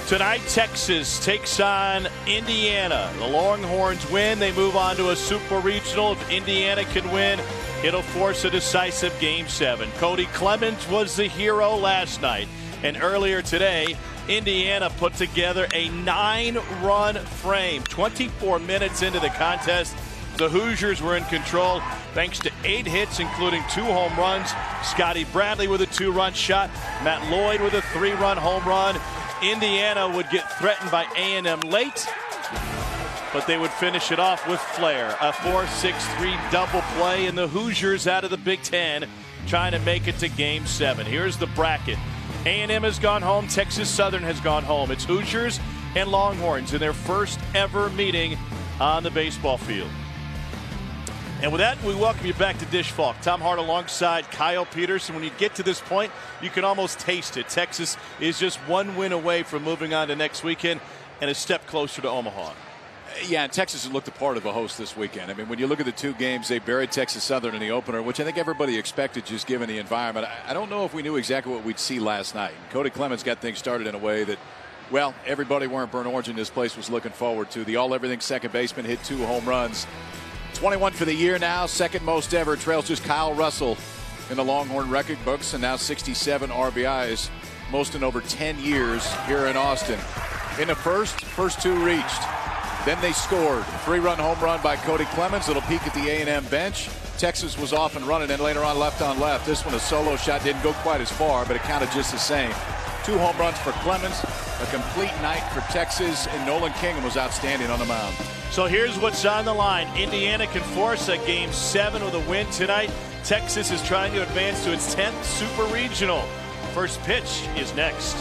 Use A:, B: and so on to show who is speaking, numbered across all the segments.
A: Tonight, Texas takes on Indiana. The Longhorns win. They move on to a Super Regional. If Indiana can win, it'll force a decisive Game 7. Cody Clemens was the hero last night. And earlier today, Indiana put together a 9-run frame. 24 minutes into the contest, the Hoosiers were in control thanks to 8 hits, including 2 home runs. Scotty Bradley with a 2-run shot. Matt Lloyd with a 3-run home run. Indiana would get threatened by A&M late, but they would finish it off with flair. A 4-6-3 double play, and the Hoosiers out of the Big Ten trying to make it to Game 7. Here's the bracket. A&M has gone home. Texas Southern has gone home. It's Hoosiers and Longhorns in their first ever meeting on the baseball field. And with that, we welcome you back to Dish Falk. Tom Hart alongside Kyle Peterson. When you get to this point, you can almost taste it. Texas is just 1 win away from moving on to next weekend and a step closer to Omaha.
B: Yeah, and Texas has looked the part of a host this weekend. I mean, when you look at the 2 games, they buried Texas Southern in the opener, which I think everybody expected just given the environment. I don't know if we knew exactly what we'd see last night. Cody Clemens got things started in a way that, well, everybody wearing burnt orange in this place was looking forward to. The all-everything second baseman hit 2 home runs. 21 for the year now, second most ever. Trails just Kyle Russell in the Longhorn record books, and now 67 RBIs, most in over 10 years here in Austin. In the first 2 reached. Then they scored. 3-run home run by Cody Clemens. Little peek at the A&M bench. Texas was off and running, and later on left. This one, a solo shot, didn't go quite as far, but it counted just the same. 2 home runs for Clemens. A complete night for Texas, and Nolan Kingham was outstanding on the mound.
A: So here's what's on the line. Indiana can force a Game 7 with a win tonight. Texas is trying to advance to its 10th Super Regional. First pitch is next.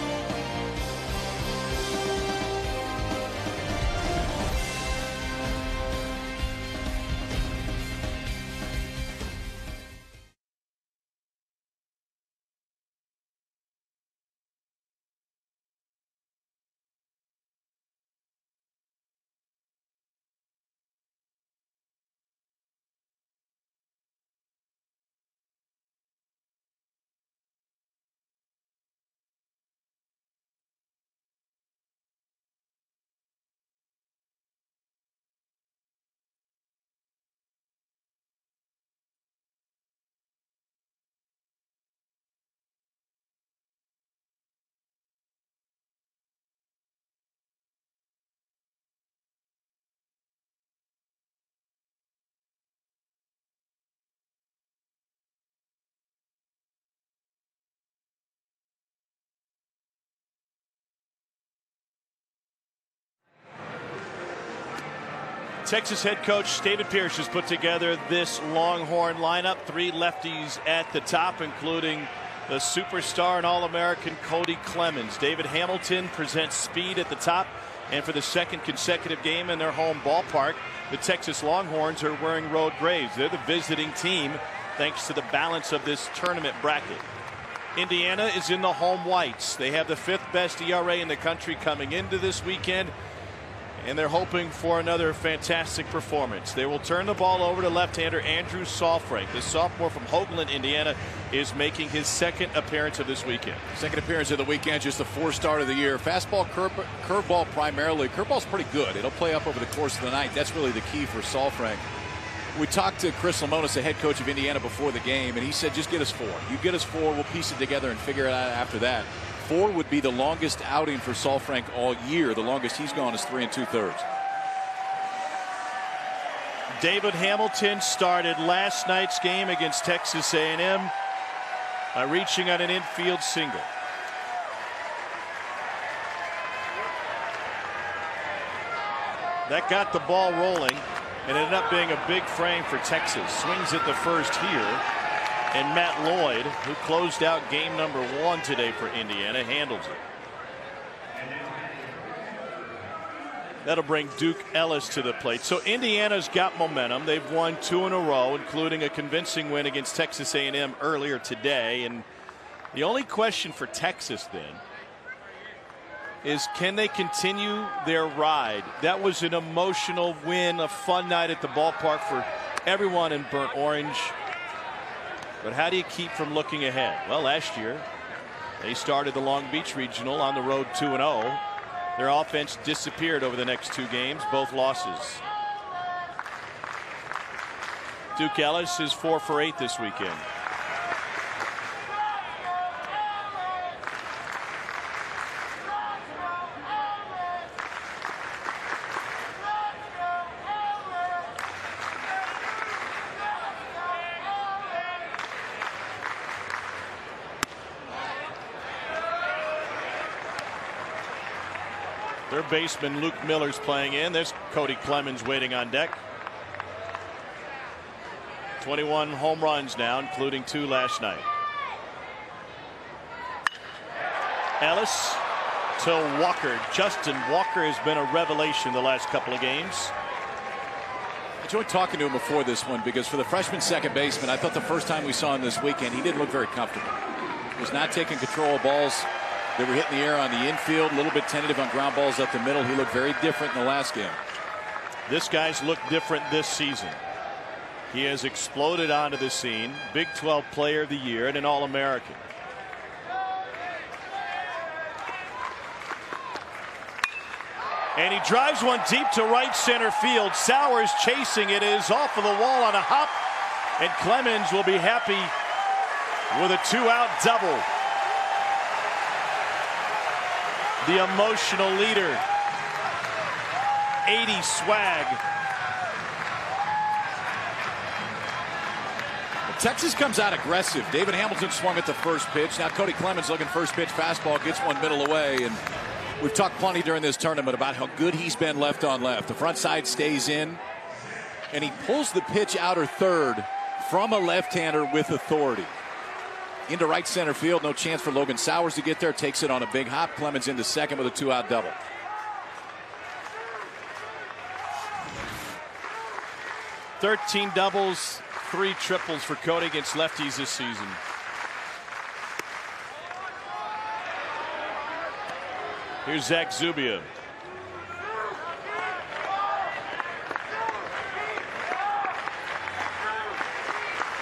A: Texas head coach David Pierce has put together this Longhorn lineup. 3 lefties at the top, including the superstar and All-American Cody Clemens. David Hamilton presents speed at the top, and for the 2nd consecutive game in their home ballpark, the Texas Longhorns are wearing road grays. They're the visiting team thanks to the balance of this tournament bracket. Indiana is in the home whites. They have the 5th best ERA in the country coming into this weekend, and they're hoping for another fantastic performance. They will turn the ball over to left-hander Andrew Saalfrank. The sophomore from Hoagland, Indiana, is making his 2nd appearance of this weekend.
B: 2nd appearance of the weekend, just the 4th start of the year. Fastball, curveball primarily. Curveball's pretty good. It'll play up over the course of the night. That's really the key for Saalfrank. We talked to Chris Lemonis, the head coach of Indiana, before the game, and he said, just get us 4. You get us 4, we'll piece it together and figure it out after that. 4 would be the longest outing for Saalfrank all year. The longest he's gone is 3 2/3.
A: David Hamilton started last night's game against Texas A&M by reaching on an infield single. That got the ball rolling and ended up being a big frame for Texas. Swings at the first here. And Matt Lloyd, who closed out game number 1 today for Indiana, handles it. That'll bring Duke Ellis to the plate. So Indiana's got momentum. They've won 2 in a row, including a convincing win against Texas A&M earlier today. And the only question for Texas then is, can they continue their ride? That was an emotional win, a fun night at the ballpark for everyone in burnt orange. But how do you keep from looking ahead? Well, last year they started the Long Beach Regional on the road 2-0. Their offense disappeared over the next 2 games, both losses. Duke Ellis is 4 for 8 this weekend. Their baseman Luke Miller's playing in. There's Cody Clemens waiting on deck. 21 home runs now, including 2 last night. Ellis to Walker. Justin Walker has been a revelation the last couple of games.
B: I enjoyed talking to him before this one because for the freshman second baseman, I thought the first time we saw him this weekend, he didn't look very comfortable. He was not taking control of balls that were hitting the air on the infield, a little bit tentative on ground balls up the middle. He looked very different in the last game.
A: This guy's looked different this season. He has exploded onto the scene. Big 12 Player of the Year and an All-American. And he drives one deep to right center field. Sowers chasing it is off of the wall on a hop. And Clemens will be happy with a 2-out double. The emotional leader. 80 swag.
B: Texas comes out aggressive. David Hamilton swung at the first pitch. Now Cody Clemens looking first pitch fastball, gets one middle away. And we've talked plenty during this tournament about how good he's been left on left. The front side stays in. And he pulls the pitch outer third from a left-hander with authority. Into right center field. No chance for Logan Sowers to get there. Takes it on a big hop. Clemens into second with a 2-out double.
A: $13 doubles, 3 triples for Cody against lefties this season. Here's Zach Zubia.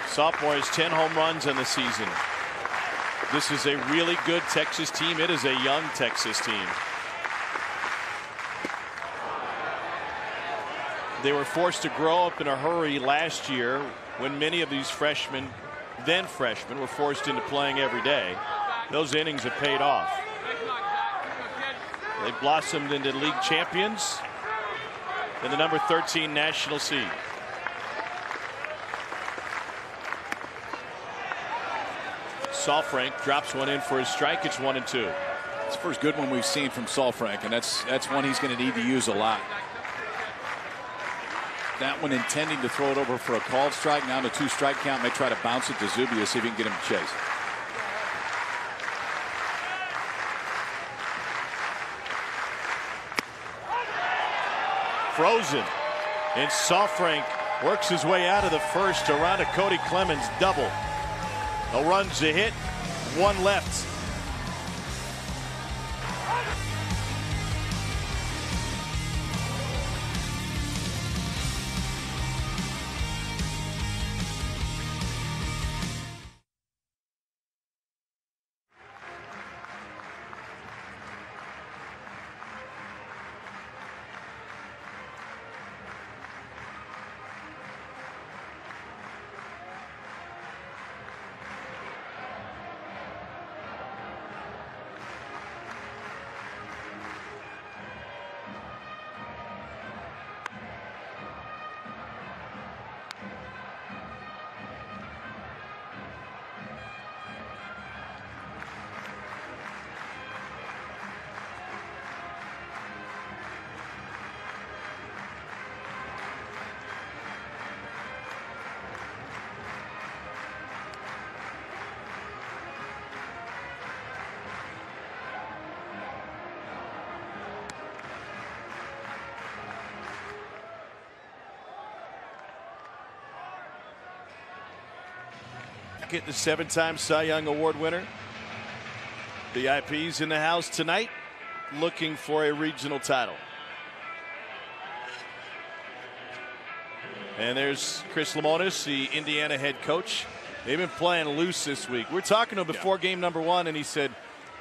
A: Sophomore has 10 home runs in the season. This is a really good Texas team. It is a young Texas team. They were forced to grow up in a hurry last year when many of these freshmen, then freshmen, were forced into playing every day. Those innings have paid off. They blossomed into league champions and the number 13 national seed. Saalfrank drops one in for his strike. It's 1-2.
B: It's the first good one we've seen from Saalfrank, and that's one he's going to need to use a lot. That one intending to throw it over for a called strike. Now in a 2-strike count, may try to bounce it to Zubia, see if he can get him to chase.
A: Frozen. And Saalfrank works his way out of the first around a Cody Clemens double. No runs to hit, 1 left. The 7-time Cy Young Award winner. The IP's in the house tonight looking for a regional title. And there's Chris Lemonis, the Indiana head coach. They've been playing loose this week. We're talking to him before game number 1, and he said,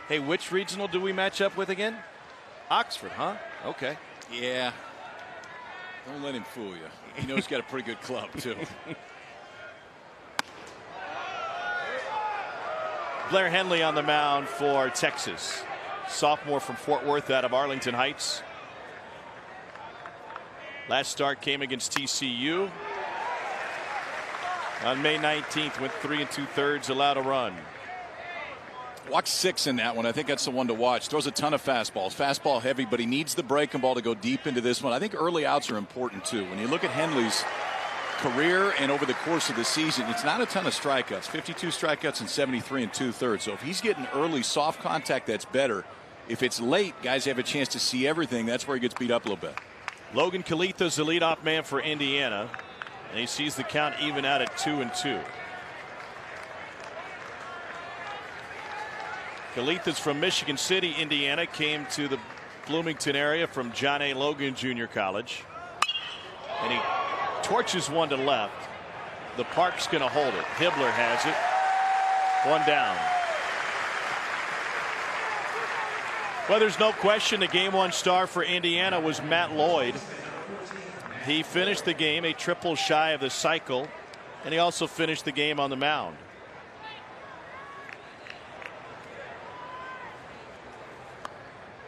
A: hey, which regional do we match up with again? Oxford, huh? Okay.
B: Yeah. Don't let him fool you. He knows he's got a pretty good club, too.
A: Blair Henley on the mound for Texas. Sophomore from Fort Worth out of Arlington Heights. Last start came against TCU. On May 19th, went 3 2/3, allowed a run.
B: Walked 6 in that one. I think that's the one to watch. Throws a ton of fastballs. Fastball heavy, but he needs the breaking ball to go deep into this one. I think early outs are important, too. When you look at Henley's career and over the course of the season, it's not a ton of strikeouts. 52 strikeouts and 73 2/3. So if he's getting early soft contact, that's better. If it's late, guys have a chance to see everything. That's where he gets beat up a little bit.
A: Logan Kalitha's the leadoff man for Indiana, and he sees the count even out at 2-2. Kalitha's from Michigan City, Indiana, came to the Bloomington area from John A. Logan Jr. College, and he torches one to left. The park's going to hold it. Hibbler has it. One down. Well, there's no question the game one star for Indiana was Matt Lloyd. He finished the game a triple shy of the cycle, and he also finished the game on the mound.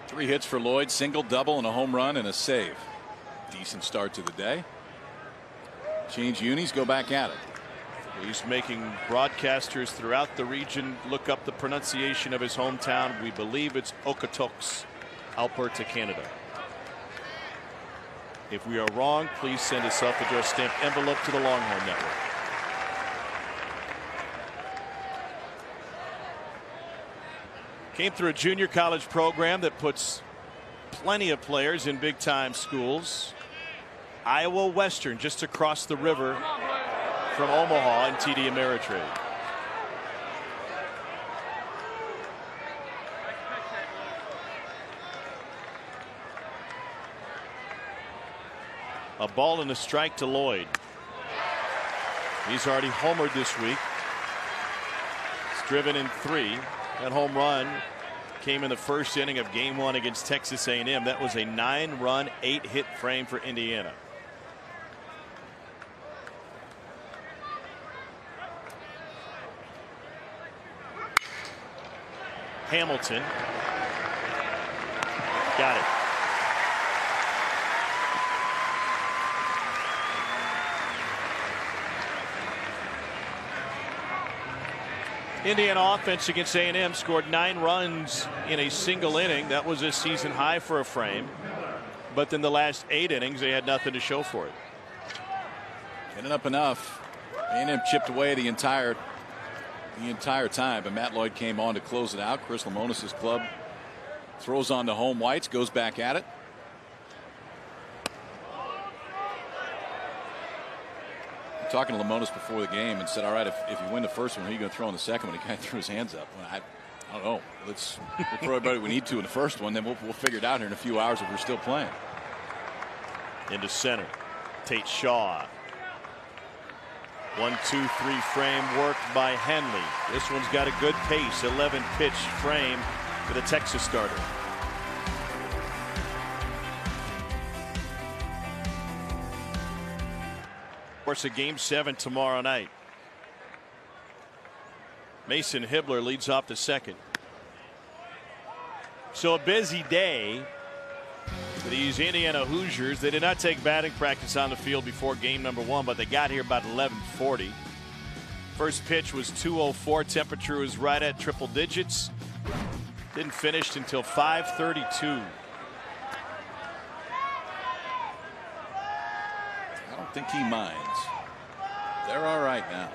B: Three hits for Lloyd, single, double, and a home run and a save. Decent start to the day. Change unis, go back at it.
A: He's making broadcasters throughout the region look up the pronunciation of his hometown. We believe it's Okotoks, Alberta, Canada. If we are wrong, please send a self-addressed stamped envelope to the Longhorn Network. Came through a junior college program that puts plenty of players in big-time schools. Iowa Western, just across the river from Omaha and TD Ameritrade. A ball and a strike to Lloyd. He's already homered this week. He's driven in 3. That home run came in the first inning of game 1 against Texas A&M. That was a 9-run, 8-hit frame for Indiana. Hamilton got it. Indiana offense against A&M scored 9 runs in a single inning. That was a season high for a frame. But then the last 8 innings, they had nothing to show for it.
B: Getting up enough. A&M chipped away the entire time, but Matt Lloyd came on to close it out. Chris Lemonis' club throws on to home whites, goes back at it. Talking to Lemonis before the game and said, all right, if you win the first one, who are you going to throw in the second one? He kind of threw his hands up. Well, I don't know. We'll throw everybody we need to in the first one, then we'll figure it out here in a few hours if we're still playing.
A: Into center. Tate Shaw. 1-2-3 frame worked by Henley. This one's got a good pace. 11 pitch frame for the Texas starter. Of course, a game 7 tomorrow night. Mason Hibbler leads off the second. So a busy day for these Indiana Hoosiers. They did not take batting practice on the field before game number 1, but they got here about 11:40. First pitch was 2:04. Temperature was right at triple digits. Didn't finish until 5:32.
B: I don't think he minds. They're all right now.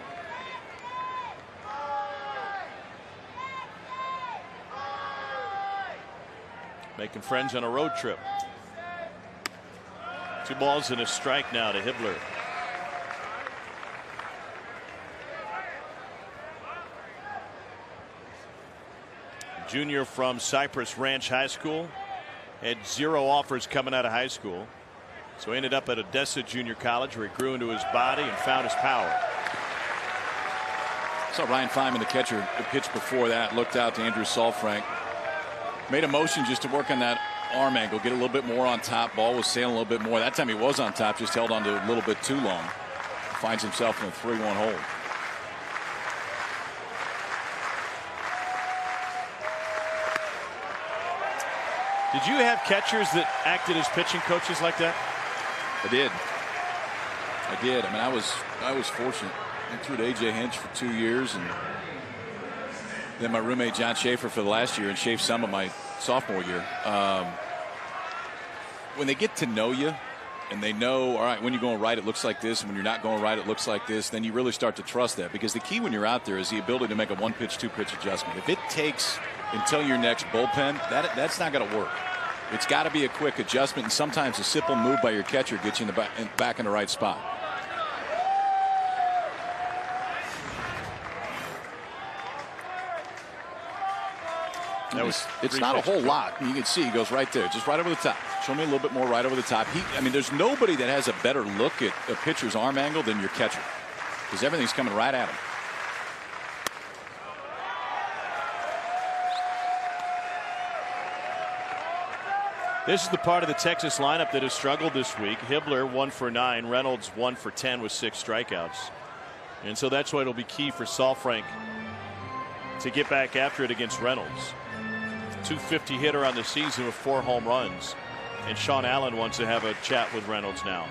A: Making friends on a road trip. 2 balls and a strike now to Hibbler. Junior from Cypress Ranch High School. Had 0 offers coming out of high school. So he ended up at Odessa Junior College, where he grew into his body and found his power.
B: Saw Ryan Feynman, the catcher, the pitch before that, looked out to Andrew Salfrank. Made a motion just to work on that arm angle, get a little bit more on top. Ball was sailing a little bit more. That time he was on top, just held on to it a little bit too long. Finds himself in a 3-1 hole.
A: Did you have catchers that acted as pitching coaches like that?
B: I did. I mean, I was fortunate. I threw to A.J. Hinch for 2 years, and then my roommate John Schaefer for the last year, and Schaefer some of my sophomore year. When they get to know you, and they know, all right, when you're going right, it looks like this, and when you're not going right, it looks like this, then you really start to trust that. Because the key when you're out there is the ability to make a 1-pitch, 2-pitch adjustment. If it takes until your next bullpen, that's not going to work. It's got to be a quick adjustment, and sometimes a simple move by your catcher gets you in the back in the right spot. It's not a whole lot. You can see he goes right there, just right over the top. Show me a little bit more right over the top. I mean, there's nobody that has a better look at a pitcher's arm angle than your catcher, because everything's coming right at him.
A: This is the part of the Texas lineup that has struggled this week. Hibbler 1 for 9, Reynolds 1 for 10 with 6 strikeouts. And so that's why it'll be key for Saalfrank to get back after it against Reynolds. 250 hitter on the season with 4 home runs. And Sean Allen wants to have a chat with Reynolds now.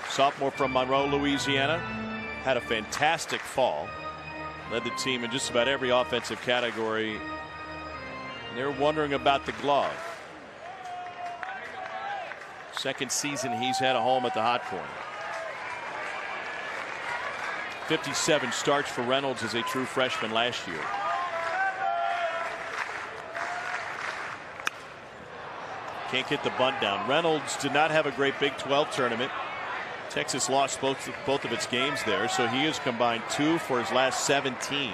A: Sophomore from Monroe, Louisiana, had a fantastic fall. Led the team in just about every offensive category. They're wondering about the glove. Second season he's had a home at the hot corner. 57 starts for Reynolds as a true freshman last year. Can't get the bunt down. Reynolds did not have a great Big 12 tournament. Texas lost both of its games there, so he has combined 2 for his last 17.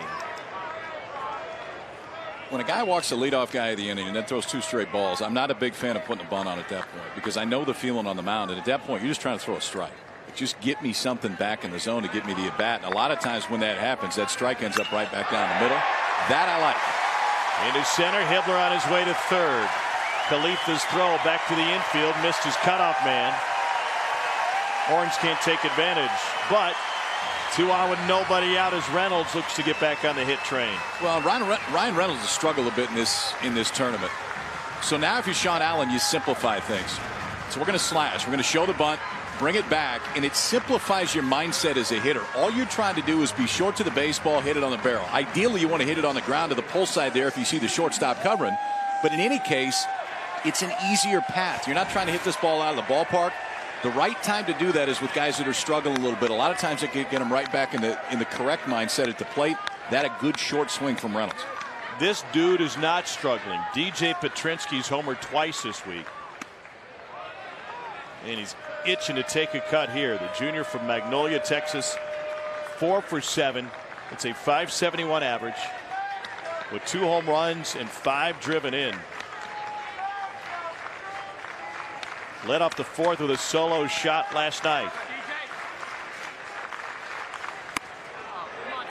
B: When a guy walks the leadoff guy of the inning and then throws 2 straight balls, I'm not a big fan of putting a bunt on at that point, because I know the feeling on the mound, and at that point you're just trying to throw a strike. Just get me something back in the zone to get me the at bat. And a lot of times when that happens, that strike ends up right back down the middle. That I like.
A: Into center, Hibbler on his way to third. Khalifa's throw back to the infield, missed his cutoff man. Horns can't take advantage, but 2 out with nobody out as Reynolds looks to get back on the hit train.
B: Well, Ryan Reynolds has struggled a bit in this tournament. So now if you're Sean Allen, you simplify things. So we're going to slash. We're going to show the bunt, bring it back, and it simplifies your mindset as a hitter. All you're trying to do is be short to the baseball, hit it on the barrel. Ideally, you want to hit it on the ground to the pull side there if you see the shortstop covering. But in any case, it's an easier path. You're not trying to hit this ball out of the ballpark. The right time to do that is with guys that are struggling a little bit. A lot of times it can get them right back in the correct mindset at the plate. That a good short swing from Reynolds.
A: This dude is not struggling. DJ Petrinsky's homered twice this week. And he's itching to take a cut here. The junior from Magnolia, Texas, 4 for 7. It's a .571 average with 2 home runs and 5 driven in. Led off the 4th with a solo shot last night.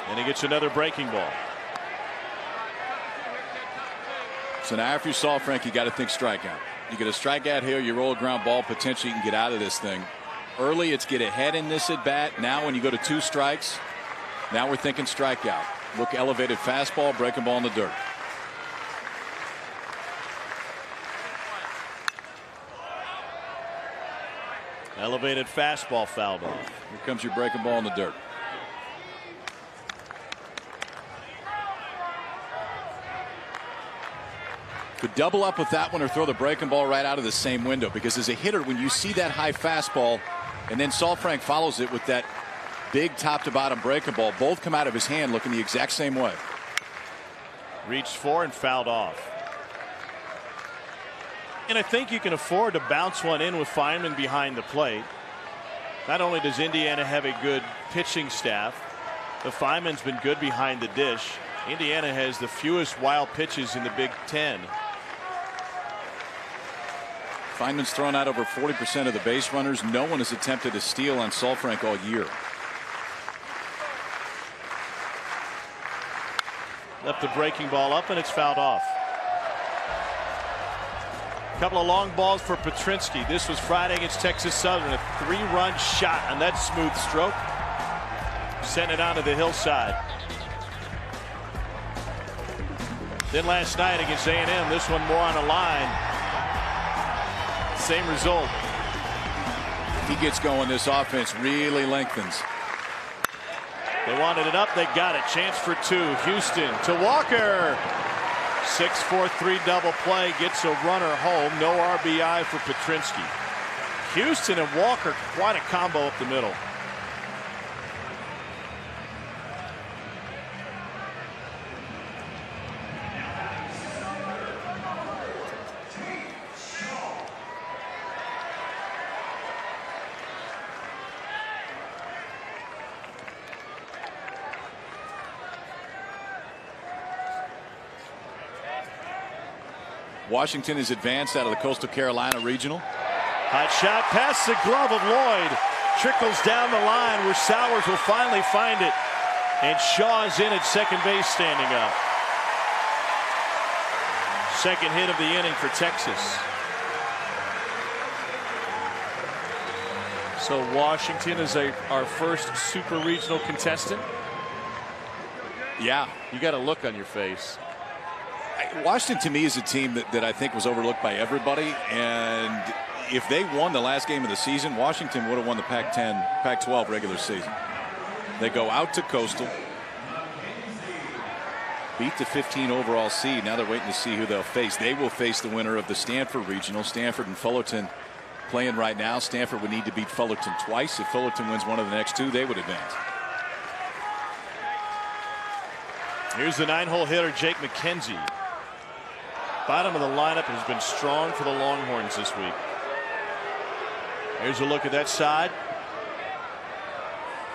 A: And he gets another breaking ball.
B: So now if you're Saalfrank, you got to think strikeout. You get a strikeout here, you roll a ground ball, potentially you can get out of this thing. Early, it's get ahead in this at bat. Now when you go to 2 strikes, now we're thinking strikeout. Look, elevated fastball, breaking ball in the dirt.
A: Elevated fastball fouled off.
B: Here comes your breaking ball in the dirt. Could double up with that one or throw the breaking ball right out of the same window, because as a hitter, when you see that high fastball and then Saalfrank follows it with that big top to bottom breaking ball, both come out of his hand looking the exact same way.
A: Reached for and fouled off. And I think you can afford to bounce one in with Feynman behind the plate. Not only does Indiana have a good pitching staff, but Feynman's been good behind the dish. Indiana has the fewest wild pitches in the Big Ten.
B: Feynman's thrown out over 40% of the base runners. No one has attempted to steal on Saalfrank all year.
A: Left the breaking ball up, and it's fouled off. A couple of long balls for Petrinsky. This was Friday against Texas Southern. A 3-run shot on that smooth stroke. Sent it onto the hillside. Then last night against A&M, this one more on a line. Same result.
B: If he gets going, this offense really lengthens.
A: They wanted it up. They got it. Chance for two. Houston to Walker. 6-4-3 double play. Gets a runner home. No RBI for Petrinsky. Houston and Walker, quite a combo up the middle.
B: Washington is advanced out of the Coastal Carolina Regional.
A: Hot shot past the glove of Lloyd. Trickles down the line where Sowers will finally find it. And Shaw's in at second base standing up. Second hit of the inning for Texas. So Washington is our first super regional contestant.
B: Yeah.
A: You got a look on your face.
B: Washington, to me, is a team that I think was overlooked by everybody. And if they won the last game of the season, Washington would have won the Pac-10, Pac-12 regular season. They go out to Coastal, beat the 15 overall seed. Now they're waiting to see who they'll face. They will face the winner of the Stanford Regional. Stanford and Fullerton playing right now. Stanford would need to beat Fullerton twice. If Fullerton wins one of the next two, they would advance.
A: Here's the 9-hole hitter, Jake McKenzie. Bottom of the lineup has been strong for the Longhorns this week. Here's a look at that side.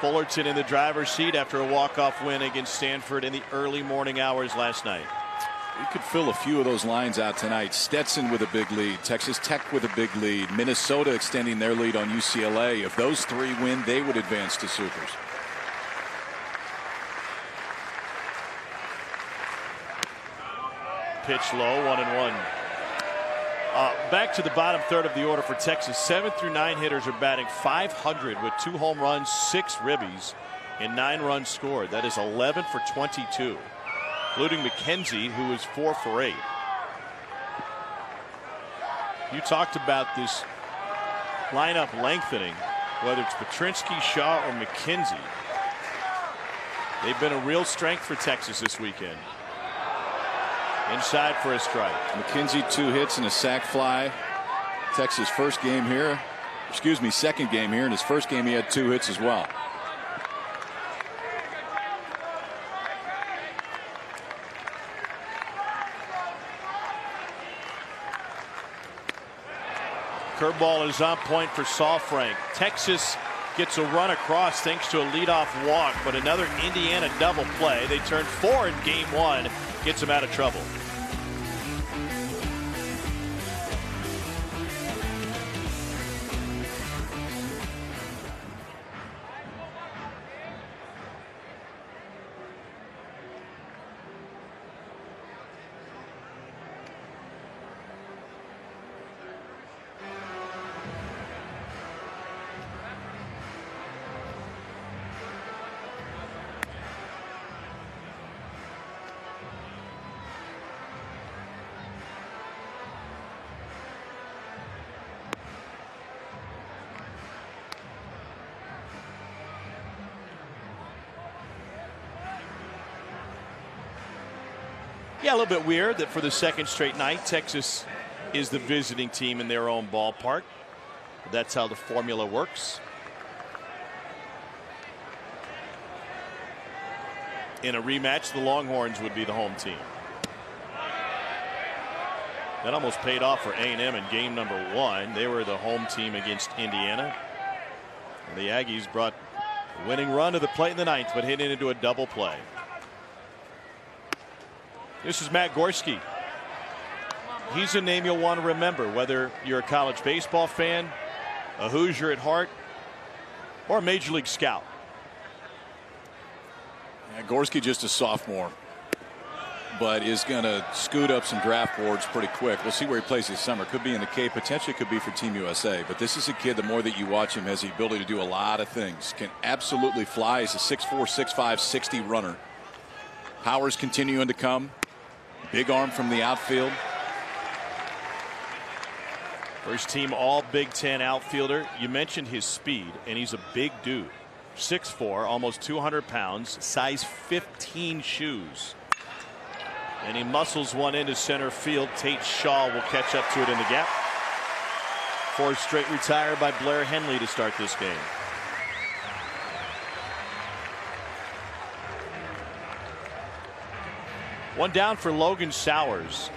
A: Fullerton in the driver's seat after a walk-off win against Stanford in the early morning hours last night.
B: We could fill a few of those lines out tonight. Stetson with a big lead. Texas Tech with a big lead. Minnesota extending their lead on UCLA. If those three win, they would advance to supers.
A: Pitch low, 1-1. Back to the bottom third of the order for Texas. 7 through 9 hitters are batting .500 with 2 home runs, 6 ribbies, and 9 runs scored. That is 11 for 22, including McKenzie, who is 4 for 8. You talked about this lineup lengthening, whether it's Petrinsky, Shaw, or McKenzie. They've been a real strength for Texas this weekend. Inside for a strike.
B: McKenzie 2 hits and a sac fly. Texas first game here. Excuse me, second game here. In his first game he had 2 hits as well.
A: Curveball is on point for Saalfrank. Texas gets a run across thanks to a leadoff walk, but another Indiana double play. They turn 4 in game 1. Gets them out of trouble. Yeah, a little bit weird that for the second straight night, Texas is the visiting team in their own ballpark. That's how the formula works. In a rematch, the Longhorns would be the home team. That almost paid off for A&M in game number 1. They were the home team against Indiana. And the Aggies brought a winning run to the plate in the 9th, but hit it into a double play. This is Matt Gorski. He's a name you'll want to remember, whether you're a college baseball fan, a Hoosier at heart, or a major league scout.
B: Yeah, Gorski just a sophomore. but is going to scoot up some draft boards pretty quick. We'll see where he plays this summer. Could be in the K, potentially could be for Team USA. But this is a kid, the more that you watch him, has the ability to do a lot of things. Can absolutely fly. He's a 6'4", 6'5", 60 runner. Powers continuing to come. Big arm from the outfield.
A: First team all Big Ten outfielder. You mentioned his speed, and he's a big dude. 6'4", almost 200 pounds, size 15 shoes. And he muscles one into center field. Tate Shaw will catch up to it in the gap. 4 straight retired by Blair Henley to start this game. One down for Logan Sowers.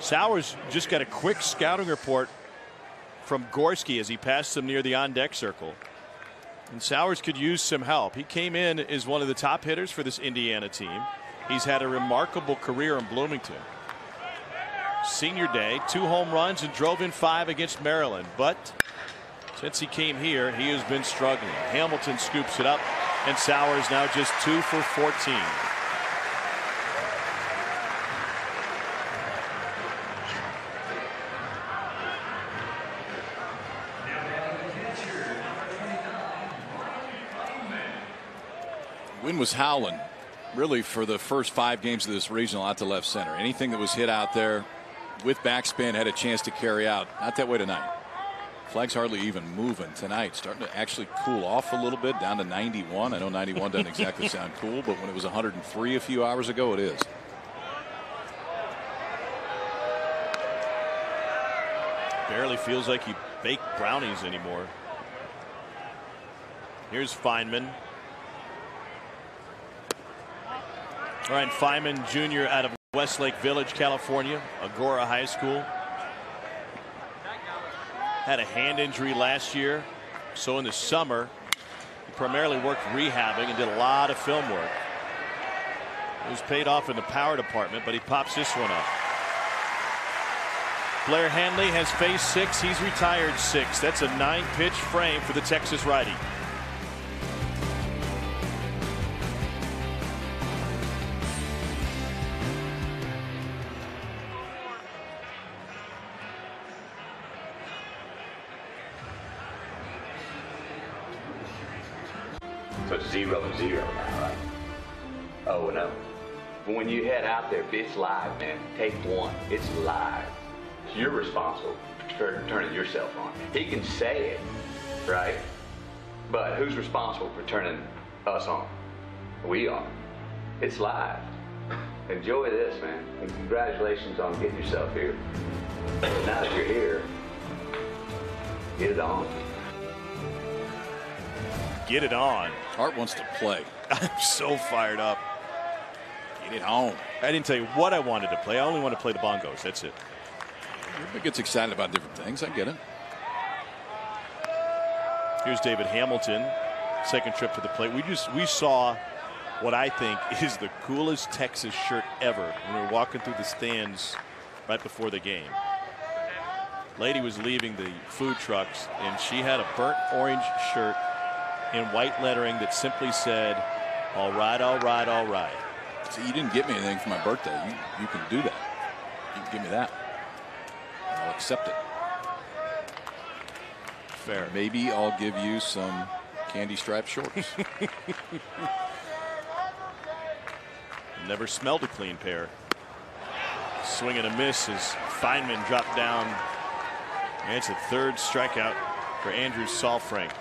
A: Sowers just got a quick scouting report from Gorski as he passed him near the on-deck circle. And Sowers could use some help. He came in as one of the top hitters for this Indiana team. He's had a remarkable career in Bloomington. Senior day, 2 home runs and drove in 5 against Maryland. But since he came here, he has been struggling. Hamilton scoops it up, and Sowers now just 2 for 14.
B: Wind was howling really for the first 5 games of this regional out to left center. Anything that was hit out there with backspin had a chance to carry out. Not that way tonight. Flag's hardly even moving tonight. Starting to actually cool off a little bit, down to 91. I know 91 doesn't exactly sound cool, but when it was 103 a few hours ago, it is.
A: Barely feels like you bake brownies anymore. Here's Feynman. Ryan Feynman Jr. out of Westlake Village, California, Agora High School. Had a hand injury last year, so in the summer he primarily worked rehabbing and did a lot of film work. It was paid off in the power department, but he pops this one up. Blair Henley has faced 6. He's retired 6. That's a 9-pitch frame for the Texas righty.
C: So it's 0-0 now, right? Oh, no. But when you head out there, it's live, man. Take 1. It's live. You're responsible for turning yourself on. He can say it, right? But who's responsible for turning us on? We are. It's live. Enjoy this, man. And congratulations on getting yourself here. Now that you're here, get it on.
A: Get it on.
B: Hart wants to play.
A: I'm so fired up.
B: Get it on.
A: I didn't tell you what I wanted to play. I only want to play the bongos. That's it.
B: Everybody gets excited about different things. I get it.
A: Here's David Hamilton. Second trip to the plate. We saw what I think is the coolest Texas shirt ever when we were walking through the stands right before the game. Lady was leaving the food trucks, and she had a burnt orange shirt in white lettering that simply said, "All right, all right, all right."
B: See, you didn't get me anything for my birthday. You can do that. You can give me that. I'll accept it.
A: Fair.
B: Maybe I'll give you some candy striped shorts.
A: Never smelled a clean pair. Swing and a miss as Feynman dropped down. And it's a 3rd strikeout for Andrew Saalfrank.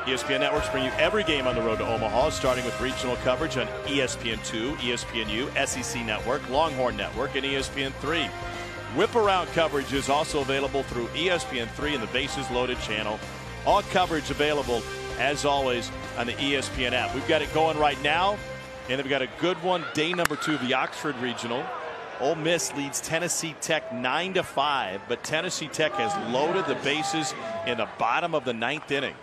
A: ESPN Networks bring you every game on the road to Omaha, starting with regional coverage on ESPN2, ESPNU, SEC Network, Longhorn Network, and ESPN3. Whip-around coverage is also available through ESPN3 and the Bases Loaded channel. All coverage available, as always, on the ESPN app. We've got it going right now, and then we've got a good one, day number 2 of the Oxford Regional. Ole Miss leads Tennessee Tech 9-5, but Tennessee Tech has loaded the bases in the bottom of the 9th inning.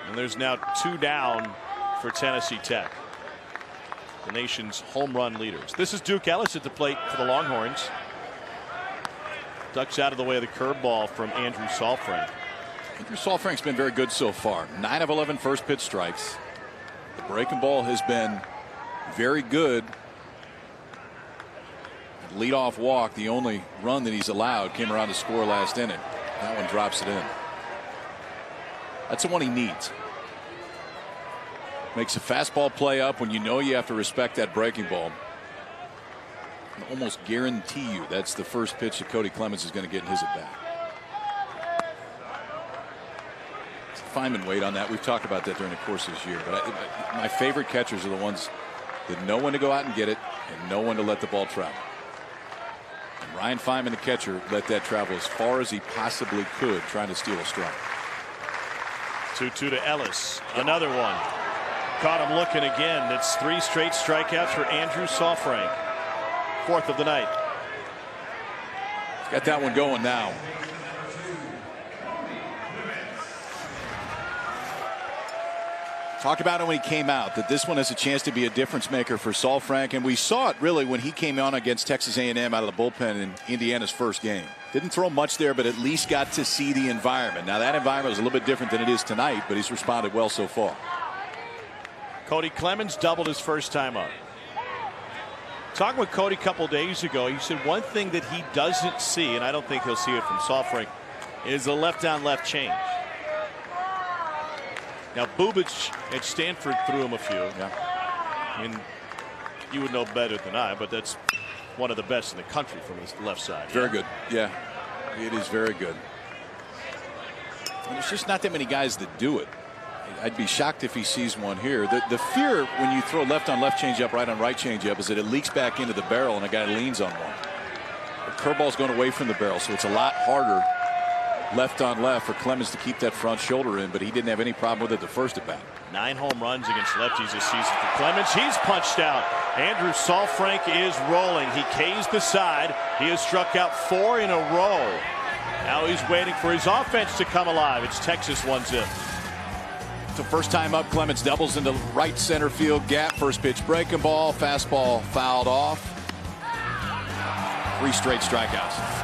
A: And there's now 2 down for Tennessee Tech, the nation's home run leaders. This is Duke Ellis at the plate for the Longhorns. Ducks out of the way of the curveball from Andrew Saalfrank.
B: Andrew Saalfrank's been very good so far. 9 of 11 first pitch strikes. The breaking ball has been very good. Leadoff walk, the only run that he's allowed, came around to score last inning. That one drops it in. That's the one he needs. Makes a fastball play up when you know you have to respect that breaking ball. I can almost guarantee you that's the first pitch that Cody Clemens is going to get in his at bat. Feynman weight on that. We've talked about that during the course of this year. But my favorite catchers are the ones that know when to go out and get it and know when to let the ball travel. And Ryan Feynman, the catcher, let that travel as far as he possibly could, trying to steal a strike.
A: 2-2 to Ellis. Another one. Caught him looking again. That's 3 straight strikeouts for Andrew Saalfrank. 4th of the night.
B: He's got that one going now. Talk about it when he came out, that this one has a chance to be a difference maker for Saalfrank, and we saw it really when he came on against Texas A&M out of the bullpen in Indiana's first game. Didn't throw much there, but at least got to see the environment. Now that environment was a little bit different than it is tonight, but he's responded well so far.
A: Cody Clemens doubled his first time up. Talking with Cody a couple days ago, he said one thing that he doesn't see, and I don't think he'll see it from Saalfrank, is the left-on-left change. Now, Bubich at Stanford threw him a few.
B: Yeah.
A: And you would know better than I, but that's one of the best in the country from his left side.
B: Very good. Yeah, it is very good. And there's just not that many guys that do it. I'd be shocked if he sees one here. The fear when you throw left on left changeup, right on right changeup, is that it leaks back into the barrel and a guy leans on one. The curveball's going away from the barrel, so it's a lot harder left on left for Clemens to keep that front shoulder in, but he didn't have any problem with it the first at bat.
A: 9 home runs against lefties this season for Clemens. He's punched out. Andrew Saalfrank is rolling. He K's the side. He has struck out 4 in a row. Now he's waiting for his offense to come alive. It's Texas 1-0.
B: The first time up, Clemens doubles into right center field gap. First pitch breaking ball, fastball fouled off. 3 straight strikeouts.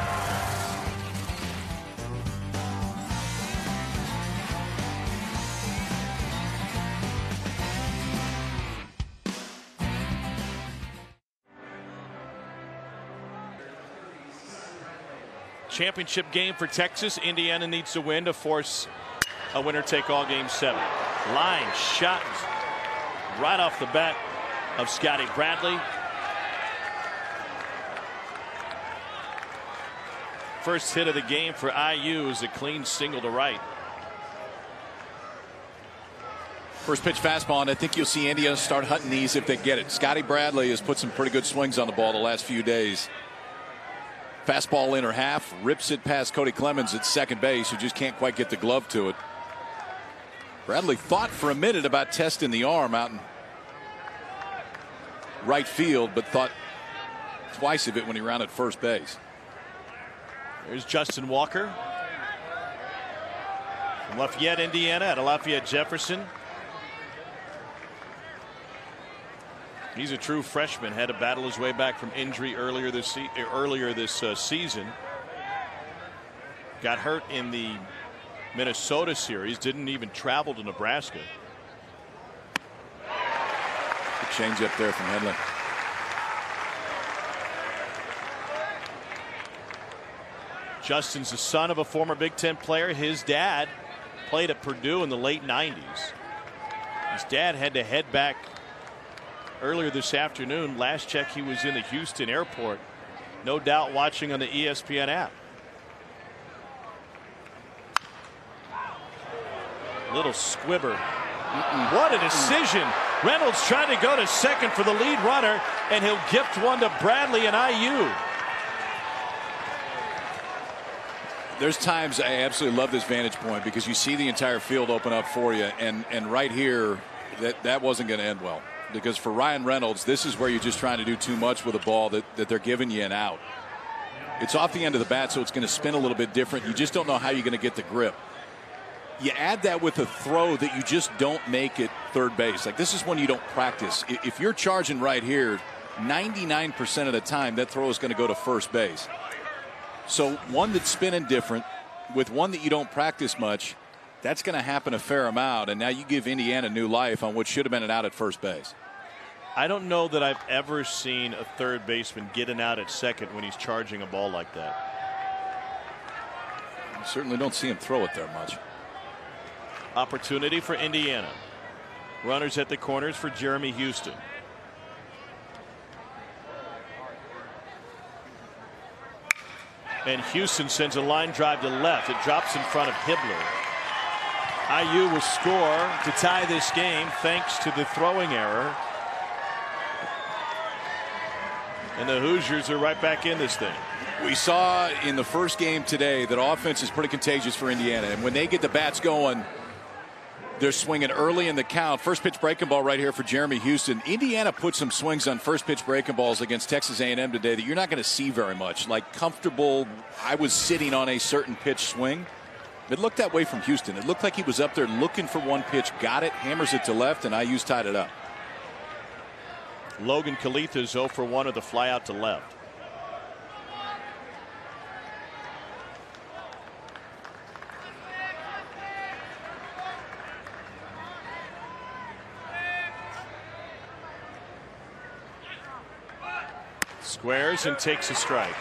A: Championship game for Texas. Indiana needs to win to force a winner-take-all game 7. Line shot right off the bat of Scotty Bradley. First hit of the game for IU is a clean single to right.
B: First pitch fastball, and I think you'll see Indiana start hunting these if they get it. Scotty Bradley has put some pretty good swings on the ball the last few days. Fastball in or half, rips it past Cody Clemens at second base, who just can't quite get the glove to it. Bradley thought for a minute about testing the arm out in right field, but thought twice of it when he rounded first base.
A: There's Justin Walker from Lafayette, Indiana, at Lafayette Jefferson. He's a true freshman. Had to battle his way back from injury earlier this season. Got hurt in the Minnesota series. Didn't even travel to Nebraska.
B: Good change up there from Hedlund.
A: Justin's the son of a former Big Ten player. His dad played at Purdue in the late 90s. His dad had to head back earlier this afternoon. Last check, he was in the Houston airport. No doubt watching on the ESPN app. Little squibber. What a decision. Reynolds trying to go to second for the lead runner, and he'll gift one to Bradley and IU.
B: There's times I absolutely love this vantage point because you see the entire field open up for you, and right here that wasn't going to end well. Because for Ryan Reynolds, this is where you're just trying to do too much with a ball that they're giving you an out. It's off the end of the bat, so it's going to spin a little bit different. You just don't know how you're going to get the grip. You add that with a throw that you just don't make at third base. Like, this is one you don't practice. If you're charging right here, 99% of the time that throw is going to go to first base. So one that's spinning different with one that you don't practice much, That's going to happen a fair amount, and now you give Indiana new life on what should have been an out at first base.
A: I don't know that I've ever seen a third baseman get an out at second when he's charging a ball like that.
B: You certainly don't see him throw it there much.
A: Opportunity for Indiana. Runners at the corners for Jeremy Houston. And Houston sends a line drive to left. It drops in front of Hibbler. IU will score to tie this game thanks to the throwing error. And the Hoosiers are right back in this thing.
B: We saw in the first game today that offense is pretty contagious for Indiana. And when they get the bats going, they're swinging early in the count. First pitch breaking ball right here for Jeremy Houston. Indiana put some swings on first pitch breaking balls against Texas A&M today that you're not going to see very much. Like comfortable, I was sitting on a certain pitch swing. It looked that way from Houston. It looked like he was up there looking for one pitch, got it, hammers it to left, and IU's tied it up.
A: Logan Kalitha is 0 for 1 with a fly out to left. Squares and takes a strike.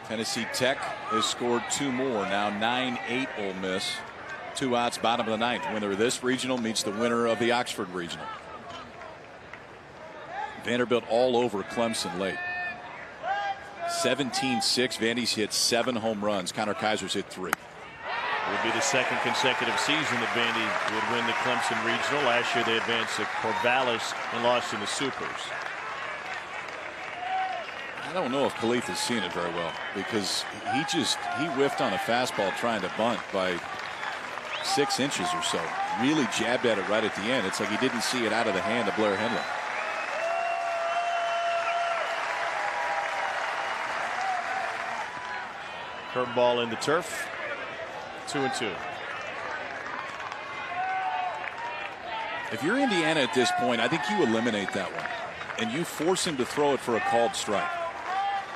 B: Tennessee Tech has scored 2 more. Now 9-8 Ole Miss. 2 outs, bottom of the 9th. Winner of this regional meets the winner of the Oxford regional. Vanderbilt all over Clemson late. 17-6. Vandy's hit 7 home runs. Connor Kaiser's hit 3.
A: It would be the second consecutive season that Vandy would win the Clemson regional. Last year they advanced to Corvallis and lost in the Supers.
B: I don't know if Khalith has seen it very well because he whiffed on a fastball trying to bunt by 6 inches or so. Really jabbed at it right at the end. It's like he didn't see it out of the hand of Blair Henley.
A: Curveball in the turf. 2-2.
B: If you're Indiana at this point, I think you eliminate that one and you force him to throw it for a called strike.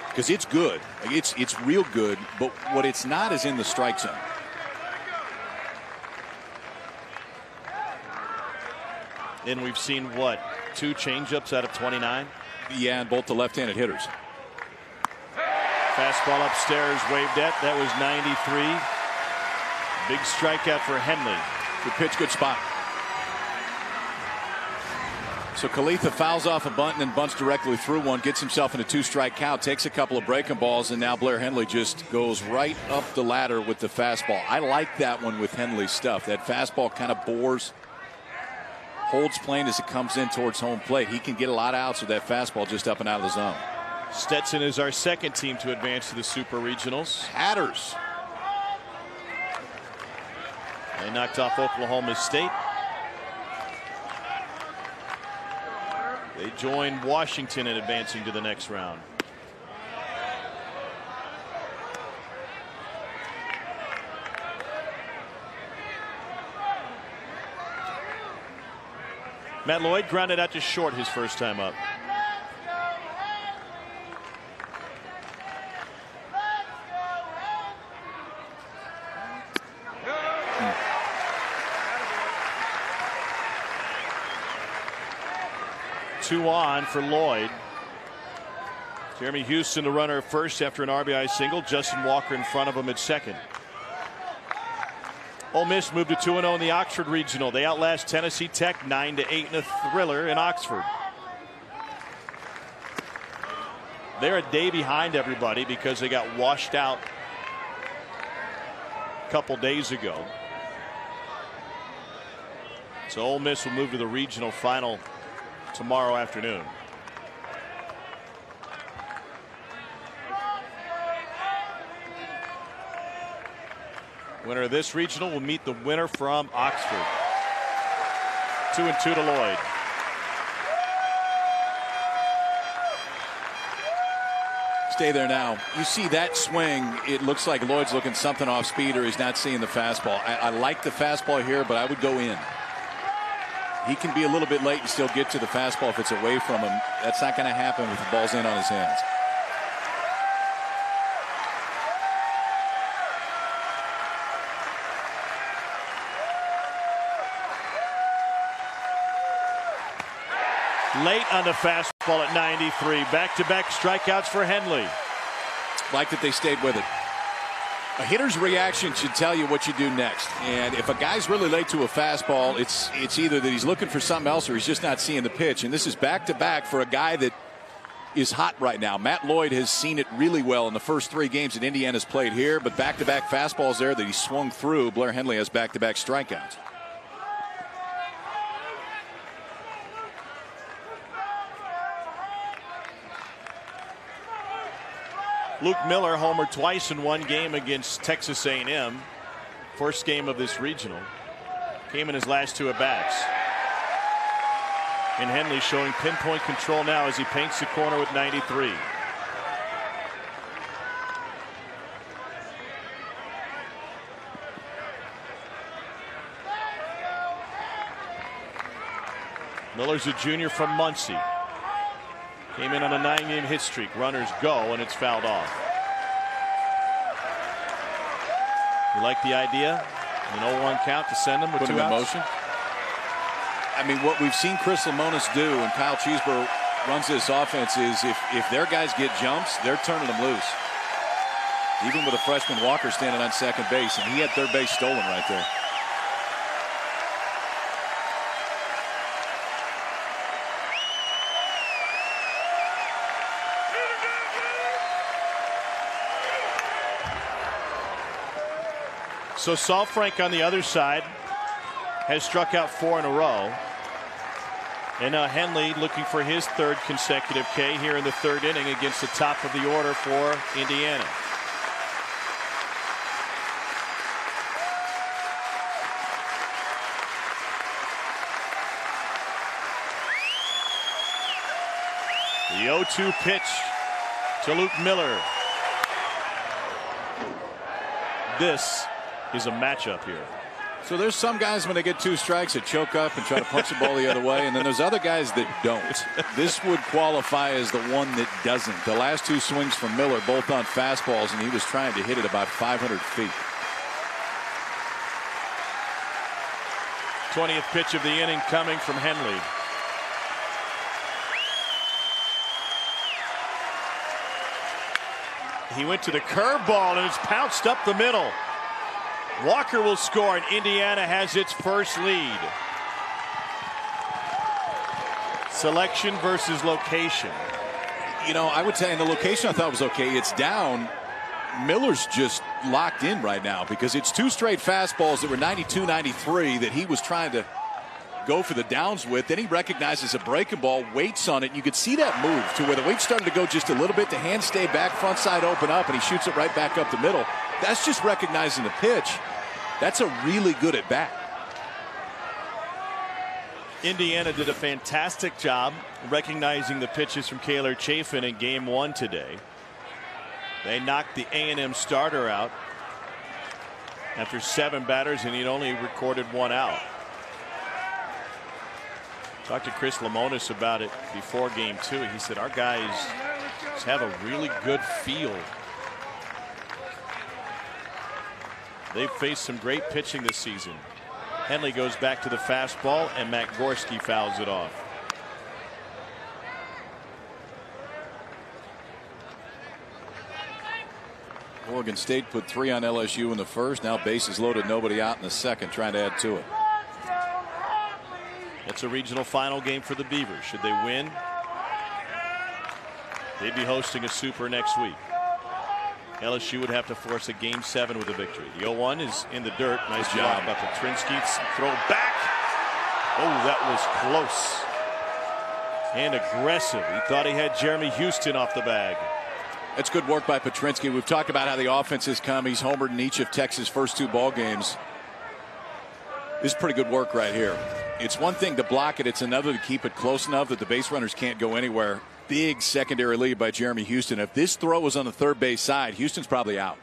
B: Because it's good. It's real good, but what it's not is in the strike zone.
A: And we've seen what, 2 changeups out of 29?
B: Yeah, and both the left-handed hitters.
A: Fastball upstairs waved at. That was 93. Big strikeout for Henley.
B: Good pitch, good spot. So Kalitha fouls off a bunt and then bunts directly through one, gets himself in a 2-strike count, takes a couple of breaking balls, and now Blair Henley just goes right up the ladder with the fastball. I like that one with Henley's stuff. That fastball kind of bores, holds plane as it comes in towards home plate. He can get a lot of outs with that fastball just up and out of the zone.
A: Stetson is our second team to advance to the Super Regionals.
B: Hatters.
A: They knocked off Oklahoma State. They join Washington in advancing to the next round. Matt Lloyd grounded out to short his first time up. Two on for Lloyd. Jeremy Houston, the runner at first after an RBI single. Justin Walker in front of him at second. Ole Miss moved to 2-0 in the Oxford Regional. They outlast Tennessee Tech 9-8 in a thriller in Oxford. They're a day behind everybody because they got washed out a couple days ago. So Ole Miss will move to the regional final tomorrow afternoon. Winner of this regional will meet the winner from Oxford. 2-2 to Lloyd.
B: Stay there now. You see that swing, it looks like Lloyd's looking something off speed, or he's not seeing the fastball. I like the fastball here, but I would go in. He can be a little bit late and still get to the fastball if it's away from him. That's not going to happen with the ball's in on his hands.
A: Late on the fastball at 93. Back-to-back strikeouts for Henley.
B: Like that they stayed with it. A hitter's reaction should tell you what you do next. And if a guy's really late to a fastball, it's either that he's looking for something else or he's just not seeing the pitch. And this is back-to-back for a guy that is hot right now. Matt Lloyd has seen it really well in the first 3 games that Indiana's played here, but back-to-back fastballs there that he swung through. Blair Henley has back-to-back strikeouts.
A: Luke Miller homered twice in one game against Texas A&M. First game of this regional. Came in his last 2 at-bats. And Henley showing pinpoint control now as he paints the corner with 93. Miller's a junior from Muncie. Came in on a 9-game hit streak. Runners go, and it's fouled off. You like the idea? An 0-1 count to send him with 2 outs?
B: Motion. I mean, what we've seen Chris Lemonis do, and Kyle Cheeseborough runs this offense, is if their guys get jumps, they're turning them loose. Even with a freshman Walker standing on second base, and he had third base stolen right there.
A: So Saul Frank on the other side has struck out 4 in a row. And now Henley looking for his 3rd consecutive K here in the 3rd inning against the top of the order for Indiana. The 0-2 pitch to Luke Miller. This is a matchup here.
B: So there's some guys when they get 2 strikes that choke up and try to punch the ball the other way, and then there's other guys that don't. This would qualify as the one that doesn't. The last 2 swings from Miller, both on fastballs, and he was trying to hit it about 500 feet.
A: 20th pitch of the inning coming from Henley. He went to the curveball, and it's pounced up the middle. Walker will score, and Indiana has its first lead. Selection versus location.
B: You know, I would say in the location I thought was okay. It's down. Miller's just locked in right now because it's 2 straight fastballs that were 92, 93 that he was trying to go for the downs with. Then he recognizes a breaking ball, waits on it. You could see that move to where the weight started to go just a little bit. The hand stay back, front side open up, and he shoots it right back up the middle. That's just recognizing the pitch. That's a really good at bat.
A: Indiana did a fantastic job recognizing the pitches from Kaylor Chafin in game 1 today. They knocked the A&M starter out after 7 batters, and he'd only recorded 1 out. Talked to Chris Lemonis about it before game 2. He said our guys have a really good feel. They've faced some great pitching this season. Henley goes back to the fastball, and Matt Gorski fouls it off.
B: Oregon State put 3 on LSU in the first. Now bases loaded, nobody out in the second, trying to add to it.
A: It's a regional final game for the Beavers. Should they win, they'd be hosting a super next week. LSU would have to force a game 7 with a victory. The 0-1 is in the dirt. Nice job by Petrinsky. Throw back. Oh, that was close and aggressive. He thought he had Jeremy Houston off the bag.
B: That's good work by Petrinsky. We've talked about how the offense has come. He's homered in each of Texas' first 2 ball games. This is pretty good work right here. It's one thing to block it. It's another to keep it close enough that the base runners can't go anywhere. Big secondary lead by Jeremy Houston. If this throw was on the third base side, Houston's probably out.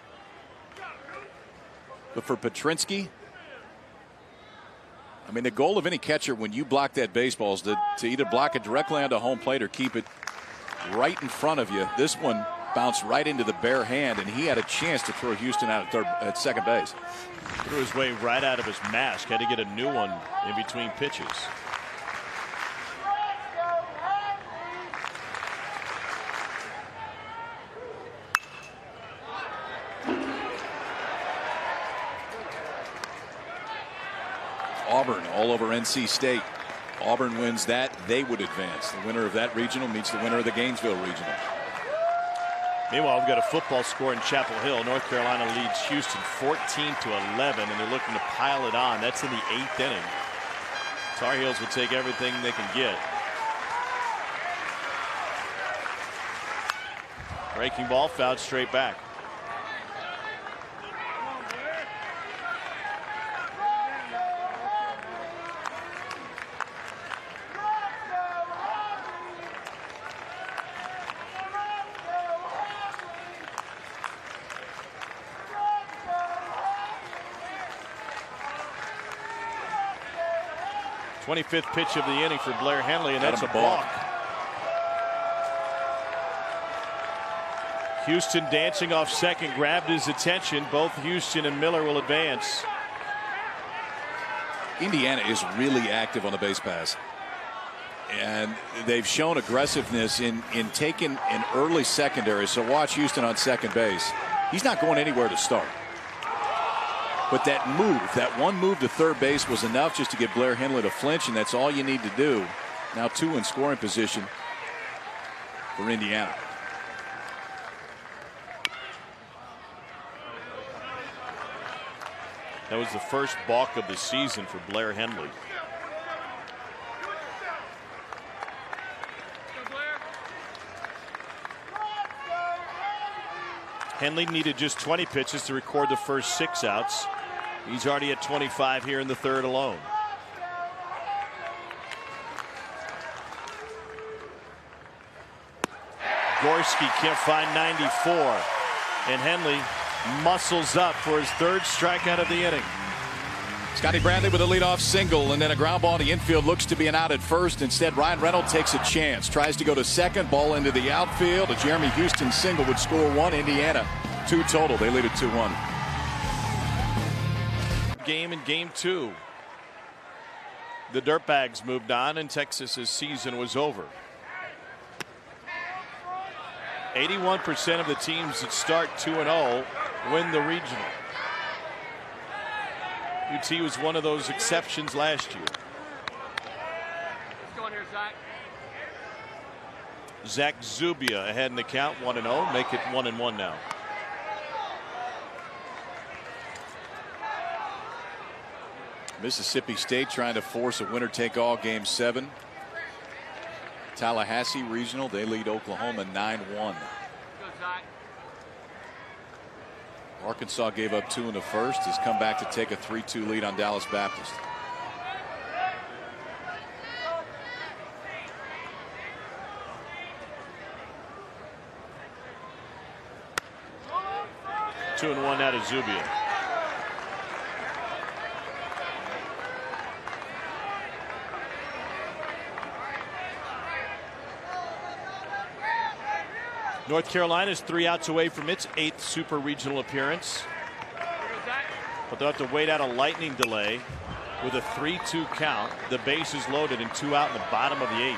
B: But for Petrinsky, I mean, the goal of any catcher when you block that baseball is to either block it directly onto home plate or keep it right in front of you. This one bounced right into the bare hand, and he had a chance to throw Houston out at second base.
A: Threw his way right out of his mask. Had to get a new one in between pitches.
B: Auburn all over NC State. Auburn wins that, they would advance. The winner of that regional meets the winner of the Gainesville regional.
A: Meanwhile, we've got a football score in Chapel Hill. North Carolina leads Houston 14-11, and they're looking to pile it on. That's in the 8th inning. Tar Heels will take everything they can get. Breaking ball, fouled straight back. Fifth pitch of the inning for Blair Henley, and that's a balk. Houston dancing off second grabbed his attention. Both Houston and Miller will advance.
B: Indiana is really active on the base pass, and they've shown aggressiveness in taking an early secondary. So watch Houston on second base. He's not going anywhere to start. But that move, that one move to third base was enough just to get Blair Henley to flinch, and that's all you need to do. Now 2 in scoring position for Indiana.
A: That was the first balk of the season for Blair Henley. Henley needed just 20 pitches to record the first 6 outs. He's already at 25 here in the third alone. Gorski can't find 94, and Henley muscles up for his 3rd strikeout of the inning.
B: Scotty Bradley with a leadoff single, and then a ground ball in the infield. Looks to be an out at first. Instead, Ryan Reynolds takes a chance, tries to go to second, ball into the outfield. A Jeremy Houston single would score 1. Indiana 2 total. They lead it 2-1.
A: Game in game 2. The Dirtbags moved on, and Texas's season was over. 81% of the teams that start 2-0 win the regional. UT was one of those exceptions last year.
D: Go on here, Zach.
A: Zach Zubia ahead in the count, 1-0, make it 1-1 now.
B: Mississippi State trying to force a winner-take-all game 7. Tallahassee Regional, they lead Oklahoma 9-1. Arkansas gave up 2 in the first, has come back to take a 3-2 lead on Dallas Baptist.
A: Two and 1 out of Zubia. North Carolina is 3 outs away from its 8th super regional appearance, but they'll have to wait out a lightning delay with a 3-2 count. The base is loaded and 2 out in the bottom of the 8th.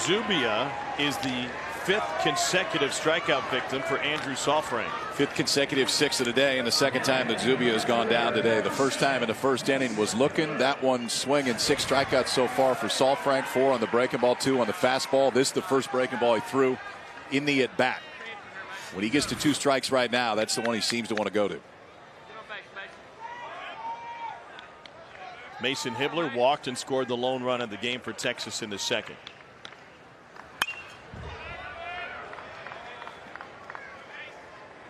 A: Zubia is the fifth consecutive strikeout victim for Andrew Saalfrank.
B: Fifth consecutive sixth of the day, and the second time that Zubia has gone down today. The first time in the first inning was looking. That one swinging. 6 strikeouts so far for Saalfrank. 4 on the breaking ball, 2 on the fastball. This is the first breaking ball he threw in the at bat. When he gets to 2 strikes right now, that's the one he seems to want to go to.
A: Mason Hibbler walked and scored the lone run of the game for Texas in the second.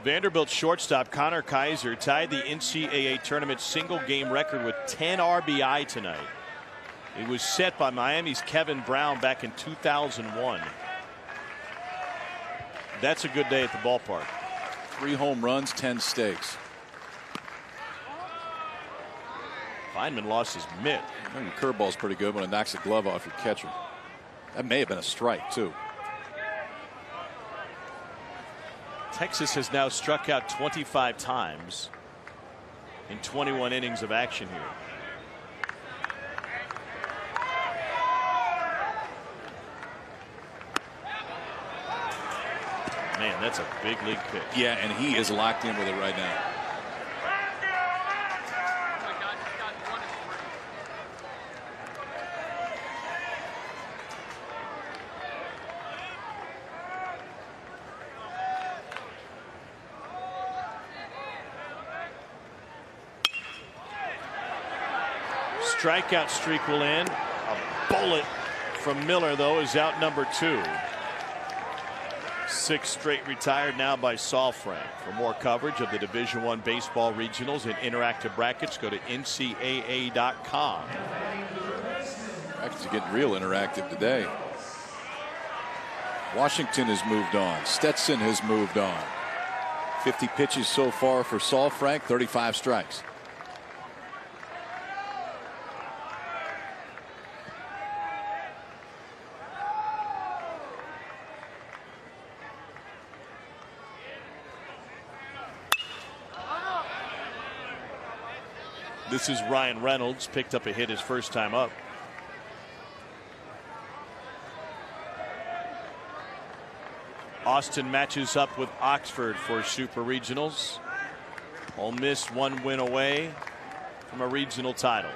A: Vanderbilt shortstop Connor Kaiser tied the NCAA tournament single game record with 10 RBI tonight. It was set by Miami's Kevin Brown back in 2001. That's a good day at the ballpark.
B: 3 home runs, 10 stakes.
A: Feynman lost his mitt.
B: Your curveball's pretty good when it knocks the glove off your catcher. That may have been a strike too.
A: Texas has now struck out 25 times in 21 innings of action here. Man, that's a big league pitch.
B: Yeah, and he is locked in with it right now.
A: Strikeout streak will end. A bullet from Miller, though, is out number 2. 6 straight retired now by Saalfrank. For more coverage of the Division I baseball regionals and interactive brackets, go to NCAA.com.
B: Brackets are getting real interactive today. Washington has moved on. Stetson has moved on. 50 pitches so far for Saalfrank, 35 strikes.
A: This is Ryan Reynolds, picked up a hit his first time up. Austin matches up with Oxford for Super Regionals. Ole Miss 1 win away from a regional title.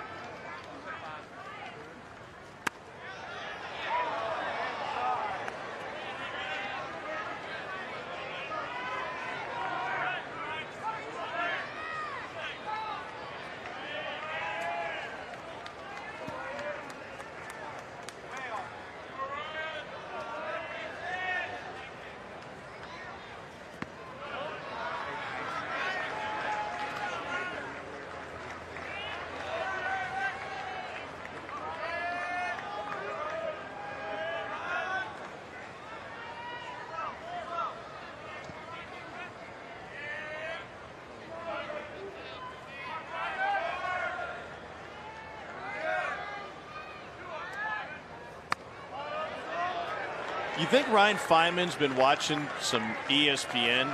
A: You think Ryan Feynman's been watching some ESPN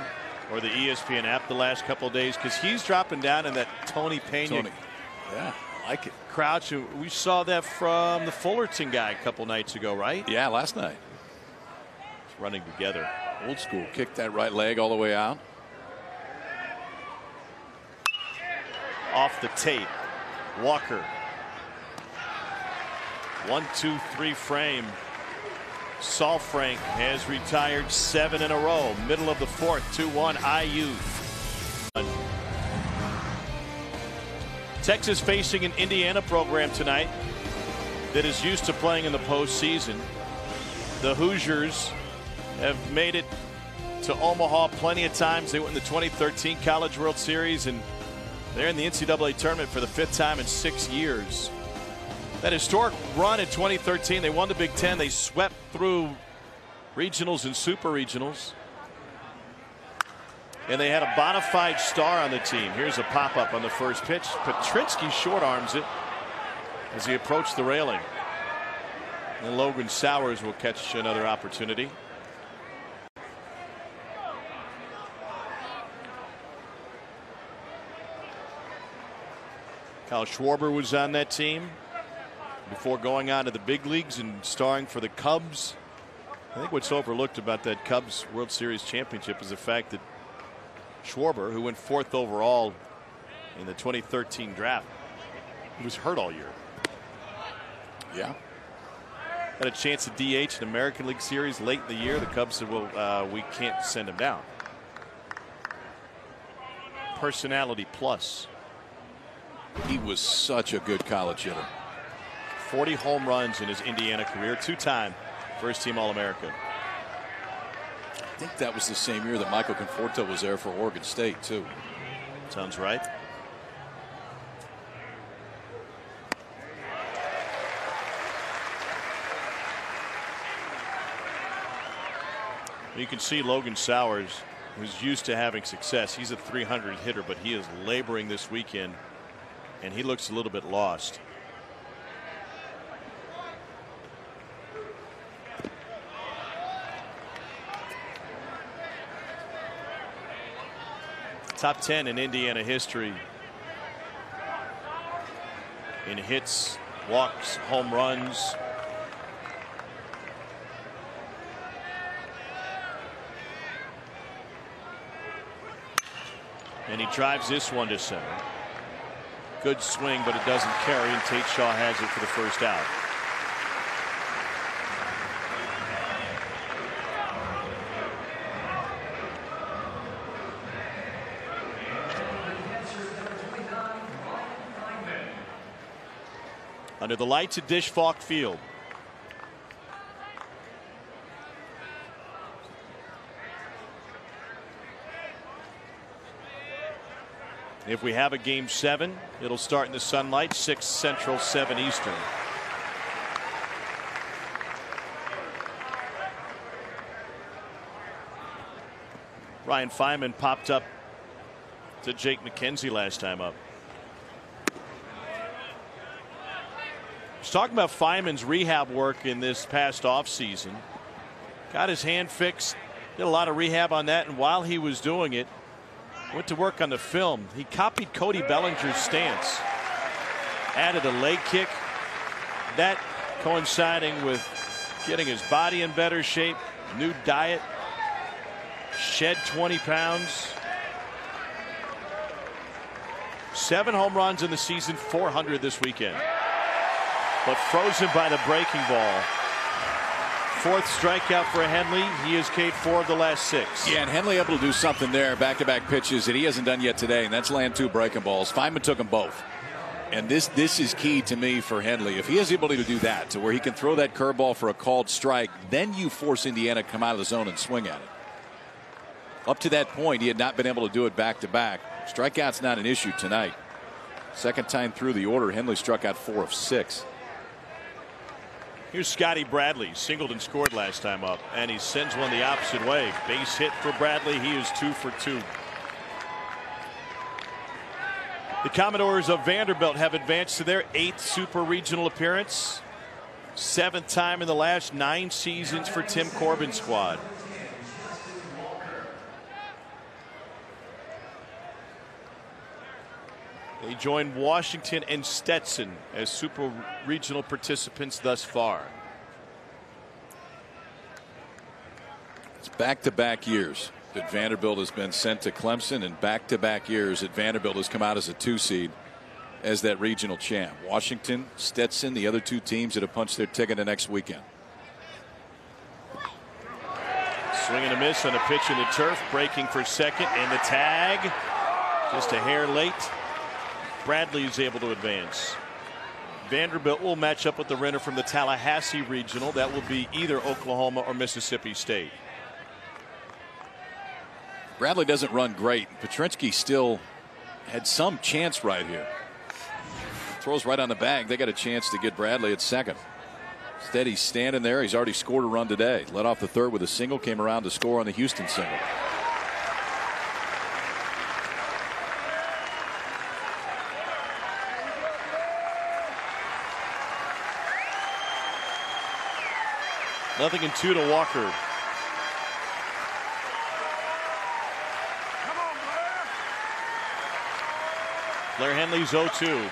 A: or the ESPN app the last couple of days, because he's dropping down in that Tony Pena
B: Yeah, I like it.
A: crouch. We saw that from the Fullerton guy a couple nights ago, right?
B: Yeah, last night.
A: It's running together.
B: Old school. Kicked that right leg all the way out.
A: Off the tape. Walker. 1-2-3 frame. Saalfrank has retired 7 in a row. Middle of the 4th, 2-1 IU. Texas facing an Indiana program tonight that is used to playing in the postseason. The Hoosiers have made it to Omaha plenty of times. They went in the 2013 College World Series, and they're in the NCAA tournament for the 5th time in 6 years. That historic run in 2013, they won the Big Ten. They swept through regionals and super regionals. And they had a bona fide star on the team. Here's a pop-up on the first pitch. Petrinsky short arms it as he approached the railing. And Logan Sowers will catch another opportunity. Kyle Schwarber was on that team before going on to the big leagues and starring for the Cubs I think what's overlooked about that Cubs World Series championship is the fact that Schwarber, who went 4th overall in the 2013 draft, he was hurt all year.
B: Yeah.
A: Had a chance to DH in American League Series late in the year. The Cubs said, well, we can't send him down. Personality plus.
B: He was such a good college hitter.
A: 40 home runs in his Indiana career. 2-time first-team All-American.
B: I think that was the same year that Michael Conforto was there for Oregon State, too.
A: Sounds right. You can see Logan Sowers, who's used to having success. He's a 300 hitter, but he is laboring this weekend, and he looks a little bit lost. Top 10 in Indiana history in hits, walks, home runs. And he drives this one to center. Good swing, but it doesn't carry, and Tate Shaw has it for the first out. Under the lights at Dish Falk Field. If we have a game 7, it'll start in the sunlight, 6 Central, 7 Eastern. Ryan Feynman popped up to Jake McKenzie last time up. He's talking about Feynman's rehab work in this past offseason. Got his hand fixed, did a lot of rehab on that, and while he was doing it, went to work on the film. He copied Cody Bellinger's stance, added a leg kick, that coinciding with getting his body in better shape, new diet, shed 20 pounds. 7 home runs in the season, 400 this weekend. But frozen by the breaking ball. 4th strikeout for Henley. He has K'd 4 of the last 6.
B: Yeah, and Henley able to do something there, back-to-back pitches that he hasn't done yet today, and that's land 2 breaking balls. Feynman took them both. And this is key to me for Henley. If he has the ability to do that, to where he can throw that curveball for a called strike, then you force Indiana to come out of the zone and swing at it. Up to that point, he had not been able to do it back-to-back. Strikeout's not an issue tonight. Second time through the order, Henley struck out 4 of 6.
A: Here's Scotty Bradley, singled and scored last time up, and he sends one the opposite way. Base hit for Bradley. He is 2 for 2. The Commodores of Vanderbilt have advanced to their 8th Super Regional appearance. 7th time in the last 9 seasons for Tim Corbin's squad. They join Washington and Stetson as Super Regional participants thus far.
B: It's back-to-back years that Vanderbilt has been sent to Clemson, and back-to-back years that Vanderbilt has come out as a 2 seed as that regional champ. Washington, Stetson, the other 2 teams that have punched their ticket the next weekend.
A: Swing and a miss on a pitch in the turf, breaking for second, and the tag just a hair late. Bradley is able to advance. Vanderbilt will match up with the winner from the Tallahassee Regional. That will be either Oklahoma or Mississippi State.
B: Bradley doesn't run great. Petrinsky still had some chance right here. Throws right on the bag. They got a chance to get Bradley at second. Instead, he's standing there. He's already scored a run today. Led off the 3rd with a single. Came around to score on the Houston single.
A: Nothing in 2 to Walker. Blair Henley's 0-2.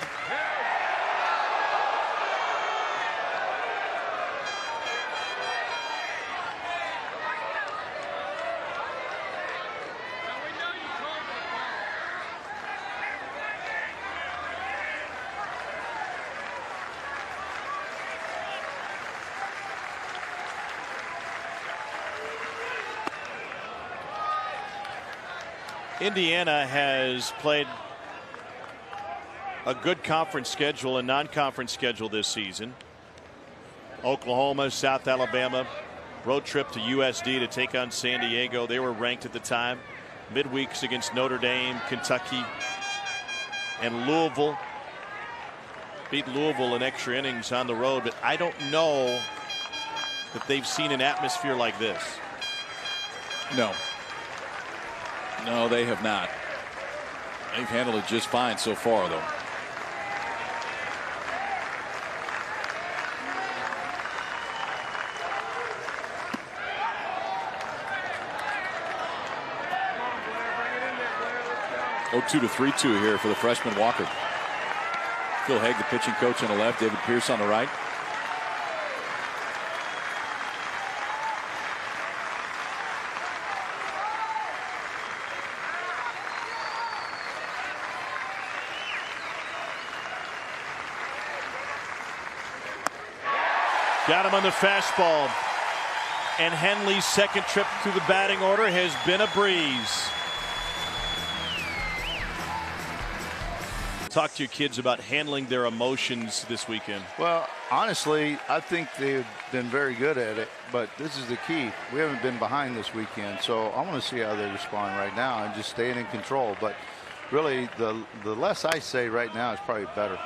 A: Indiana has played a good conference schedule and non-conference schedule this season. Oklahoma, South Alabama, road trip to USD to take on San Diego. They were ranked at the time. Midweeks against Notre Dame, Kentucky, and Louisville. Beat Louisville in extra innings on the road, but I don't know that they've seen an atmosphere like this.
B: No. No, they have not. They've handled it just fine so far, though. Oh, 2 to 3-2 here for the freshman Walker. Phil Haig, the pitching coach, on the left. David Pierce on the right.
A: Got him on the fastball. And Henley's second trip through the batting order has been a breeze. Talk to your kids about handling their emotions this weekend.
D: Well, honestly, I think they've been very good at it, but this is the key. We haven't been behind this weekend, so I want to see how they respond right now and just staying in control. But really, the less I say right now is probably better.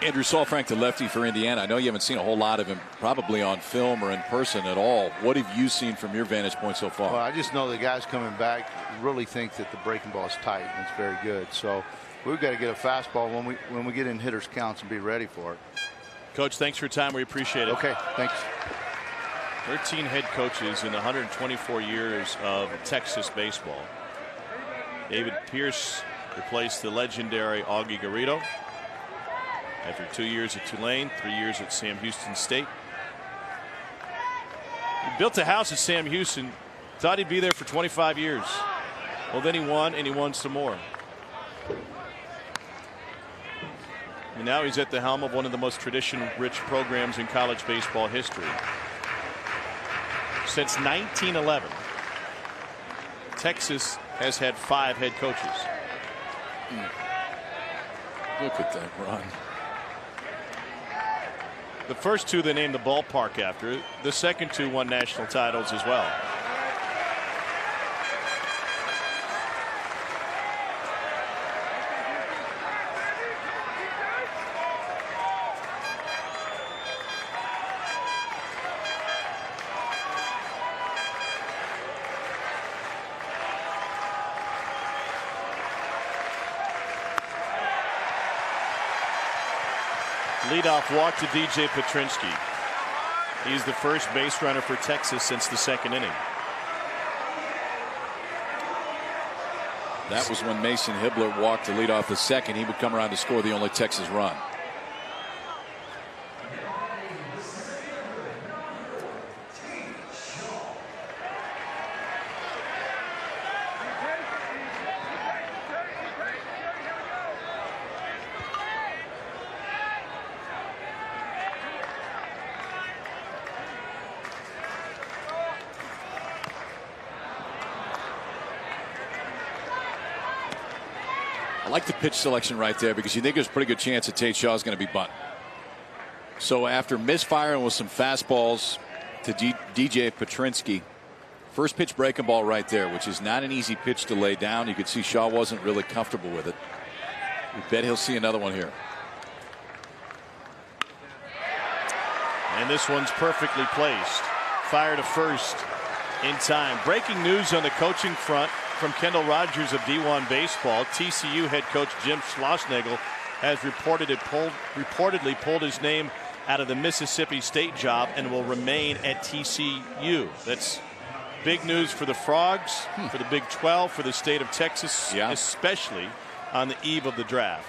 B: Andrew Saalfrank, the lefty for Indiana. I know you haven't seen a whole lot of him probably on film or in person at all. What have you seen from your vantage point so far?
D: Well, I just know the guys coming back really think that the breaking ball is tight and it's very good. So we've got to get a fastball when we get in hitters counts and be ready for it.
A: Coach, thanks for your time. We appreciate it.
D: Okay, thanks.
A: 13 head coaches in 124 years of Texas baseball. David Pierce replaced the legendary Augie Garrido after 2 years at Tulane, 3 years at Sam Houston State. He built a house at Sam Houston, thought he'd be there for 25 years. Well, then he won, and he won some more. And now he's at the helm of one of the most tradition-rich programs in college baseball history. Since 1911, Texas has had 5 head coaches.
B: Look at that run.
A: The first 2 they named the ballpark after. The second 2 won national titles as well. Leadoff walk to DJ Petrinsky. He's the first base runner for Texas since the second inning.
B: That was when Mason Hibbler walked to lead off the second. He would come around to score the only Texas run. I like the pitch selection right there because you think there's a pretty good chance that Tate Shaw is going to be bunting. So after misfiring with some fastballs to DJ Petrinsky, first pitch breaking ball right there, which is not an easy pitch to lay down. You could see Shaw wasn't really comfortable with it. We bet he'll see another one here.
A: And this one's perfectly placed. Fire to first in time. Breaking news on the coaching front from Kendall Rogers of D1 Baseball. TCU head coach Jim Schlossnagle has reportedly pulled his name out of the Mississippi State job and will remain at TCU. That's big news for the Frogs, for the Big 12, for the state of Texas, especially on the eve of the draft.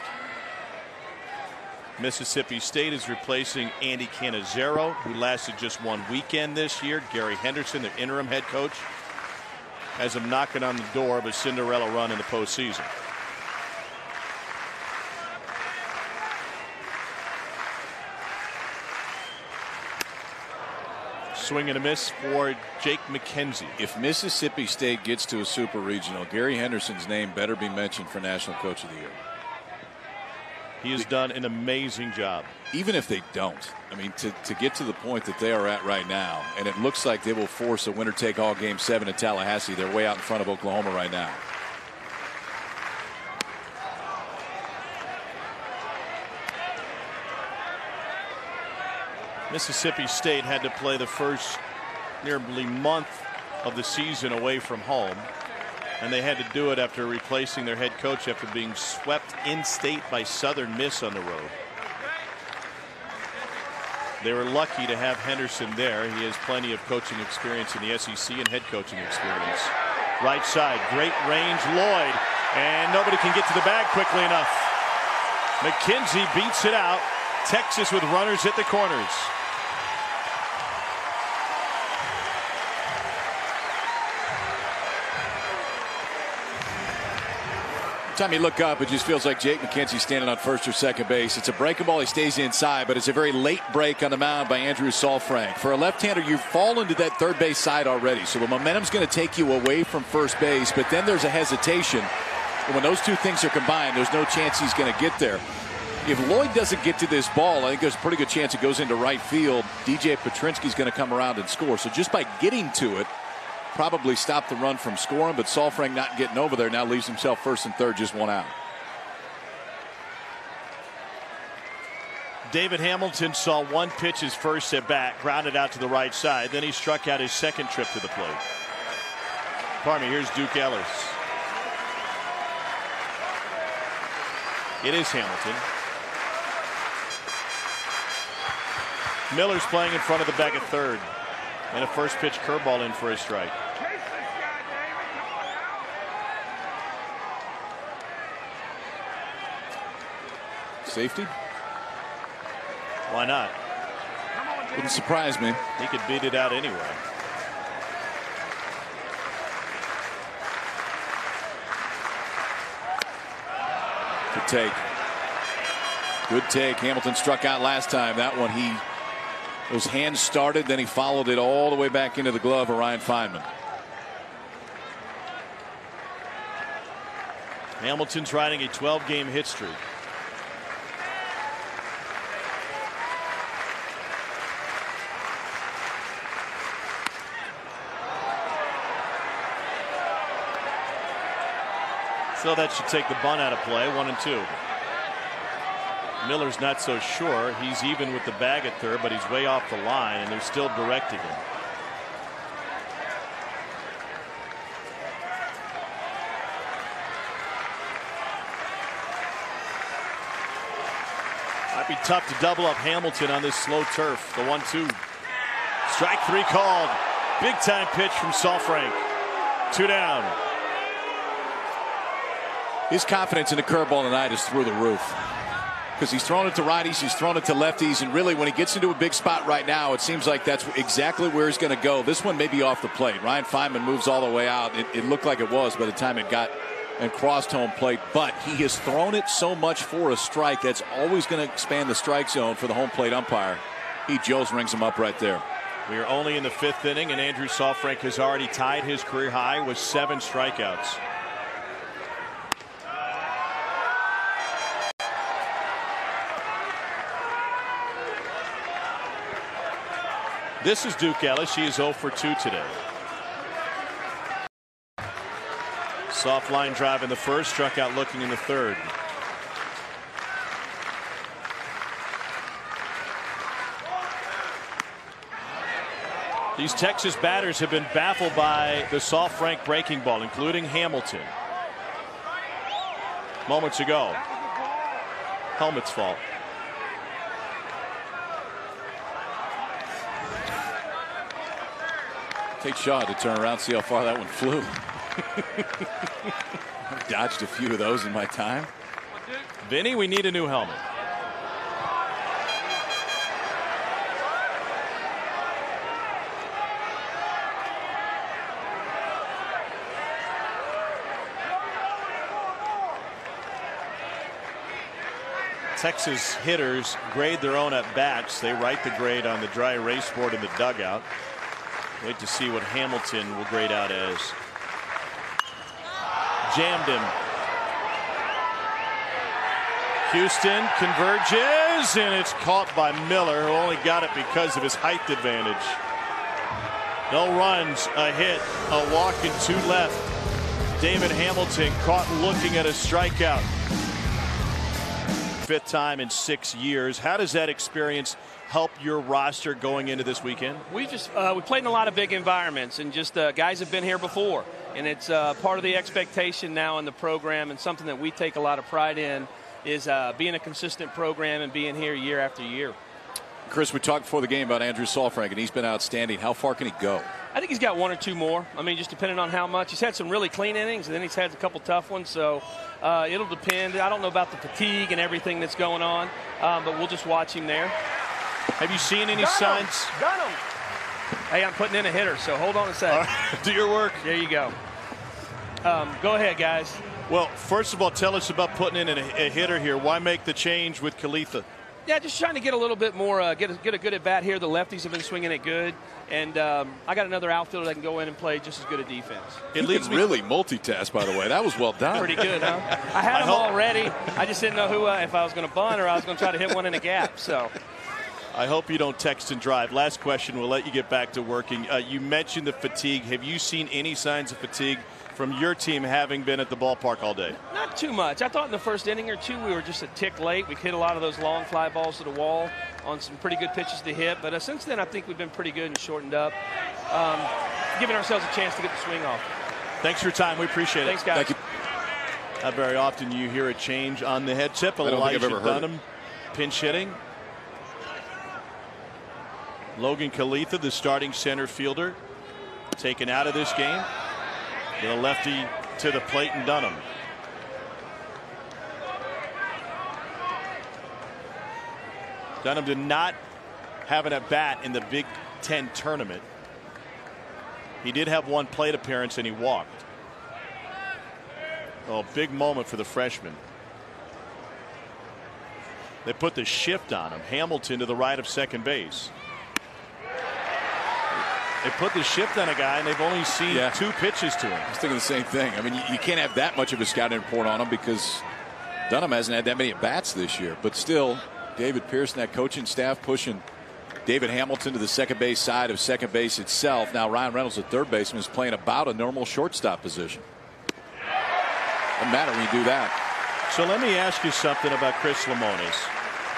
A: Mississippi State is replacing Andy Cannizzaro, who lasted just 1 weekend this year. Gary Henderson, the interim head coach, has him knocking on the door of a Cinderella run in the postseason. swing and a miss for Jake McKenzie.
B: If Mississippi State gets to a super regional, Gary Henderson's name better be mentioned for National Coach of the Year.
A: He has done an amazing job.
B: Even if they don't, I mean, to get to the point that they are at right now, and it looks like they will force a winner-take-all Game 7 in Tallahassee. They're way out in front of Oklahoma right now.
A: Mississippi State had to play the first nearly month of the season away from home, and they had to do it after replacing their head coach after being swept in state by Southern Miss on the road. They were lucky to have Henderson there. He has plenty of coaching experience in the SEC and head coaching experience. Right side, great range, Lloyd, and nobody can get to the bag quickly enough. McKenzie beats it out. Texas with runners at the corners.
B: Time you look up, it just feels like Jake McKenzie standing on first or second base. It's a breaking ball. He stays inside, but it's a very late break on the mound by Andrew Saalfrank. For a left-hander, you've fallen to that third base side already, so the momentum's going to take you away from first base, but then there's a hesitation. And when those two things are combined, there's no chance he's going to get there. If Lloyd doesn't get to this ball, I think there's a pretty good chance it goes into right field. DJ Petrinsky's going to come around and score. So just by getting to it, probably stop the run from scoring, but Saalfrank not getting over there now leaves himself first and third, just one out.
A: David Hamilton saw one pitch his first at bat, grounded out to the right side. Then he struck out his second trip to the plate. Pardon me, here's Duke Ellis. It is Hamilton. Miller's playing in front of the bag at third. And a first pitch curveball in for a strike.
B: Safety?
A: Why not?
B: Wouldn't surprise me.
A: He could beat it out anyway.
B: Good take. Good take. Hamilton struck out last time. That one, those hands started, then he followed it all the way back into the glove of Ryan Feynman.
A: Hamilton's riding a 12-game hit streak. So that should take the bunt out of play. 1-2. Miller's not so sure. He's even with the bag at third, but he's way off the line, and they're still directing him. Might be tough to double up Hamilton on this slow turf. The 1-2. Strike three called. Big time pitch from Saalfrank. 2 down.
B: His confidence in the curveball tonight is through the roof. Because he's thrown it to righties, he's thrown it to lefties, and really when he gets into a big spot right now, it seems like that's exactly where he's going to go. This one may be off the plate. Ryan Feynman moves all the way out. It looked like it was by the time it got and crossed home plate, but he has thrown it so much for a strike that's always going to expand the strike zone for the home plate umpire. Jones rings him up right there.
A: We are only in the 5th inning, and Andrew Saalfrank has already tied his career high with 7 strikeouts. This is Duke Ellis. She is 0 for 2 today. Soft line drive in the first, struck out looking in the third. These Texas batters have been baffled by the Saalfrank breaking ball, including Hamilton. Moments ago. Helmet's fault.
B: Tate Shaw to turn around, see how far that one flew. I've dodged a few of those in my time.
A: Vinny, we need a new helmet. Texas hitters grade their own at bats. They write the grade on the dry erase board in the dugout. Wait to see what Hamilton will grade out as. Jammed him. Houston converges, and it's caught by Miller, who only got it because of his height advantage. No runs, a hit, a walk, and 2 left. David Hamilton caught looking at a strikeout. 5th time in 6 years. How does that experience help your roster going into this weekend?
E: We played in a lot of big environments, and just guys have been here before, and it's part of the expectation now in the program, and something that we take a lot of pride in is being a consistent program and being here year after year.
B: Chris, we talked before the game about Andrew Saalfrank, and he's been outstanding. How far can he go?
E: I think he's got 1 or 2 more. I mean, just depending on how much. He's had some really clean innings, and then he's had a couple tough ones. So it'll depend. I don't know about the fatigue and everything that's going on, but we'll just watch him there.
A: Have you seen any signs?
E: Got him. Hey, I'm putting in a hitter, so hold on a second.
A: Right, do your work.
E: There you go. Go ahead, guys.
A: Well, first of all, tell us about putting in a hitter here. Why make the change with Khalitha?
E: Yeah, just trying to get a little bit more, get a good at bat here. The lefties have been swinging it good, and I got another outfielder that can go in and play just as good a defense.
B: It leads me really multitask, by the way. That was well done.
E: Pretty good, huh? I had them all ready. I just didn't know who if I was going to bunt or I was going to try to hit one in a gap. So.
A: I hope you don't text and drive. Last question. We'll let you get back to working. You mentioned the fatigue. Have you seen any signs of fatigue from your team having been at the ballpark all day?
E: Not too much. I thought in the first inning or 2 we were just a tick late. We hit a lot of those long fly balls to the wall on some pretty good pitches to hit. But since then, I think we've been pretty good and shortened up, giving ourselves a chance to get the swing off.
A: Thanks for your time. We appreciate it.
E: Thanks, guys.
B: Thank you.
A: Not very often you hear a change on the head tip.
B: I don't think I've ever heard
A: Dunham pinch hitting. Logan Khalitha, the starting center fielder, taken out of this game. The lefty to the plate and Dunham. Dunham did not have an at-bat in the Big Ten tournament. He did have 1 plate appearance and he walked. Oh, big moment for the freshman. They put the shift on him. Hamilton to the right of second base. They put the shift on a guy, and they've only seen 2 pitches to him.
B: I was thinking the same thing. I mean, you can't have that much of a scouting report on him because Dunham hasn't had that many at-bats this year. But still, David Pearson, that coaching staff, pushing David Hamilton to the second base side of second base itself. Now Ryan Reynolds, the third baseman, is playing about a normal shortstop position. Doesn't matter when you do that.
A: So let me ask you something about Chris Lemonis.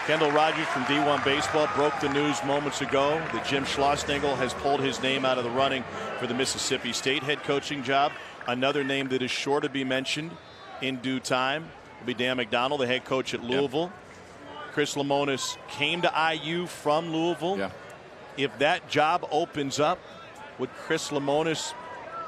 A: Kendall Rogers from D1 Baseball broke the news moments ago that Jim Schlossnagle has pulled his name out of the running for the Mississippi State head coaching job. Another name that is sure to be mentioned in due time will be Dan McDonnell, the head coach at Louisville. Yep. Chris Lemonis came to IU from Louisville.
B: Yeah.
A: If that job opens up, would Chris Lemonis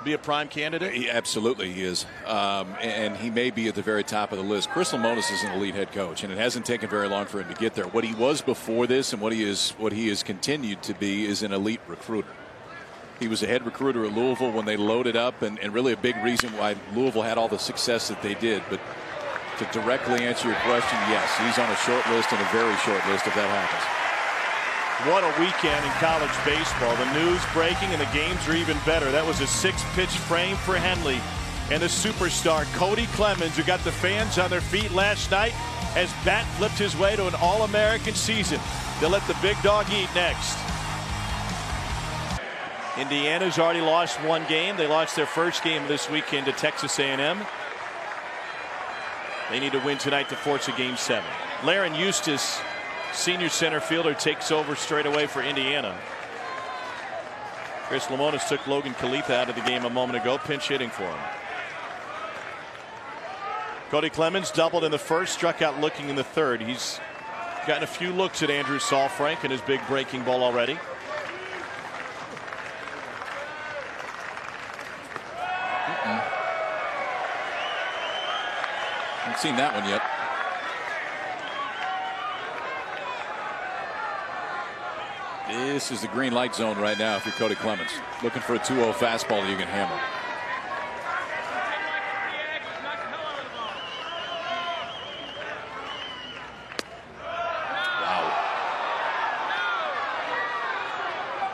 A: be a prime candidate?
B: Absolutely he is, and he may be at the very top of the list. Chris Lemonis is an elite head coach, and it hasn't taken very long for him to get there. What he was before this and what he has continued to be is an elite recruiter. He was a head recruiter at Louisville when they loaded up, and really a big reason why Louisville had all the success that they did. But to directly answer your question, yes, he's on a short list, and a very short list if that happens.
A: What a weekend in college baseball. The news breaking and the games are even better. That was a 6-pitch frame for Henley. And the superstar Cody Clemens, who got the fans on their feet last night, has bat flipped his way to an All-American season. They'll let the big dog eat next. Indiana's already lost 1 game. They lost their first game this weekend to Texas A&M. They need to win tonight to force a Game 7. Laren Eustace, senior center fielder, takes over straight away for Indiana. Chris Lemonis took Logan Khalitha out of the game a moment ago, pinch hitting for him. Cody Clemens doubled in the first, struck out looking in the third. He's gotten a few looks at Andrew Saalfrank and his big breaking ball already.
B: Haven't seen that one yet. This is the green light zone right now if you're Cody Clemens. Looking for a 2-0 fastball that you can hammer. Wow.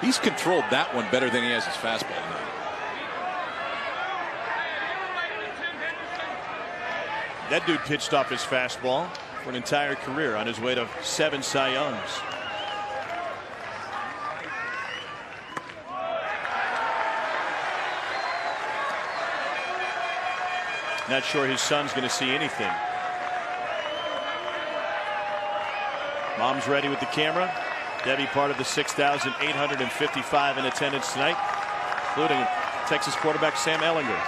B: He's controlled that one better than he has his fastball tonight.
A: That dude pitched off his fastball for an entire career on his way to 7 Cy Youngs. Not sure his son's going to see anything. Mom's ready with the camera. Debbie part of the 6,855 in attendance tonight, including Texas quarterback Sam Ehlinger.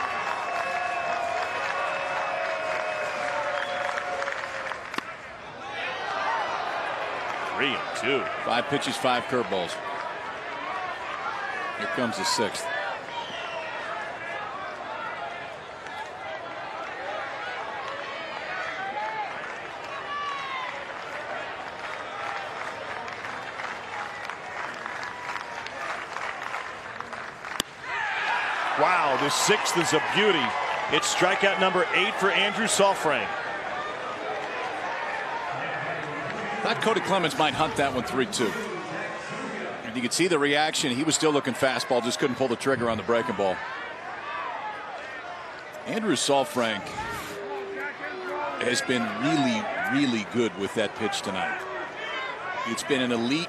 A: Three and two.
B: 5 pitches, 5 curveballs. Here comes the 6th.
A: Wow, the 6th is a beauty. It's strikeout number 8 for Andrew Saalfrank.
B: Thought Cody Clemens might hunt that one 3-2. And you could see the reaction. He was still looking fastball, just couldn't pull the trigger on the breaking ball. Andrew Saalfrank has been really good with that pitch tonight. It's been an elite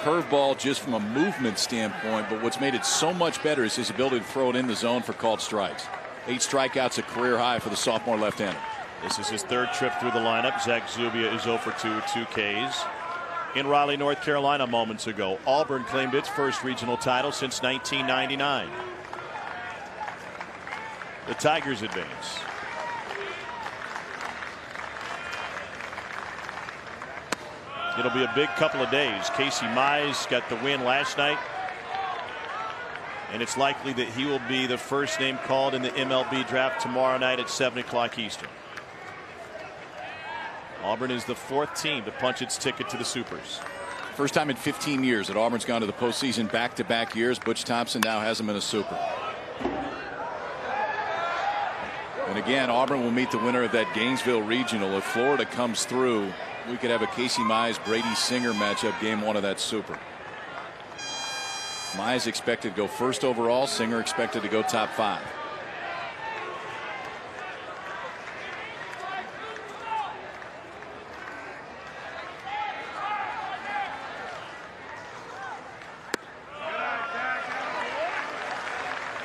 B: curveball just from a movement standpoint, but what's made it so much better is his ability to throw it in the zone for called strikes. 8 strikeouts, a career high for the sophomore left-hander.
A: This is his 3rd trip through the lineup. Zach Zubia is 0 for 2 with 2 Ks. In Raleigh, North Carolina moments ago, Auburn claimed its first regional title since 1999. The Tigers advance. It'll be a big couple of days. Casey Mize got the win last night, and it's likely that he will be the first name called in the MLB draft tomorrow night at 7 o'clock Eastern. Auburn is the 4th team to punch its ticket to the Supers.
B: First time in 15 years that Auburn's gone to the postseason back-to-back years. Butch Thompson now has them in a Super. And again, Auburn will meet the winner of that Gainesville Regional. If Florida comes through, we could have a Casey Mize Brady Singer matchup, game 1 of that Super. Mize expected to go 1st overall. Singer expected to go top 5.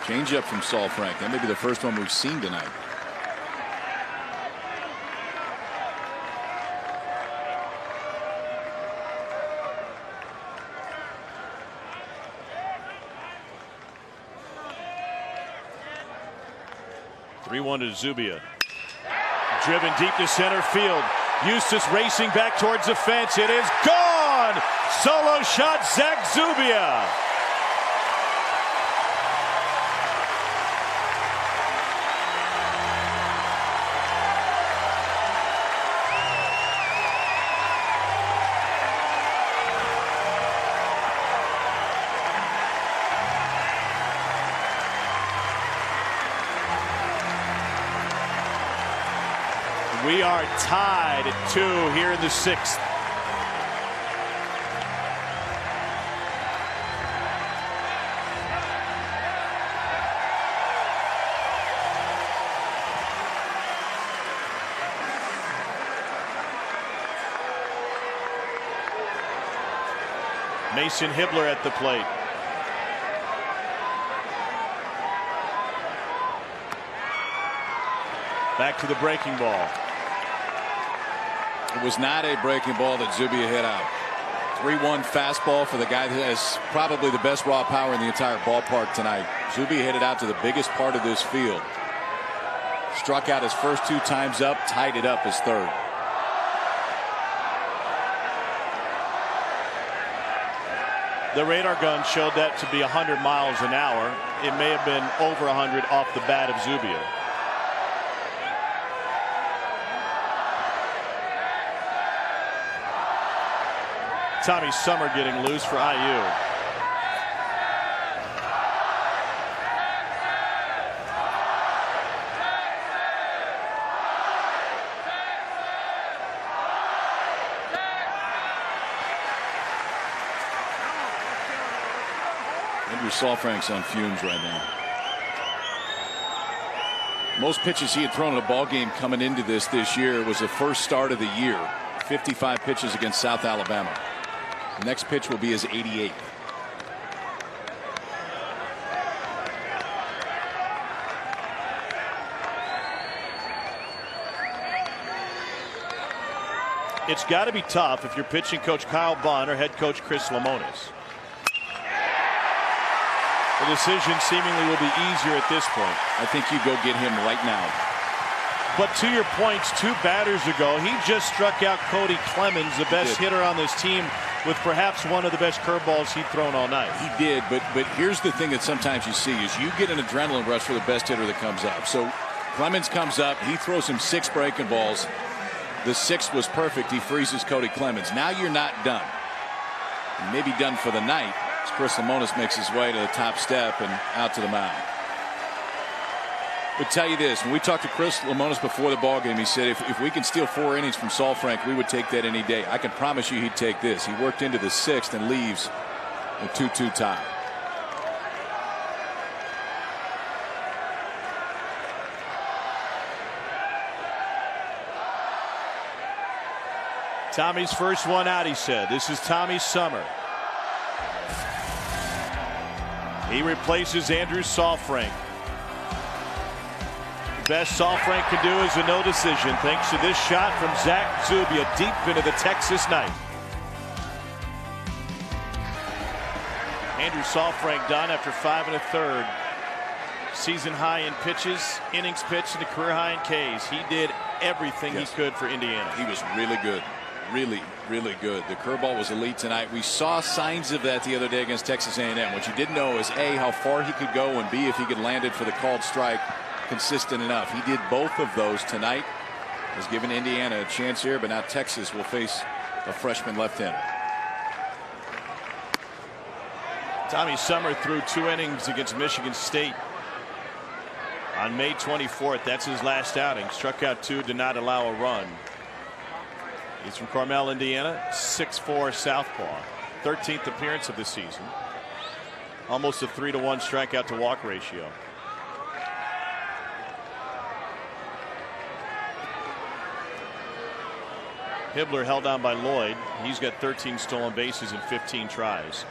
B: Changeup from Saalfrank. That may be the first one we've seen tonight.
A: One to Zubia. Driven deep to center field. Eustace racing back towards the fence. It is gone. Solo shot, Zach Zubia. We are tied at 2 here in the 6th. Mason Hibbler at the plate. Back to the breaking ball.
B: It was not a breaking ball that Zubia hit out. 3-1 fastball for the guy that has probably the best raw power in the entire ballpark tonight. Zubia hit it out to the biggest part of this field. Struck out his first 2 times up, tied it up his 3rd.
A: The radar gun showed that to be 100 miles an hour. It may have been over 100 off the bat of Zubia. Tommy Summer getting loose for IU.
B: Andrew Saalfrank's on fumes right now. Most pitches he had thrown in a ball game coming into this year was the first start of the year. 55 pitches against South Alabama. The next pitch will be his 88th.
A: It's got to be tough if you're pitching coach Kyle Bunn or head coach Chris Lemonis. The decision seemingly will be easier at this point.
B: I think you go get him right now.
A: But to your points, 2 batters ago, he just struck out Cody Clemens, the best hitter on this team, with perhaps one of the best curveballs he'd thrown all night.
B: He did, but here's the thing that sometimes you see is you get an adrenaline rush for the best hitter that comes up. So Clemens comes up, he throws him 6 breaking balls. The 6th was perfect. He freezes Cody Clemens. Now you're not done. You may be done for the night as Chris Lemonis makes his way to the top step and out to the mound. But tell you this, when we talked to Chris Lemonis before the ball game, he said if we can steal 4 innings from Saalfrank, we would take that any day. I can promise you he'd take this. He worked into the 6th and leaves a 2-2 tie.
A: Tommy's first one out, he said. This is Tommy Summer. He replaces Andrew Saalfrank. The best Saalfrank can do is a no decision thanks to this shot from Zach Zubia deep into the Texas night. Andrew Saalfrank done after 5 1/3. Season high in pitches, innings pitched, and a career high in Ks. He did everything he could for Indiana.
B: He was really good. Really, really good. The curveball was elite tonight. We saw signs of that the other day against Texas A&M. What you didn't know is A, how far he could go, and B, if he could land it for the called strike consistent enough. He did both of those tonight. Has given Indiana a chance here, but now Texas will face a freshman left-hander.
A: Tommy Summer threw 2 innings against Michigan State on May 24th. That's his last outing. Struck out 2, did not allow a run. He's from Carmel, Indiana, 6'4" southpaw. 13th appearance of the season. Almost a 3-to-1 strikeout to walk ratio. Hibbler held on by Lloyd. He's got 13 stolen bases in 15 tries.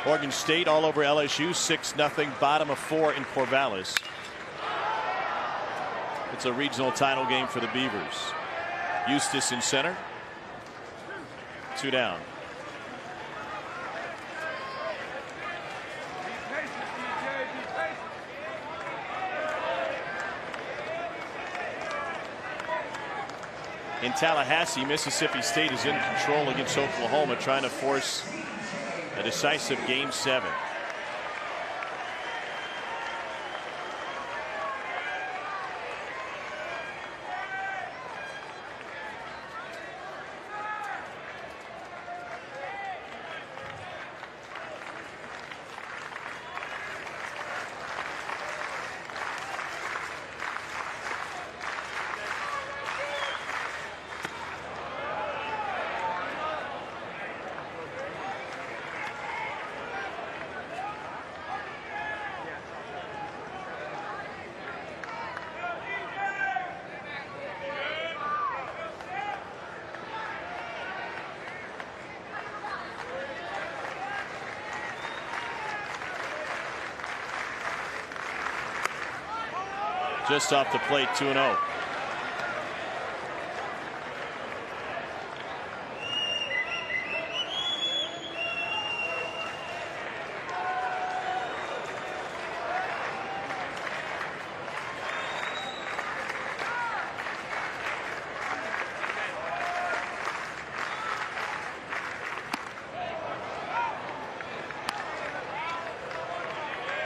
A: Oregon State all over LSU, 6-0, bottom of 4 in Corvallis. It's a regional title game for the Beavers. Eustace in center. 2 down. In Tallahassee, Mississippi State is in control against Oklahoma, trying to force a decisive Game 7. Just off the plate, 2-0.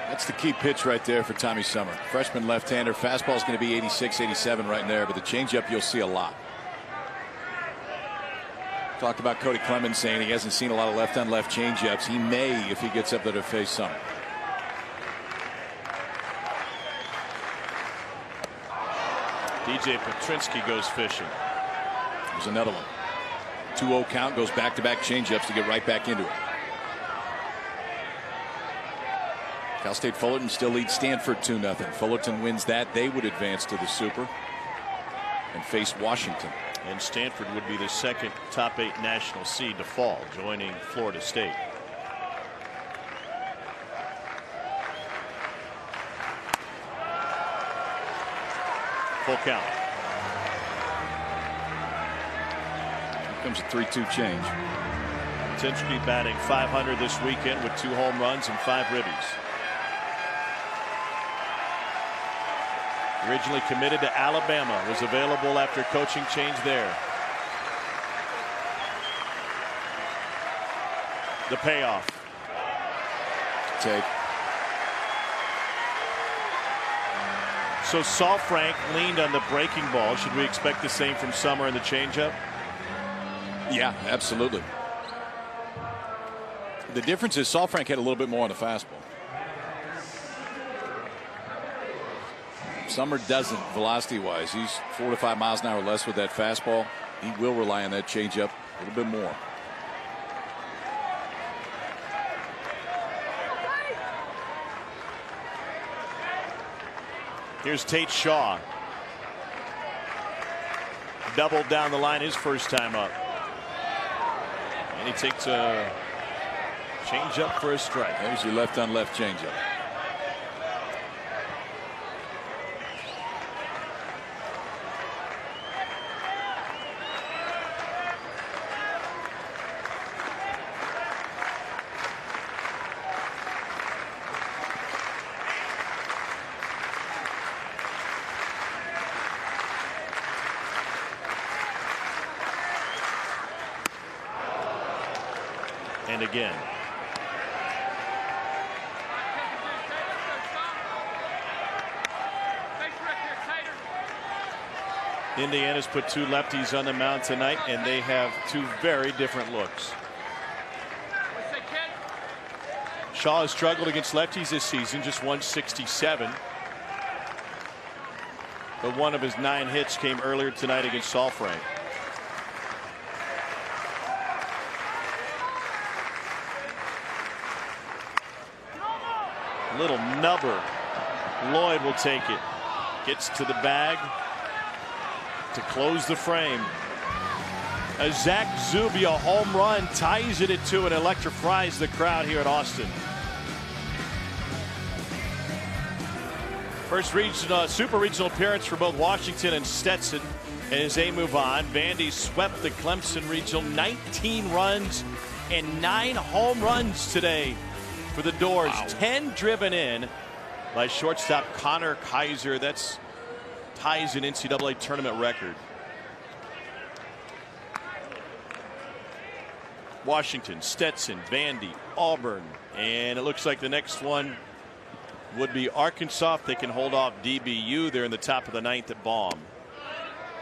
B: That's the key pitch right there for Tommy Summer. Freshman left-hander. Fastball's going to be 86, 87 right there, but the changeup you'll see a lot. Talked about Cody Clemens saying he hasn't seen a lot of left-on-left changeups. He may if he gets up there to face Summer.
A: DJ Petrinsky goes fishing.
B: There's another one. 2-0 count, goes back-to-back changeups to get right back into it. Cal State Fullerton still leads Stanford 2-0. Fullerton wins that, they would advance to the Super and face Washington.
A: And Stanford would be the second top 8 national seed to fall, joining Florida State. Full count.
B: Here comes a 3-2 change.
A: Potentially batting .500 this weekend with 2 home runs and 5 ribbies. Originally committed to Alabama, was available after coaching change there. The payoff.
B: Take.
A: So Saul Frank leaned on the breaking ball. Should we expect the same from Summer in the changeup?
B: Yeah, absolutely. The difference is Saul Frank had a little bit more on the fastball. Summer doesn't, velocity-wise. He's 4 to 5 miles an hour less with that fastball. He will rely on that changeup a little bit more.
A: Here's Tate Shaw. Doubled down the line his first time up. And he takes a changeup for a strike.
B: There's your left-on-left changeup.
A: And again. Indiana's put 2 lefties on the mound tonight, and they have 2 very different looks. Shaw has struggled against lefties this season, just 167. But one of his 9 hits came earlier tonight against Saul Frank. Little nubber. Lloyd will take it. Gets to the bag to close the frame. A Zach Zubia home run ties it at 2 and electrifies the crowd here at Austin. First regional, super regional appearance for both Washington and Stetson. And as they move on, Vandy swept the Clemson Regional, 19 runs and 9 home runs today for the Doors. Wow. 10 driven in by shortstop Connor Kaiser. That's ties an NCAA tournament record. Washington, Stetson, Vandy, Auburn, and it looks like the next one would be Arkansas if they can hold off DBU. They're in the top of the 9th at Baum.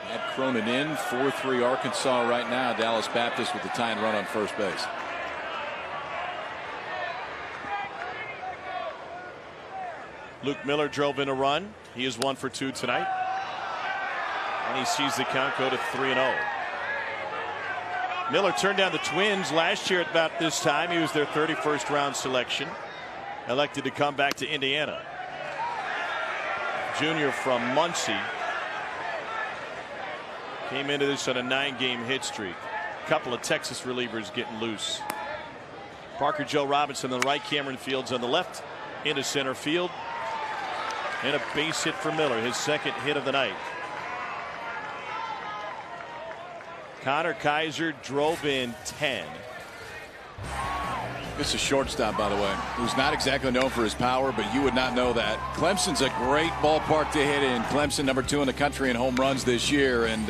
B: Matt Cronin in, 4-3 Arkansas right now. Dallas Baptist with the tying run on first base.
A: Luke Miller drove in a run. He is 1 for 2 tonight. And he sees the count go to 3-0. Miller turned down the Twins last year at about this time. He was their 31st round selection. Elected to come back to Indiana. Junior from Muncie. Came into this on a 9-game hit streak. A couple of Texas relievers getting loose. Parker Joe Robinson on the right, Cameron Fields on the left, into center field. And a base hit for Miller, his 2nd hit of the night. Connor Kaiser drove in 10.
B: This is a shortstop, by the way, who's not exactly known for his power, but you would not know that. Clemson's a great ballpark to hit in. Clemson, number 2 in the country in home runs this year, and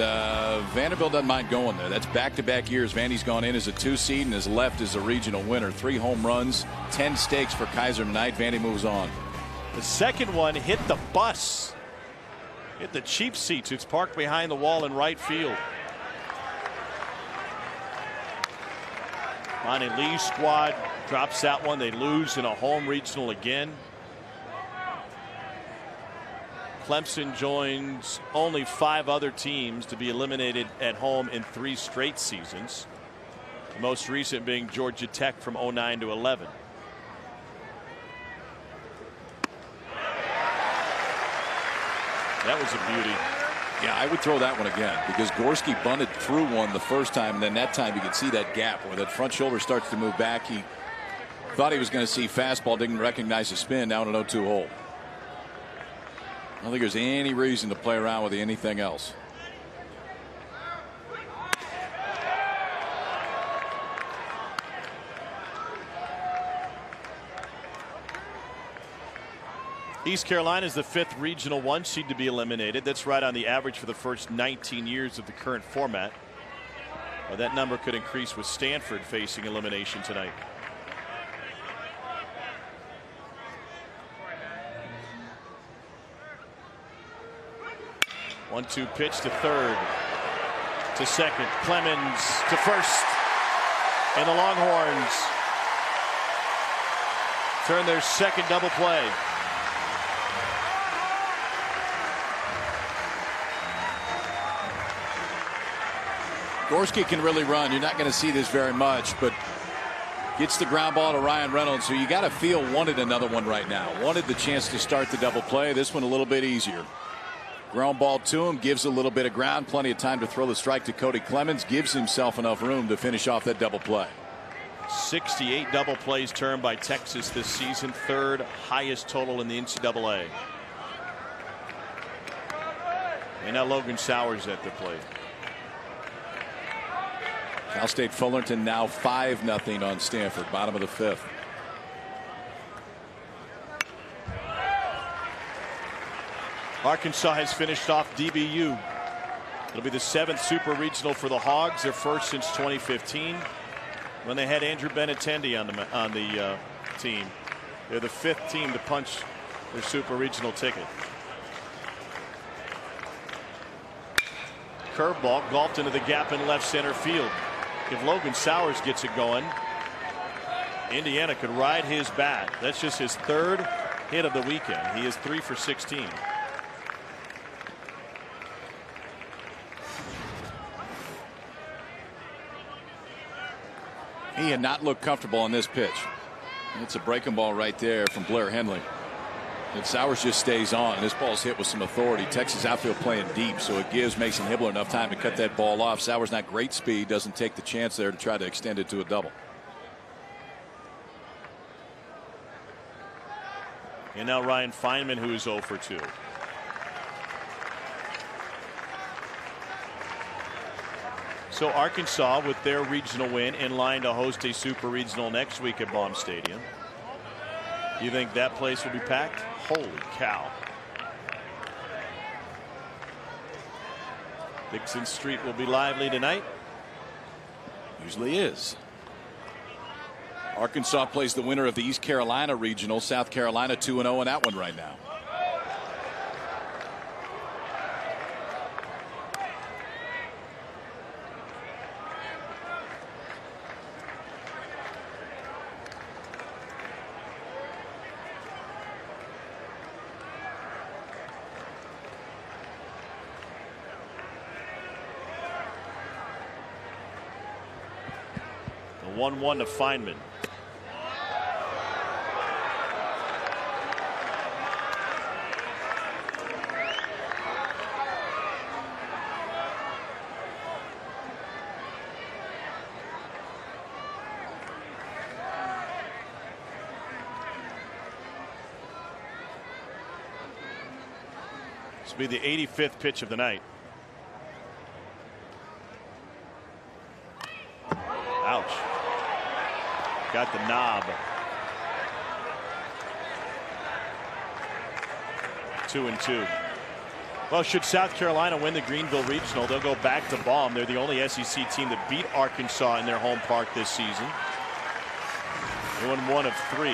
B: Vanderbilt doesn't mind going there. That's back-to-back years. Vandy's gone in as a 2 seed and has left as a regional winner. 3 home runs, 10 stakes for Kaiser tonight. Vandy moves on.
A: The second one hit the bus. Hit the cheap seats. It's parked behind the wall in right field. Monty Lee's squad drops that one. They lose in a home regional again. Clemson joins only 5 other teams to be eliminated at home in 3 straight seasons. The most recent being Georgia Tech from 09 to 11. That was a beauty.
B: Yeah, I would throw that one again because Gorski bunted through one the first time, and then that time you could see that gap where that front shoulder starts to move back. He thought he was going to see fastball, didn't recognize the spin, down an 0-2 hole. I don't think there's any reason to play around with anything else.
A: East Carolina is the 5th Regional 1 seed to be eliminated. That's right on the average for the first 19 years of the current format. Well, that number could increase with Stanford facing elimination tonight. One-two pitch to third, to second, Clemens to first, and the Longhorns turn their second double play.
B: Gorski can really run. You're not going to see this very much, but gets the ground ball to Ryan Reynolds, who you got to feel wanted another one right now. Wanted the chance to start the double play. This one a little bit easier. Ground ball to him, gives a little bit of ground, plenty of time to throw the strike to Cody Clemens, gives himself enough room to finish off that double play.
A: 68 double plays turned by Texas this season, 3rd highest total in the NCAA. And now Logan Sowers at the plate.
B: Cal State Fullerton now 5-0 on Stanford, bottom of the 5th.
A: Arkansas has finished off DBU. It'll be the 7th Super Regional for the Hogs, their first since 2015, when they had Andrew Benintendi on the team. They're the 5th team to punch their Super Regional ticket. Curveball golfed into the gap in left center field. If Logan Sowers gets it going, Indiana could ride his bat. That's just his 3rd hit of the weekend. He is 3 for 16.
B: He had not looked comfortable on this pitch. And it's a breaking ball right there from Blair Henley. And Sowers just stays on. This ball's hit with some authority. Texas outfield playing deep, so it gives Mason Hibbler enough time to cut that ball off. Sowers not great speed, doesn't take the chance there to try to extend it to a double.
A: And now Ryan Feynman, who is 0 for 2. So Arkansas, with their regional win, in line to host a Super Regional next week at Baum Stadium. You think that place will be packed? Holy cow. Dixon Street will be lively tonight.
B: Usually is. Arkansas plays the winner of the East Carolina Regional. South Carolina 2-0 in that one right now.
A: The 1-1 to Feynman. This will be the 85th pitch of the night. Ouch. Got the knob. 2-2. Well, should South Carolina win the Greenville Regional, they'll go back to Baum. They're the only SEC team that beat Arkansas in their home park this season. They won 1 of 3.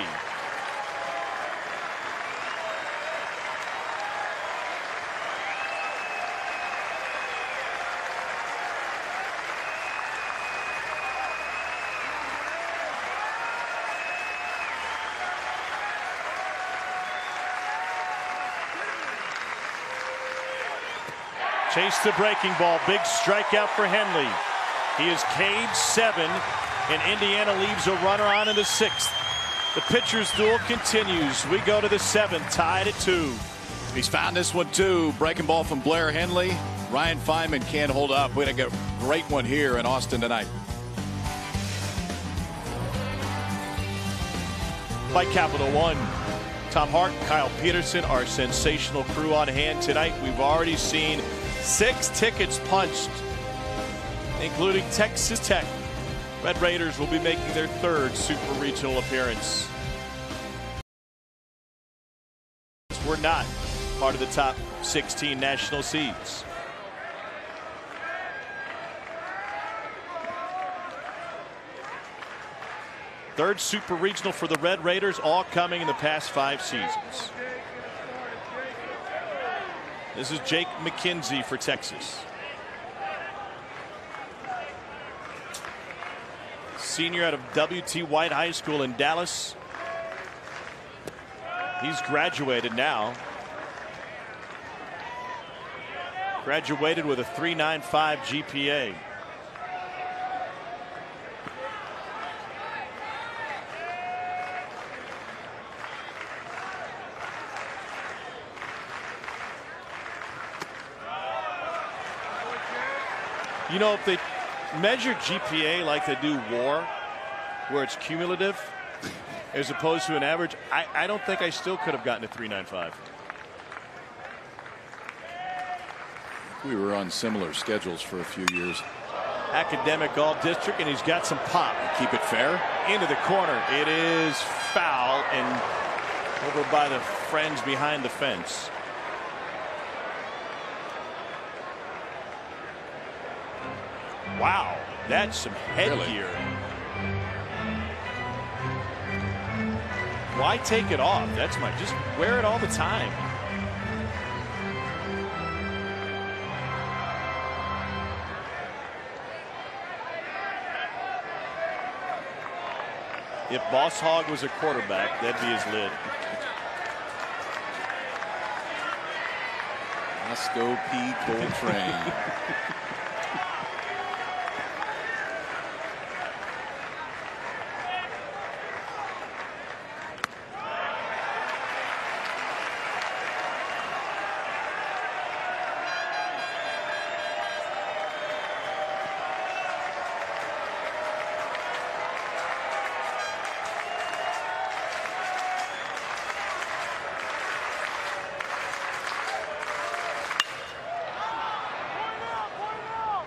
A: Chase the breaking ball. Big strikeout for Henley. He is K'd 7, and Indiana leaves a runner on in the 6th. The pitcher's duel continues. We go to the 7th, tied at 2.
B: He's found this one too. Breaking ball from Blair Henley. Ryan Feynman can't hold up. We had a great one here in Austin tonight.
A: By Capital One. Tom Hart, Kyle Peterson, our sensational crew on hand tonight. We've already seen 6 tickets punched, including Texas Tech. Red Raiders will be making their 3rd Super Regional appearance. We're not part of the top 16 national seeds. Third Super Regional for the Red Raiders, all coming in the past 5 seasons. This is Jake McKenzie for Texas. Senior out of W.T. White High School in Dallas. He's graduated now. Graduated with a 3.95 GPA. You know, if they measure GPA like they do WAR, where it's cumulative as opposed to an average, I don't think I still could have gotten a 3.95.
B: We were on similar schedules for a few years.
A: Academic all district, and he's got some pop.
B: Keep it fair.
A: Into the corner. It is foul and over by the friends behind the fence. Wow, that's some headgear. Really? Why take it off? That's just wear it all the time. If Boss Hogg was a quarterback, that'd be his lid.
B: Moscow P. Coltrane.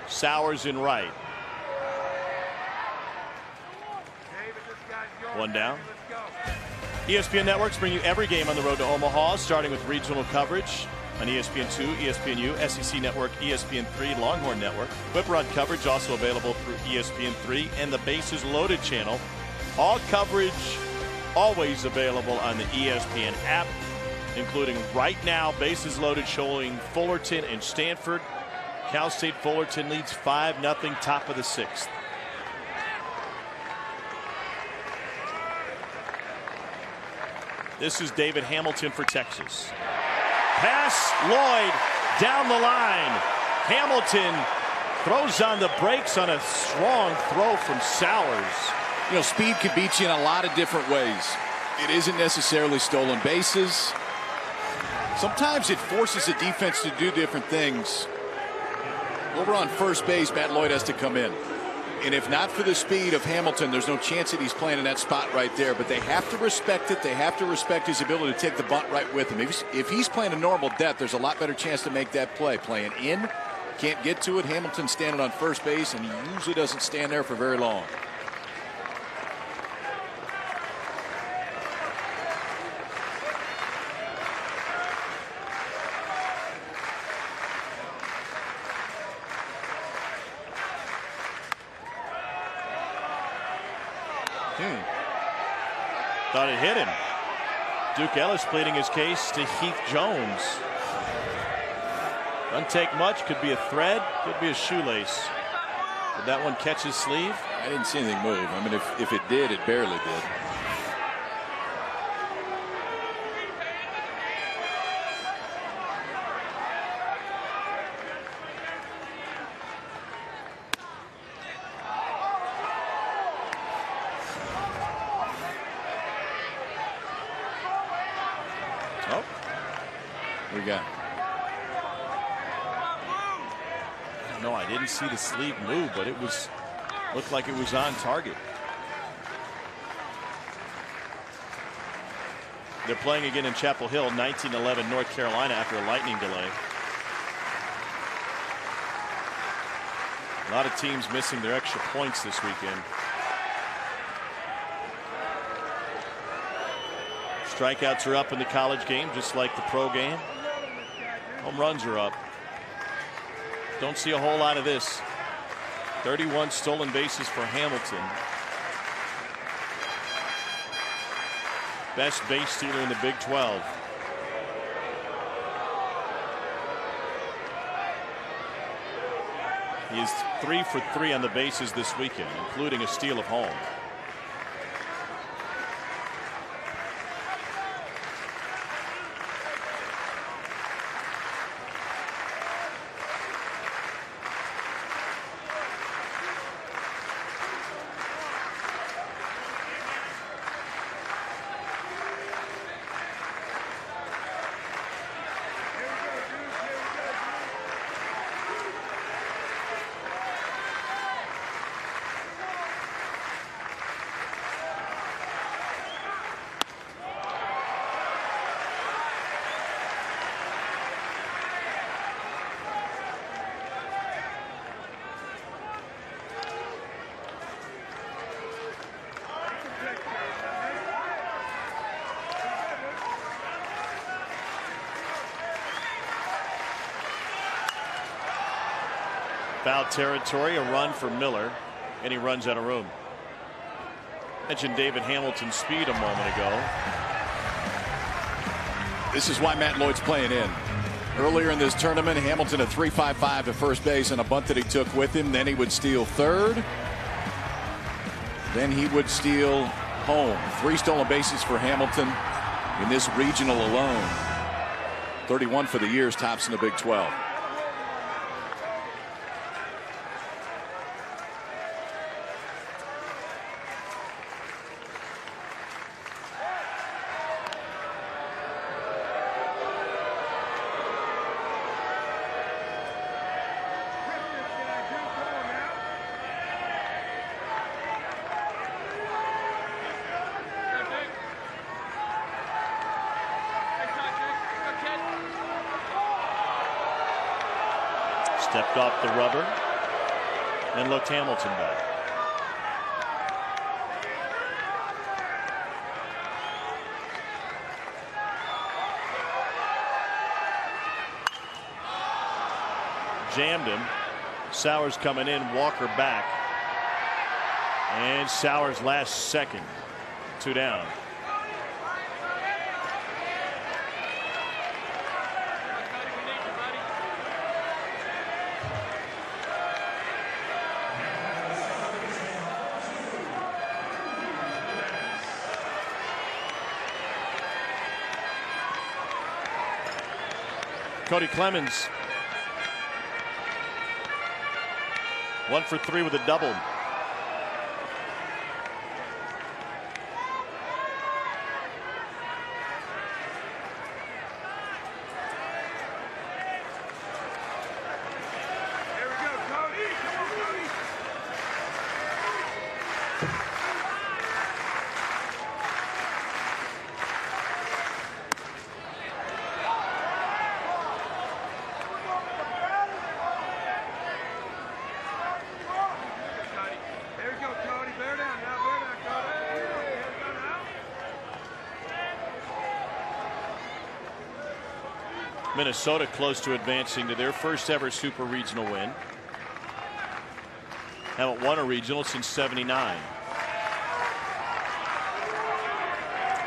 A: Sowers in right. One down. ESPN Networks bring you every game on the road to Omaha, starting with regional coverage on ESPN2, ESPNU, SEC Network, ESPN3, Longhorn Network. Whip Run coverage also available through ESPN3 and the Bases Loaded channel. All coverage always available on the ESPN app, including right now Bases Loaded showing Fullerton and Stanford. Cal State Fullerton leads 5-0, top of the 6th. This is David Hamilton for Texas. Pass, Lloyd down the line. Hamilton throws on the brakes on a strong throw from Sowers.
B: You know, speed can beat you in a lot of different ways. It isn't necessarily stolen bases. Sometimes it forces a defense to do different things. Over on first base, Matt Lloyd has to come in. And if not for the speed of Hamilton, there's no chance that he's playing in that spot right there. But they have to respect it. They have to respect his ability to take the bunt right with him. If he's playing a normal depth, there's a lot better chance to make that play. Playing in, can't get to it. Hamilton standing on first base, and he usually doesn't stand there for very long.
A: Thought it hit him. Duke Ellis pleading his case to Heath Jones. Doesn't take much. Could be a thread. Could be a shoelace. Did that one catch his sleeve?
B: I didn't see anything move. I mean, if it did, it barely did. We got.
A: No, I didn't see the sleeve move, but it looked like it was on target. They're playing again in Chapel Hill, 1911 North Carolina after a lightning delay. A lot of teams missing their extra points this weekend. Strikeouts are up in the college game, just like the pro game. Home runs are up. Don't see a whole lot of this. 31 stolen bases for Hamilton. Best base stealer in the Big 12. He is 3 for 3 on the bases this weekend, including a steal of home. Foul territory, a run for Miller, and he runs out of room. Mentioned David Hamilton's speed a moment ago.
B: This is why Matt Lloyd's playing in. Earlier in this tournament, Hamilton at 3.55 to first base and a bunt that he took with him. Then he would steal third. Then he would steal home. 3 stolen bases for Hamilton in this regional alone. 31 for the year, tops in the Big 12.
A: Stepped off the rubber and looked Hamilton back. Jammed him. Sowers coming in, Walker back. And Sowers last second. 2 down. Cody Clemens 1 for 3 with a double. Minnesota close to advancing to their first ever super regional win. Haven't won a regional since '79.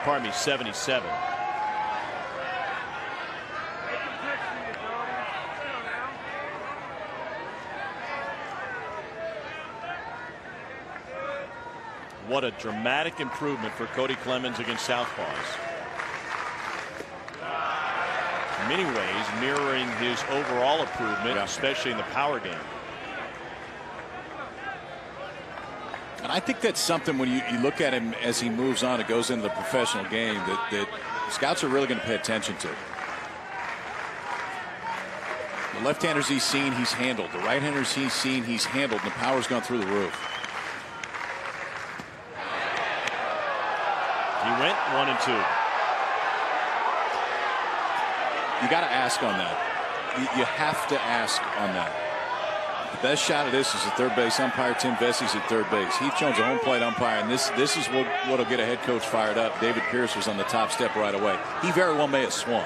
A: Pardon me, '77. What a dramatic improvement for Cody Clemens against Southpaws. In many ways mirroring his overall improvement, especially in the power game.
B: And I think that's something when you look at him as he moves on and goes into the professional game that scouts are really going to pay attention to. The left-handers he's seen, he's handled. The right-handers he's seen, he's handled. And the power's gone through the roof.
A: He went 1 and 2.
B: You got to ask on that. You have to ask on that. The best shot of this is the third base umpire. Tim Vessey's at third base. Heath Jones, a home plate umpire, and this is what'll get a head coach fired up. David Pierce was on the top step right away. He very well may have swung.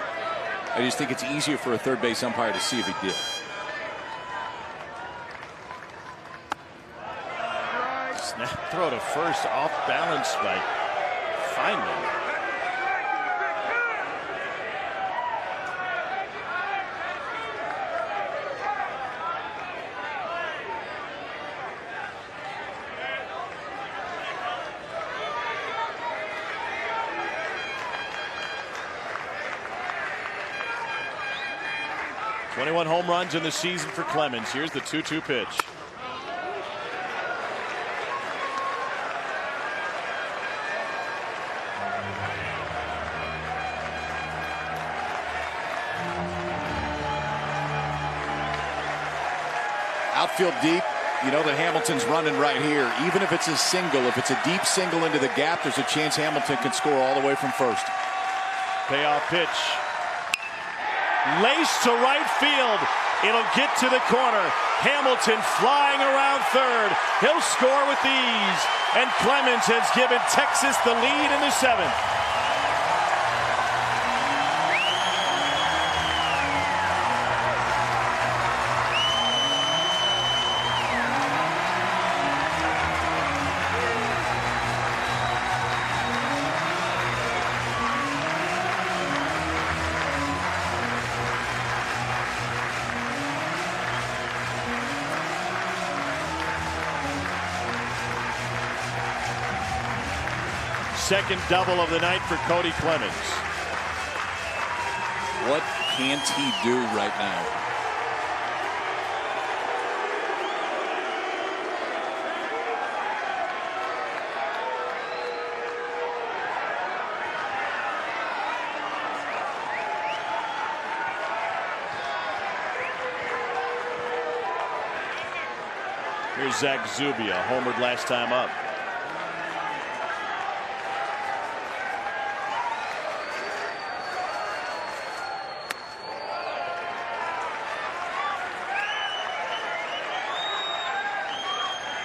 B: I just think it's easier for a third base umpire to see if he did.
A: Snap throw to first, off balance by Feynman. .21 home runs in the season for Clemens. Here's the 2-2 pitch.
B: Outfield deep. You know that Hamilton's running right here. Even if it's a single, if it's a deep single into the gap, there's a chance Hamilton can score all the way from first.
A: Payoff pitch. Laced to right field. It'll get to the corner. Hamilton flying around third. He'll score with ease. And Clemens has given Texas the lead in the 7th. Second double of the night for Cody Clemens.
B: What can't he do right now?
A: Here's Zach Zubia, homered last time up.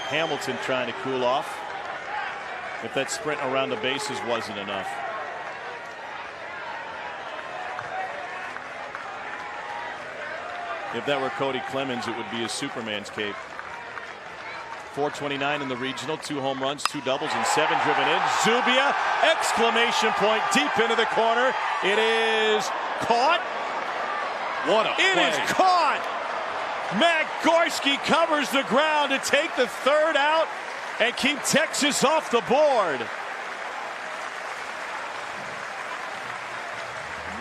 A: Hamilton trying to cool off. If that sprint around the bases wasn't enough. If that were Cody Clemens, it would be a Superman's cape. 429 in the regional, 2 home runs, 2 doubles, and 7 driven in. Zubia, exclamation point, deep into the corner. It is caught.
B: What a play.
A: It is caught. Matt Gorski covers the ground to take the third out and keep Texas off the board.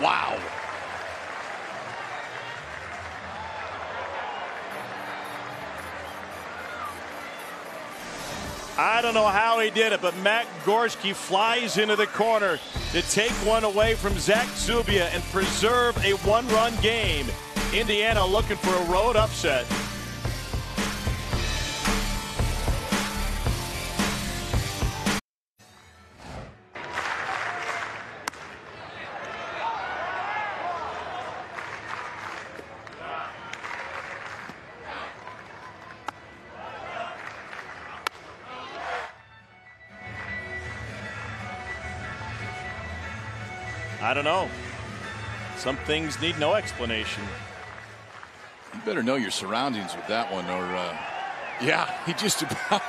B: Wow.
A: I don't know how he did it, but Matt Gorski flies into the corner to take one away from Zach Zubia and preserve a 1-run game. Indiana looking for a road upset. I don't know. Some things need no explanation.
B: You better know your surroundings with that one, or yeah, he just about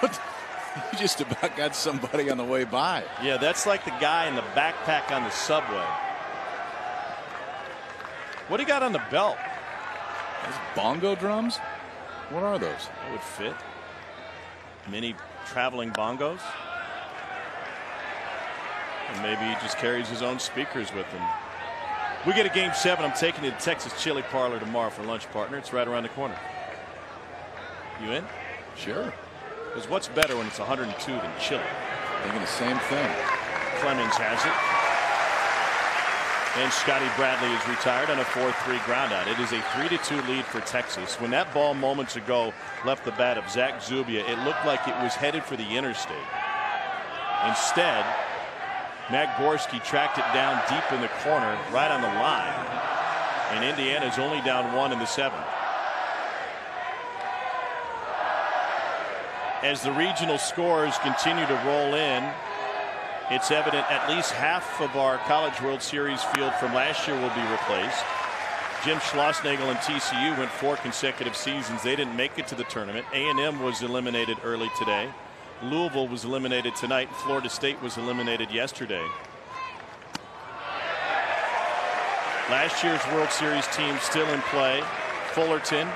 B: got somebody on the way by.
A: Yeah, that's like the guy in the backpack on the subway. What do you got on the belt?
B: Those bongo drums? What are those?
A: That would fit. Mini traveling bongos. And maybe he just carries his own speakers with him. We get a game 7. I'm taking you to Texas Chili Parlor tomorrow for lunch, partner. It's right around the corner. You in?
B: Sure.
A: Because what's better when it's 102 than chili?
B: Thinking the same thing.
A: Clemens has it. And Scotty Bradley is retired on a 4-3 groundout. It is a 3-2 lead for Texas. When that ball moments ago left the bat of Zach Zubia, it looked like it was headed for the interstate. Instead, Matt Gorski tracked it down deep in the corner, right on the line. And Indiana is only down 1 in the 7th. As the regional scores continue to roll in, it's evident at least half of our College World Series field from last year will be replaced. Jim Schlossnagle and TCU went 4 consecutive seasons. They didn't make it to the tournament. A&M was eliminated early today. Louisville was eliminated tonight. Florida State was eliminated yesterday. Last year's World Series team still in play: Fullerton,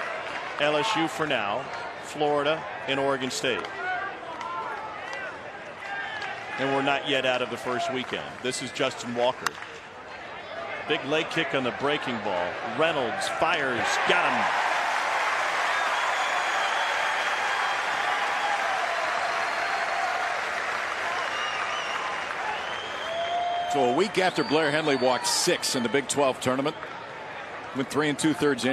A: LSU for now, Florida, and Oregon State. And we're not yet out of the first weekend. This is Justin Walker. Big leg kick on the breaking ball. Reynolds fires, got him.
B: So a week after Blair Henley walked 6 in the Big 12 tournament, went 3 2/3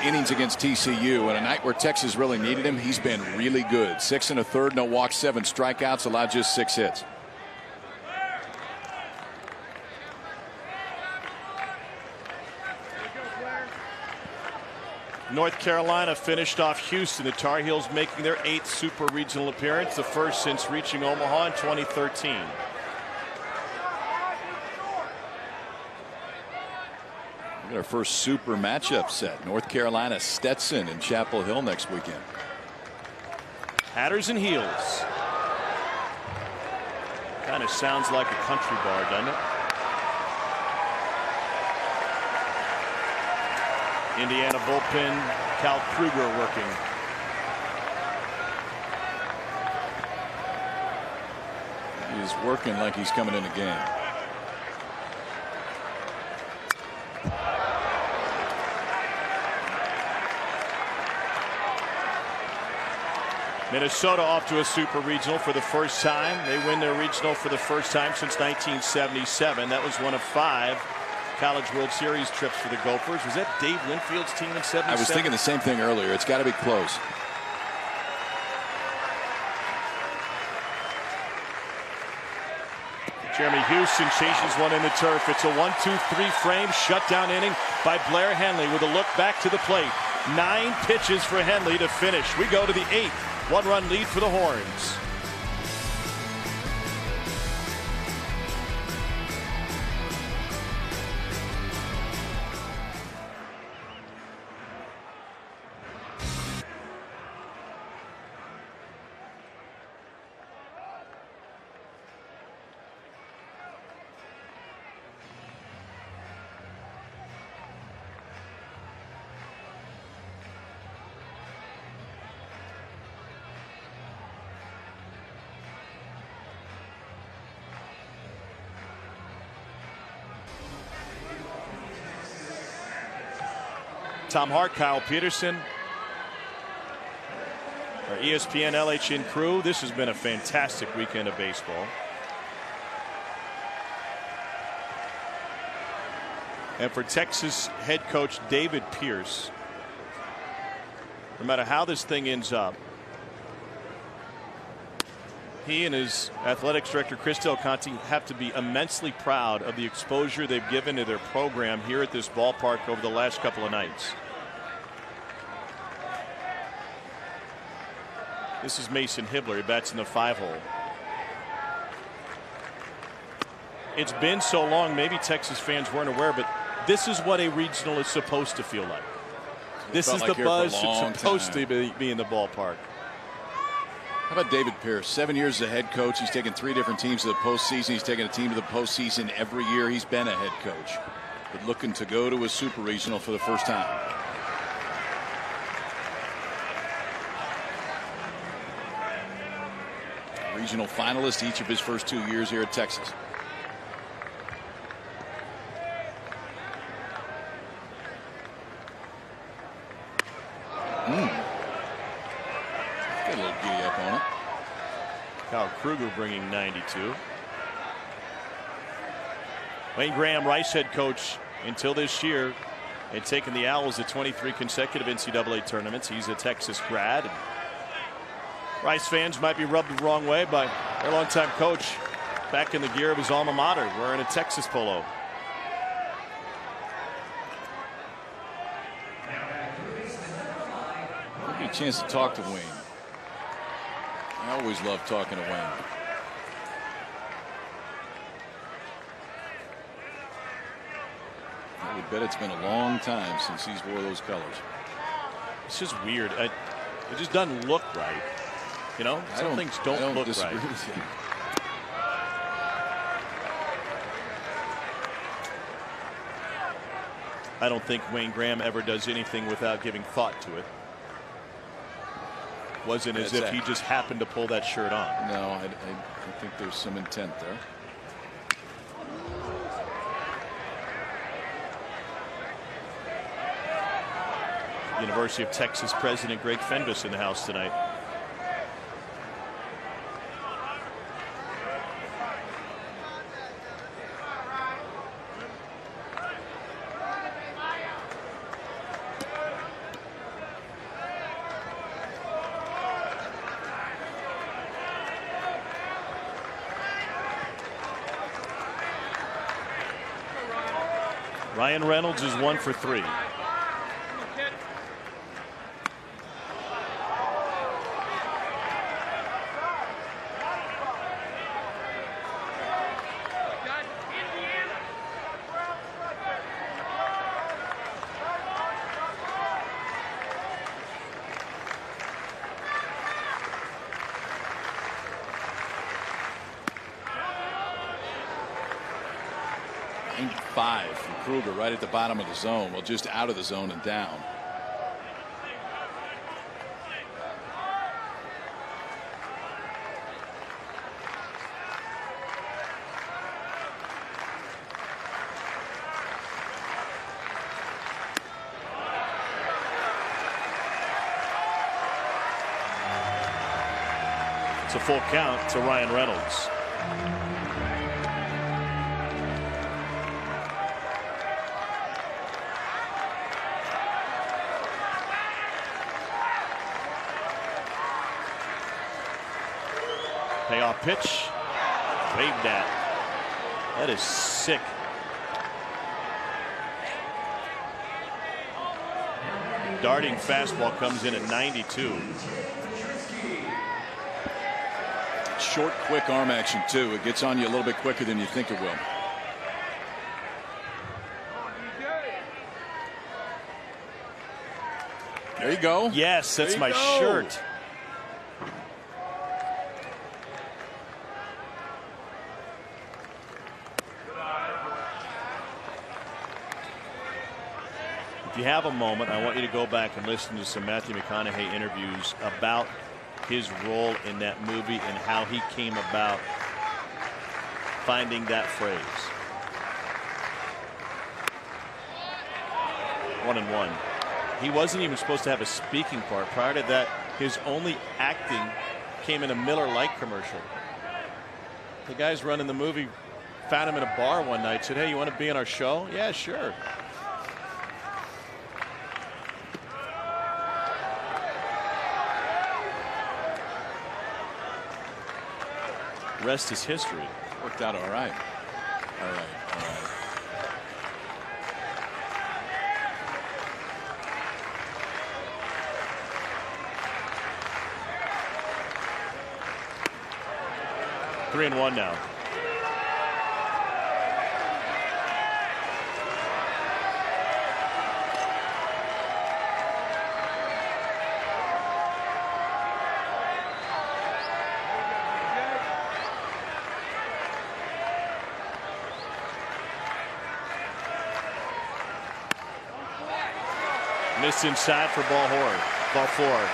B: innings against TCU, and a night where Texas really needed him, he's been really good. 6 1/3, no walks, 7 strikeouts, allowed just 6 hits.
A: North Carolina finished off Houston. The Tar Heels making their 8th Super Regional appearance, the first since reaching Omaha in 2013.
B: We got our first Super matchup set. North Carolina Stetson in Chapel Hill next weekend.
A: Hatters and heels. Kind of sounds like a country bar, doesn't it? Indiana bullpen, Cal Kruger working.
B: He's working like he's coming in the game.
A: Minnesota off to a Super Regional for the first time. They win their regional for the first time since 1977. That was one of 5 College World Series trips for the Gophers. Was that Dave Linfield's team in '77?
B: I was thinking the same thing earlier. It's got to be close.
A: Jeremy Houston chases one in the turf. It's a 1-2-3 frame shutdown inning by Blair Henley with a look back to the plate. 9 pitches for Henley to finish. We go to the 8th. 1-run lead for the Horns. Tom Hart, Kyle Peterson, our ESPN LHN crew. This has been a fantastic weekend of baseball. And for Texas head coach David Pierce, no matter how this thing ends up, he and his athletics director Chris Del Conte have to be immensely proud of the exposure they've given to their program here at this ballpark over the last couple of nights. This is Mason Hibbler. He bats in the 5-hole. It's been so long, maybe Texas fans weren't aware, but this is what a regional is supposed to feel like. This is the buzz that's supposed to be in the ballpark.
B: How about David Pierce? 7 years as a head coach. He's taken 3 different teams to the postseason. He's taken a team to the postseason every year he's been a head coach. But looking to go to a Super Regional for the first time. Regional finalist each of his first 2 years here at Texas. Get a little giddy up on it.
A: Kyle Kruger bringing 92. Wayne Graham, Rice head coach until this year, had taken the Owls to 23 consecutive NCAA tournaments. He's a Texas grad. And Rice fans might be rubbed the wrong way by their longtime coach back in the gear of his alma mater, wearing a Texas polo.
B: Give me a chance to talk to Wayne. I always love talking to Wayne. I would bet it's been a long time since he's wore those colors.
A: It's just weird. It just doesn't look right. You know, some things don't look right.
B: With you.
A: I don't think Wayne Graham ever does anything without giving thought to it. Wasn't as if he just happened to pull that shirt on.
B: No, I think there's some intent there.
A: University of Texas President Greg Fenves in the house tonight. Ryan Reynolds is 1 for 3.
B: Kruger right at the bottom of the zone. Well, just out of the zone and down.
A: It's a full count to Ryan Reynolds. Payoff pitch. Waved at. That is sick. Darting fastball comes in at 92.
B: Short, quick arm action, too. It gets on you a little bit quicker than you think it will. There you go.
A: Yes, that's my shirt. If you have a moment, I want you to go back and listen to some Matthew McConaughey interviews about his role in that movie and how he came about finding that phrase. 1-1. He wasn't even supposed to have a speaking part. Prior to that, his only acting came in a Miller Lite commercial. The guys running the movie found him in a bar one night, said, "Hey, you want to be in our show?" "Yeah, sure." Rest is history.
B: Worked out all right. All right. All right.
A: Three and one now. Missed inside for ball four.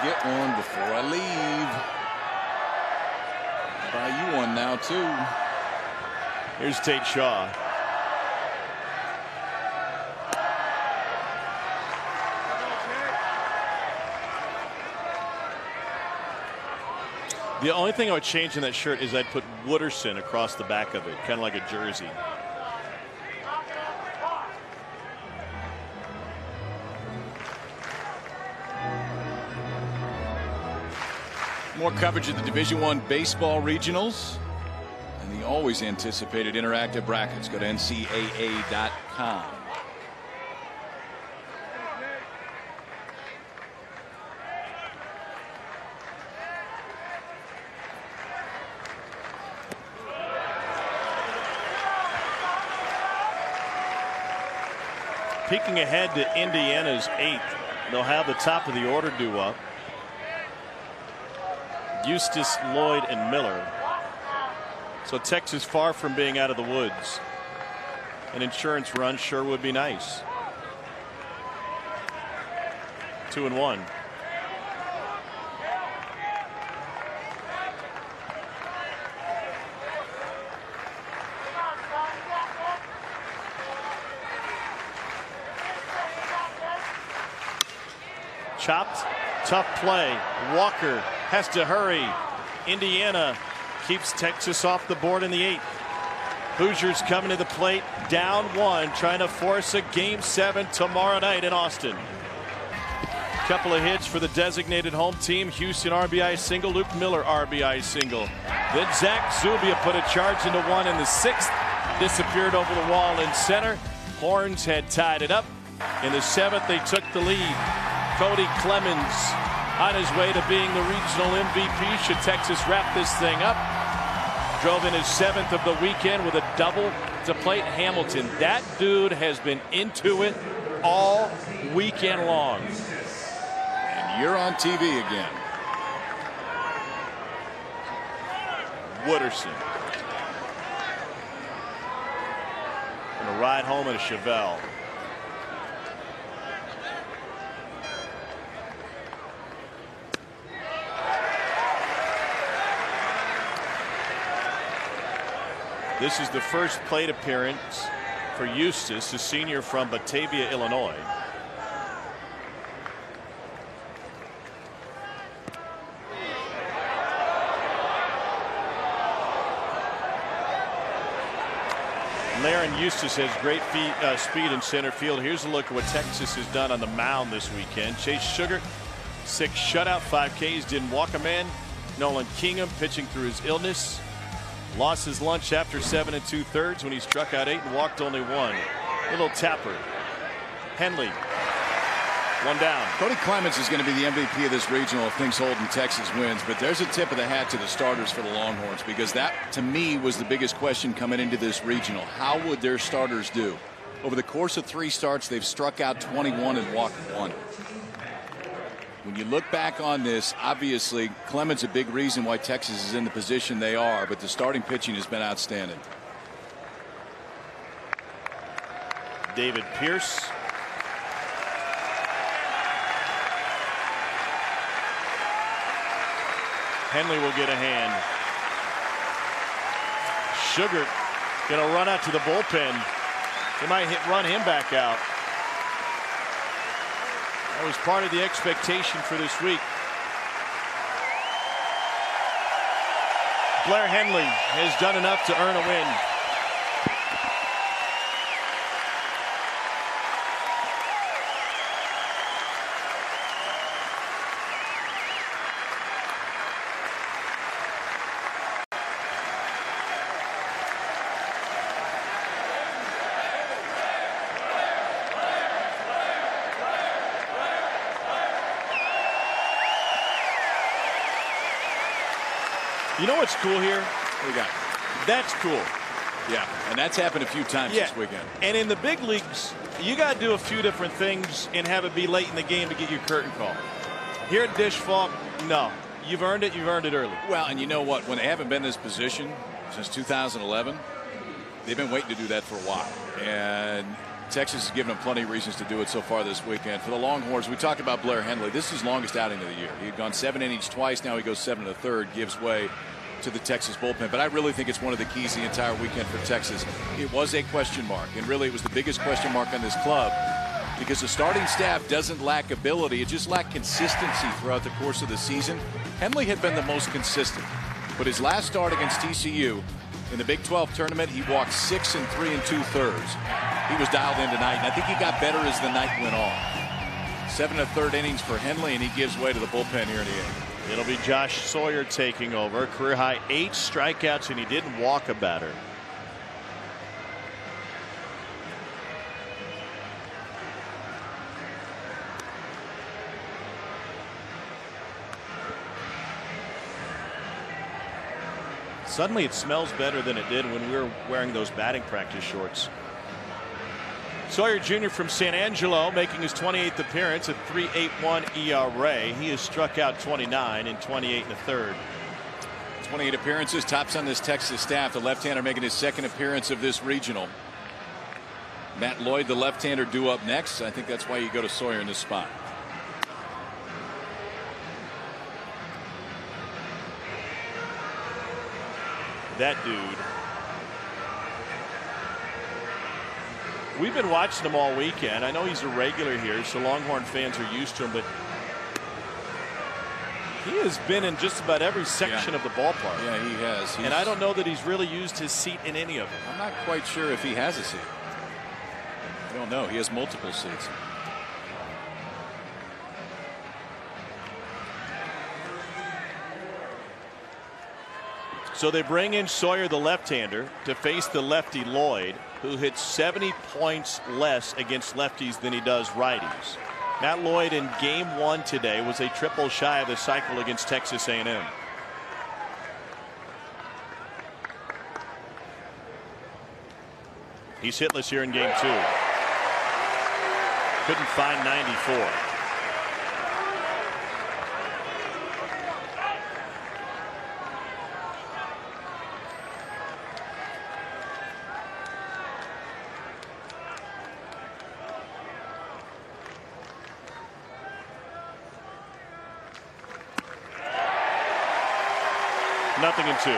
B: get one before I leave. Buy you one now, too.
A: Here's Tate Shaw. The only thing I would change in that shirt is I'd put Wooderson across the back of it, kind of like a jersey.
B: More coverage of the Division I baseball regionals and the always anticipated interactive brackets. Go to NCAA.com.
A: Peeking ahead to Indiana's 8th. They'll have the top of the order due up. Eustace, Lloyd, and Miller. So Texas far from being out of the woods. An insurance run sure would be nice. 2-1. Chopped, tough play. Walker has to hurry. Indiana keeps Texas off the board in the 8th. Hoosiers coming to the plate, down 1, trying to force a Game 7 tomorrow night in Austin. Couple of hits for the designated home team. Houston RBI single, Luke Miller RBI single. Then Zach Zubia put a charge into 1 in the 6th. Disappeared over the wall in center. Horns had tied it up. In the 7th, they took the lead. Cody Clemens on his way to being the regional MVP. Should Texas wrap this thing up? Drove in his 7th of the weekend with a double to plate Hamilton. That dude has been into it all weekend long.
B: And you're on TV again.
A: Wooderson. And a ride home in a Chevelle. This is the first plate appearance for Eustace, a senior from Batavia, Illinois. Laren Eustace has great speed in center field. Here's a look at what Texas has done on the mound this weekend. Chase Sugar, 6 shutout, 5 Ks, didn't walk a man. Nolan Kingham pitching through his illness. Lost his lunch after 7 2/3 when he struck out 8 and walked only 1. Little tapper. Henley. 1 down.
B: Cody Clemens is going to be the MVP of this regional if things hold and Texas wins. But there's a tip of the hat to the starters for the Longhorns, because that, to me, was the biggest question coming into this regional. How would their starters do? Over the course of 3 starts, they've struck out 21 and walked 1. When you look back on this, obviously Clemens a big reason why Texas is in the position they are, but the starting pitching has been outstanding.
A: David Pierce. Henley will get a hand. Sugar gonna run out to the bullpen. They might run him back out. That was part of the expectation for this week. Blair Henley has done enough to earn a win. You know what's cool here?
B: What do you got?
A: That's cool.
B: Yeah, and that's happened a few times this weekend.
A: And in the big leagues, you got to do a few different things and have it be late in the game to get your curtain call. Here at Dish Falk, no. You've earned it. You've earned it early.
B: Well, and you know what? When they haven't been in this position since 2011, they've been waiting to do that for a while. And Texas has given them plenty of reasons to do it so far this weekend. For the Longhorns, we talked about Blair Henley. This is his longest outing of the year. He had gone 7 innings twice. Now he goes 7 1/3, gives way to the Texas bullpen. But I really think it's one of the keys the entire weekend for Texas. It was a question mark, and really it was the biggest question mark on this club, because the starting staff doesn't lack ability. It just lacked consistency throughout the course of the season. Henley had been the most consistent, but his last start against TCU in the Big 12 tournament, he walked 6 3 2/3. He was dialed in tonight, and I think he got better as the night went on. 7 1/3 innings for Henley, and he gives way to the bullpen here in the 8th.
A: It'll be Josh Sawyer taking over. Career high 8 strikeouts, and he didn't walk a batter. Suddenly it smells better than it did when we were wearing those batting practice shorts. Sawyer Jr. from San Angelo making his 28th appearance at 3.81 ERA. He has struck out 29 in 28 1/3.
B: 28 appearances, tops on this Texas staff. The left-hander making his 2nd appearance of this regional. Matt Lloyd, the left-hander, due up next. I think that's why you go to Sawyer in this spot.
A: That dude. We've been watching him all weekend. I know he's a regular here, so Longhorn fans are used to him, but he has been in just about every section of the ballpark.
B: Yeah, he has.
A: And I don't know that he's really used his seat in any of them.
B: I'm not quite sure if he has a seat. I don't know. He has multiple seats.
A: So they bring in Sawyer, the left-hander, to face the lefty Lloyd, who hits 70 points less against lefties than he does righties. Matt Lloyd in game 1 today was a triple shy of the cycle against Texas A&M. He's hitless here in game 2. Couldn't find 94. Nothing in 2.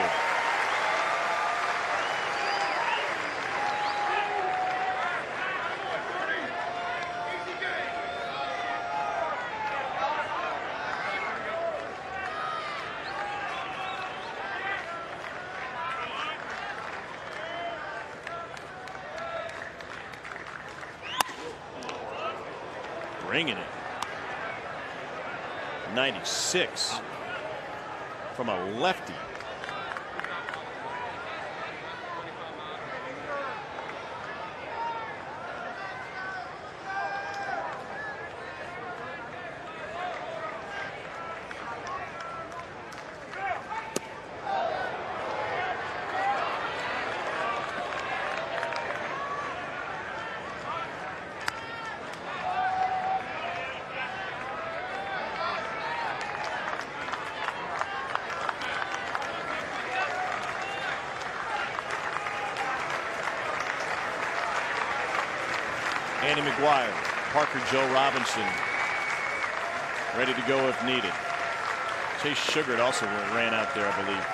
A: Bringing it. 96 from a lefty. Andy McGuire, Parker Joe Robinson ready to go if needed. Chase Sugared also ran out there, I believe.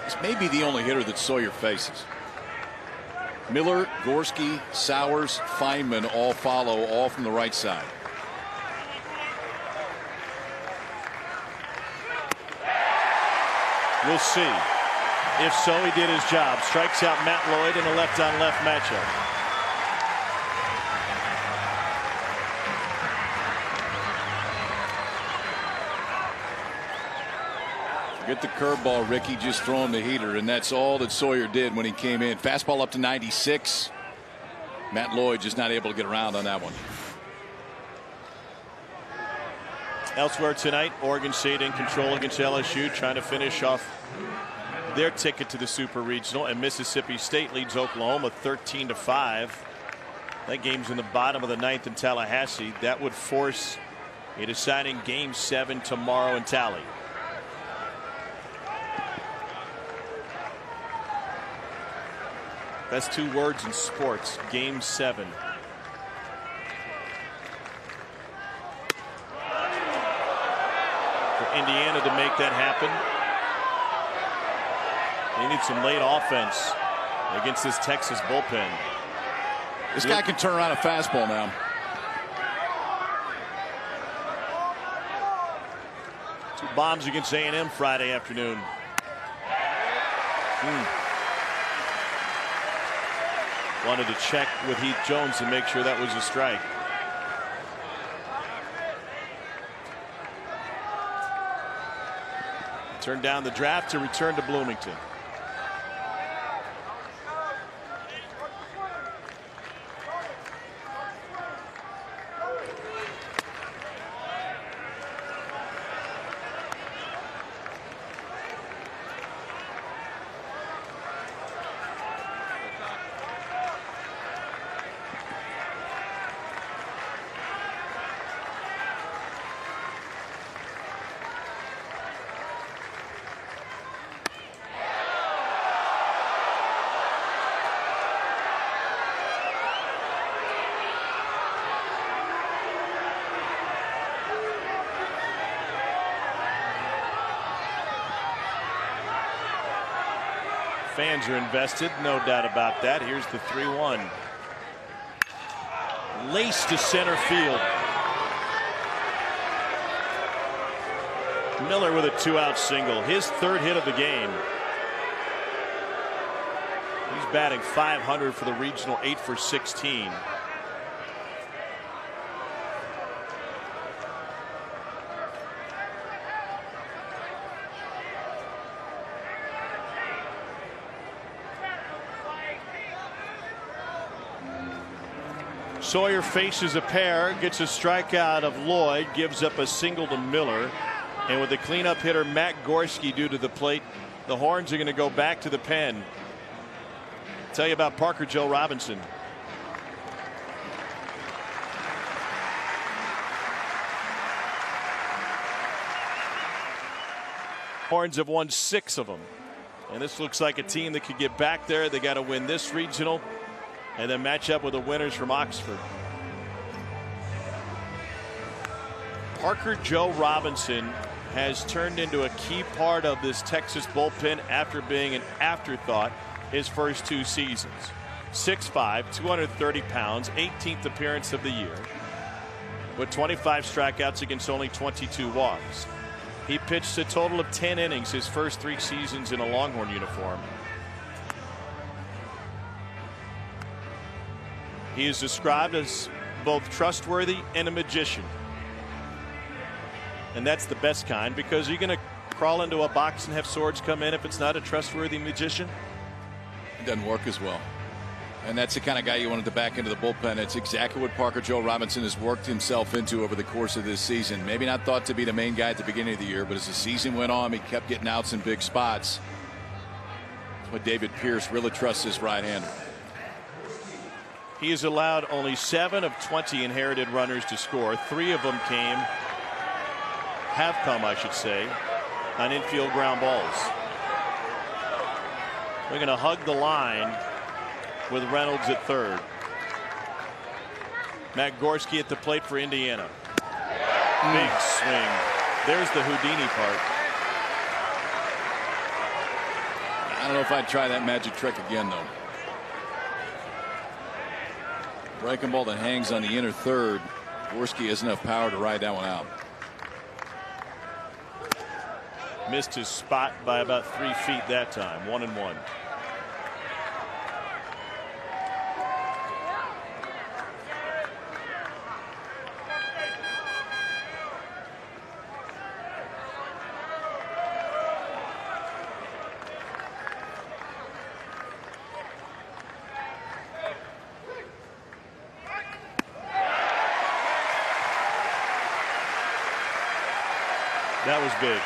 B: This may be the only hitter that Sawyer faces. Miller, Gorski, Sowers, Feynman all follow, all from the right side.
A: We'll see. If so, he did his job. Strikes out Matt Lloyd in a left-on-left matchup.
B: Get the curveball, Ricky, just throwing the heater, and that's all that Sawyer did when he came in. Fastball up to 96. Matt Lloyd just not able to get around on that one.
A: Elsewhere tonight, Oregon State in control against LSU, trying to finish off their ticket to the Super Regional, and Mississippi State leads Oklahoma 13-5. That game's in the bottom of the 9th in Tallahassee. That would force a deciding game 7 tomorrow in Tally. Best 2 words in sports. Game 7. For Indiana to make that happen, they need some late offense against this Texas bullpen.
B: This guy can turn around a fastball now.
A: Two bombs against A&M Friday afternoon. Wanted to check with Heath Jones to make sure that was a strike. Turned down the draft to return to Bloomington. Fans are invested, no doubt about that. Here's the 3-1. Laced to center field. Miller with a 2-out single, his 3rd hit of the game. He's batting .500 for the regional, 8 for 16. Sawyer faces a pair, gets a strikeout of Lloyd, gives up a single to Miller, and with the cleanup hitter Matt Gorski due to the plate, the Horns are going to go back to the pen. Tell you about Parker Joe Robinson. Horns have won 6 of them, and this looks like a team that could get back there. They got to win this regional and then match up with the winners from Oxford. Parker Joe Robinson has turned into a key part of this Texas bullpen after being an afterthought his first 2 seasons. 6'5", 230 pounds, 18th appearance of the year, with 25 strikeouts against only 22 walks. He pitched a total of 10 innings his first 3 seasons in a Longhorn uniform. He is described as both trustworthy and a magician. And that's the best kind, because you're going to crawl into a box and have swords come in if it's not a trustworthy magician.
B: It doesn't work as well. And that's the kind of guy you wanted to back into the bullpen. It's exactly what Parker Joe Robinson has worked himself into over the course of this season. Maybe not thought to be the main guy at the beginning of the year, but as the season went on, he kept getting outs in big spots. That's why David Pierce really trusts his right-hander.
A: He has allowed only 7 of 20 inherited runners to score. 3 of them have come, I should say, on infield ground balls. We're going to hug the line with Reynolds at 3rd. Matt Gorski at the plate for Indiana. Big swing. There's the Houdini part.
B: I don't know if I'd try that magic trick again, though. Breaking ball that hangs on the inner 3rd. Gorski has enough power to ride that one out.
A: Missed his spot by about 3 feet that time. 1-1. That was big.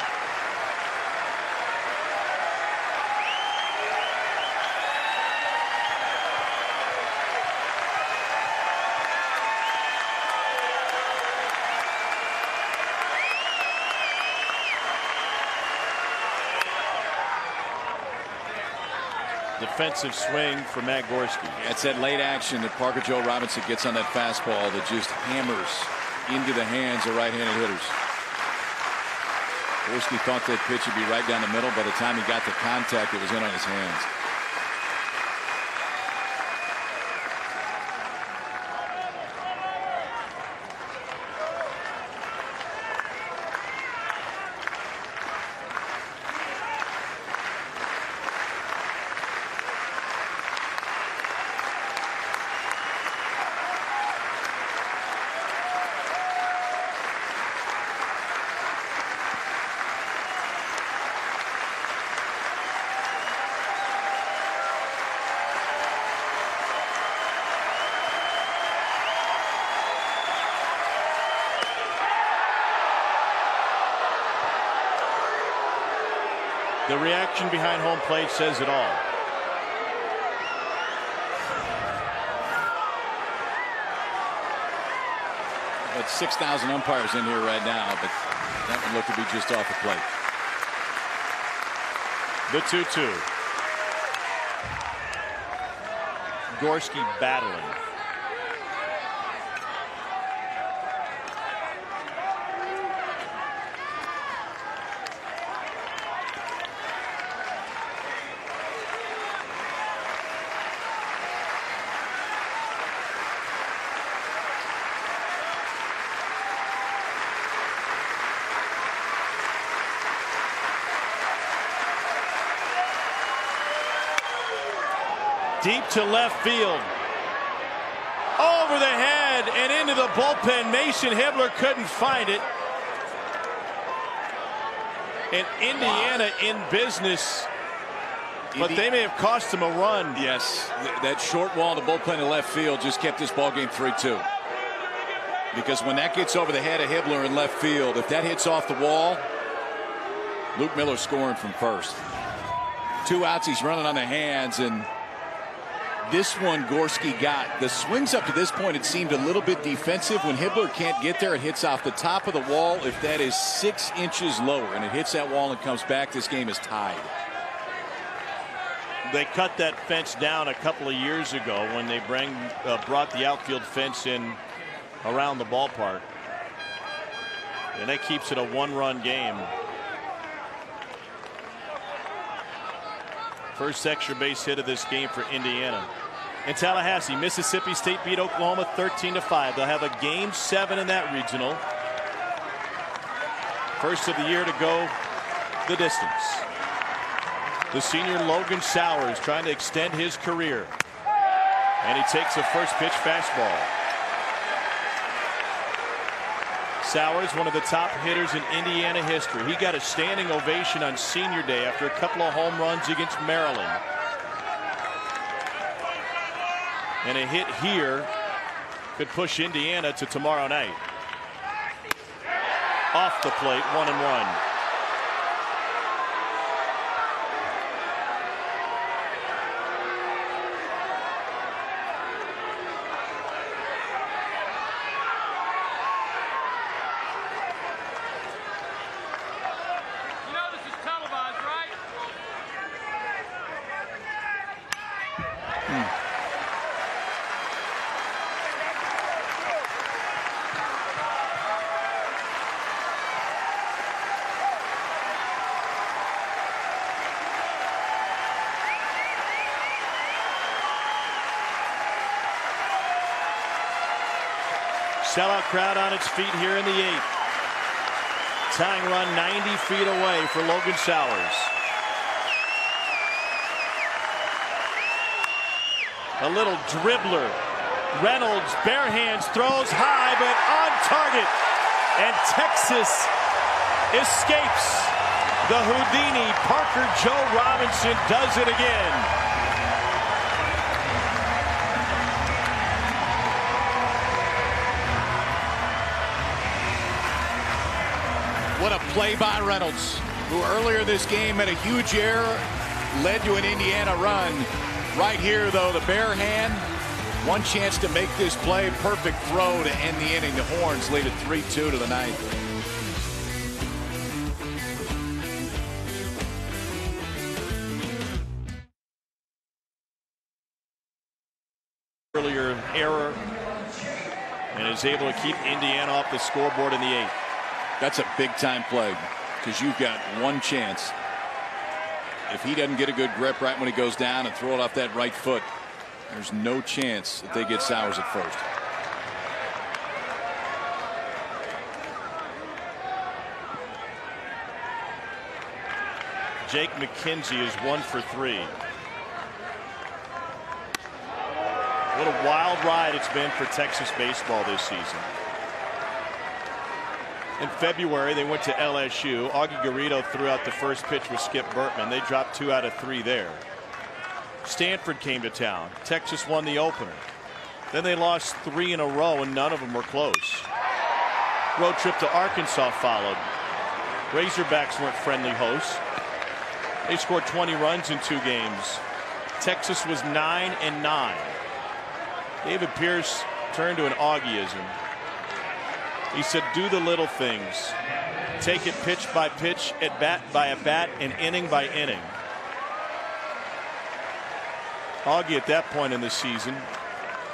A: The defensive swing for Matt Gorski.
B: It's that late action that Parker Joe Robinson gets on that fastball that just hammers into the hands of right-handed hitters. Gorski thought that pitch would be right down the middle. By the time he got the contact, it was in on his hands.
A: The reaction behind home plate says it all.
B: But 6,000 umpires in here right now, but that one looked to be just off the plate.
A: The 2-2. Gorski battling. Deep to left field. Over the head and into the bullpen. Mason Hibbler couldn't find it. And Indiana in business, but they may have cost him a run.
B: Yes, that short wall in the bullpen in left field just kept this ball game 3-2. Because when that gets over the head of Hibbler in left field, if that hits off the wall, Luke Miller scoring from first. 2 outs, he's running on the hands, and this one Gorski got. The swings up to this point, it seemed a little bit defensive. When Hibbler can't get there, it hits off the top of the wall. If that is 6 inches lower and it hits that wall and comes back, this game is tied.
A: They cut that fence down a couple of years ago when they brought the outfield fence in around the ballpark. And that keeps it a 1-run game. First extra base hit of this game for Indiana. In Tallahassee, Mississippi State beat Oklahoma 13-5. They'll have a game 7 in that regional. First of the year to go the distance. The senior Logan Sowers trying to extend his career. And he takes a first pitch fastball. Sowers, one of the top hitters in Indiana history. He got a standing ovation on senior day after a couple of home runs against Maryland. And a hit here could push Indiana to tomorrow night. Off the plate, 1-1. Sellout crowd on its feet here in the 8th. Tying run 90 feet away for Logan Sowers. A little dribbler. Reynolds bare hands, throws high but on target. And Texas escapes. The Houdini. Parker Joe Robinson does it again.
B: What a play by Reynolds, who earlier this game had a huge error, led to an Indiana run. Right here, though, the bare hand, one chance to make this play. Perfect throw to end the inning. The Horns lead it 3-2 to the 9th.
A: earlier error and is able to keep Indiana off the scoreboard in the 8th.
B: That's a big time play because you've got one chance. If he doesn't get a good grip right when he goes down and throw it off that right foot, there's no chance that they get Sowers at first.
A: Jake McKenzie is 1 for 3. What a wild ride it's been for Texas baseball this season. In February, they went to LSU. Augie Garrido threw out the first pitch with Skip Bertman. They dropped 2 out of 3 there. Stanford came to town. Texas won the opener. Then they lost 3 in a row, and none of them were close. Road trip to Arkansas followed. Razorbacks weren't friendly hosts. They scored 20 runs in 2 games. Texas was 9-9. David Pierce turned to an Augieism. He said, do the little things. Take it pitch by pitch, at bat by at bat, and inning by inning. Augie at that point in the season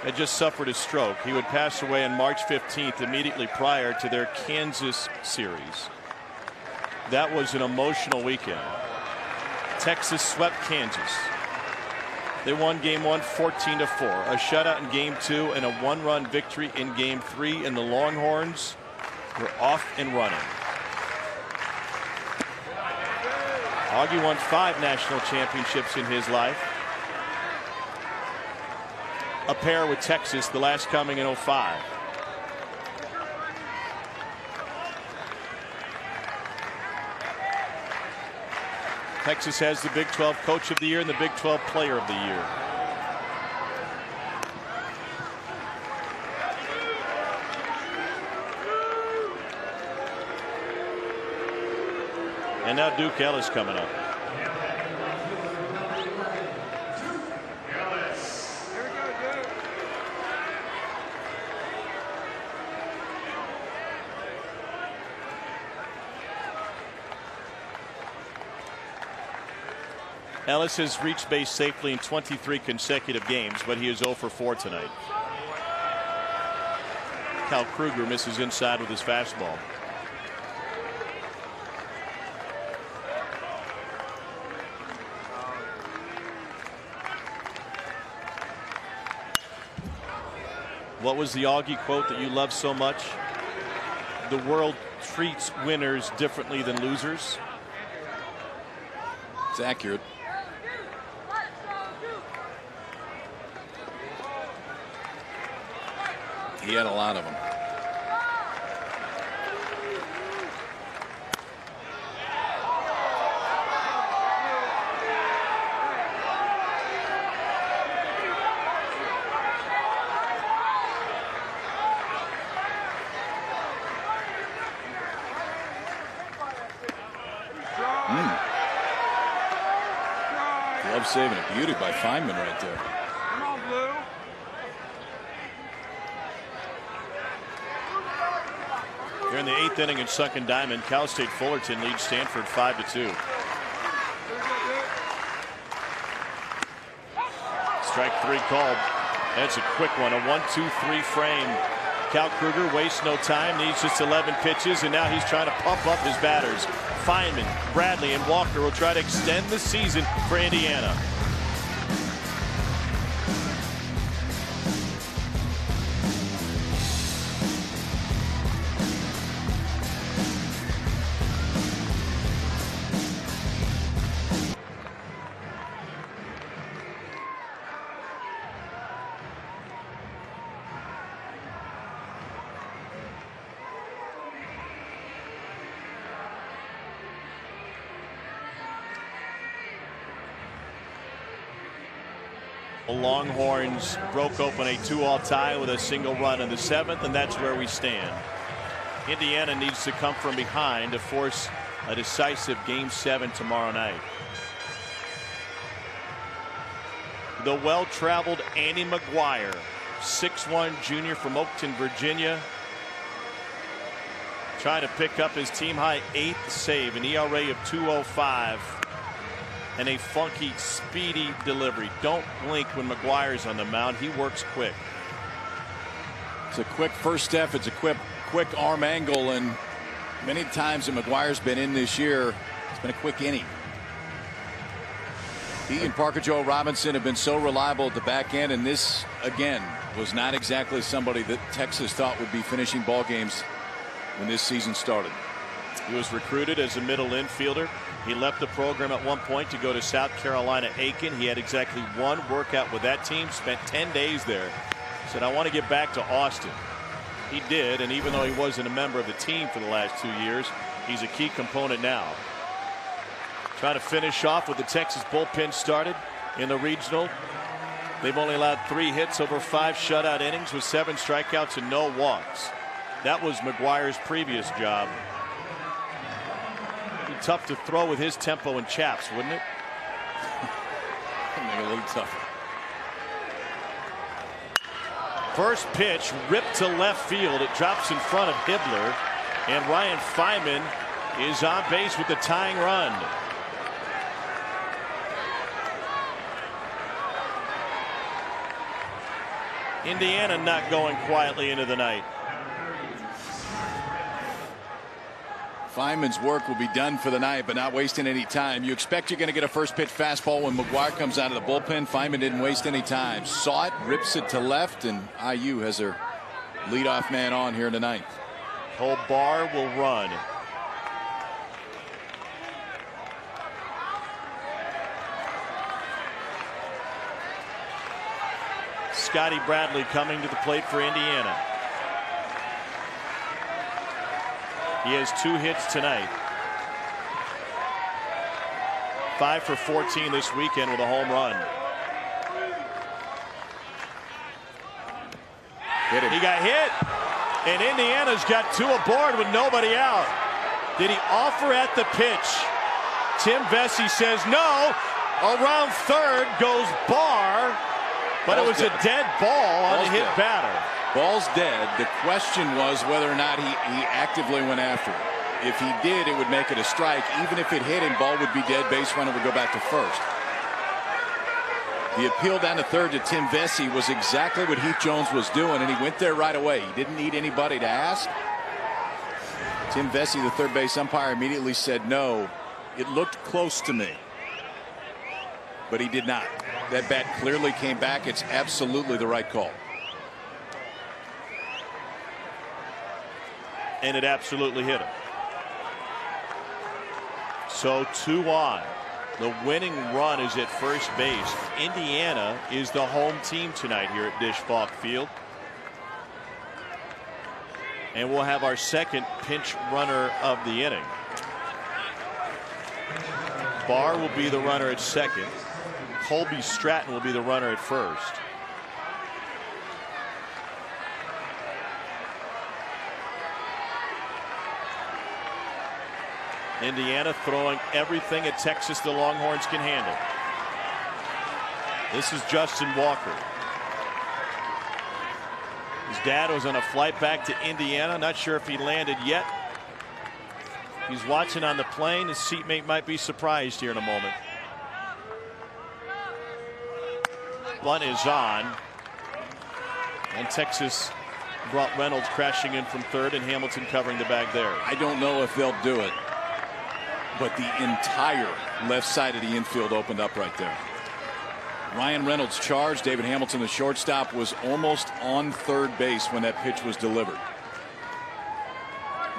A: had just suffered a stroke. He would pass away on March 15th, immediately prior to their Kansas series. That was an emotional weekend. Texas swept Kansas. They won game 1 14-4, a shutout in game 2 and a 1-run victory in game 3, and the Longhorns were off and running. Augie won 5 national championships in his life. A pair with Texas, the last coming in 05. Texas has the Big 12 Coach of the Year and the Big 12 Player of the Year. And now Duke Ellis coming up. Ellis has reached base safely in 23 consecutive games, but he is 0 for 4 tonight. Cal Kruger misses inside with his fastball. What was the Augie quote that you love so much? The world treats winners differently than losers.
B: It's accurate. He had a lot of them. Glove saving a beauty by Feynman right there.
F: Come on, Blue.
A: Here in the 8th inning at Sunken Diamond, Cal State Fullerton leads Stanford 5-2. Strike 3 called. That's a quick one. A 1-2-3 frame. Cal Kruger wastes no time, needs just 11 pitches, and now he's trying to pump up his batters. Feynman, Bradley, and Walker will try to extend the season for Indiana. The Longhorns broke open a 2-all tie with a single run in the 7th, and that's where we stand. Indiana needs to come from behind to force a decisive Game 7 tomorrow night. The well-traveled Andy McGuire, 6'1" junior from Oakton, Virginia, trying to pick up his team-high 8th save, an ERA of 2.05. and a funky, speedy delivery. Don't blink when McGuire's on the mound. He works quick.
B: It's a quick first step. It's a quick arm angle, and many times that McGuire's been in this year, it's been a quick inning. He and Parker Joe Robinson have been so reliable at the back end, and this again was not exactly somebody that Texas thought would be finishing ball games when this season started.
A: He was recruited as a middle infielder. He left the program at one point to go to South Carolina Aiken. He had exactly one workout with that team, spent 10 days there. Said, I want to get back to Austin. He did, and even though he wasn't a member of the team for the last 2 years, he's a key component now. Trying to finish off with the Texas bullpen started in the regional. They've only allowed 3 hits over 5 shutout innings with 7 strikeouts and no walks. That was McGuire's previous job. Be tough to throw with his tempo and chaps, wouldn't it?
B: Make it a little tougher.
A: First pitch ripped to left field. It drops in front of Hibbler, and Ryan Feynman is on base with the tying run. Indiana not going quietly into the night.
B: Feynman's work will be done for the night, but not wasting any time. You expect you're going to get a first pitch fastball when McGuire comes out of the bullpen. Feynman didn't waste any time. Saw it, rips it to left, and IU has their leadoff man on here in the ninth.
A: Cole Barr will run. Scotty Bradley coming to the plate for Indiana. He has 2 hits tonight. 5 for 14 this weekend with a home run.
B: Hit him.
A: He got hit, and Indiana's got 2 aboard with nobody out. Did he offer at the pitch? Tim Vesey says no. Around third goes Barr, but it was a dead ball on a hit batter.
B: Ball's dead. The question was whether or not he actively went after it. If he did, it would make it a strike. Even if it hit him, ball would be dead. Base runner would go back to first. The appeal down to third to Tim Vesey was exactly what Heath Jones was doing, and he went there right away. He didn't need anybody to ask. Tim Vesey, the third base umpire, immediately said no. It looked close to me, but he did not. That bat clearly came back. It's absolutely the right call.
A: And it absolutely hit him. So 2 on. The winning run is at first base. Indiana is the home team tonight here at Disch-Falk Field. And we'll have our second pinch runner of the inning. Barr will be the runner at second. Colby Stratton will be the runner at first. Indiana throwing everything at Texas the Longhorns can handle. This is Justin Walker. His dad was on a flight back to Indiana. Not sure if he landed yet. He's watching on the plane. His seatmate might be surprised here in a moment. One is on. And Texas brought Reynolds crashing in from third, and Hamilton covering the bag there.
B: I don't know if they'll do it, but the entire left side of the infield opened up right there. Ryan Reynolds charged. David Hamilton, the shortstop, was almost on third base when that pitch was delivered.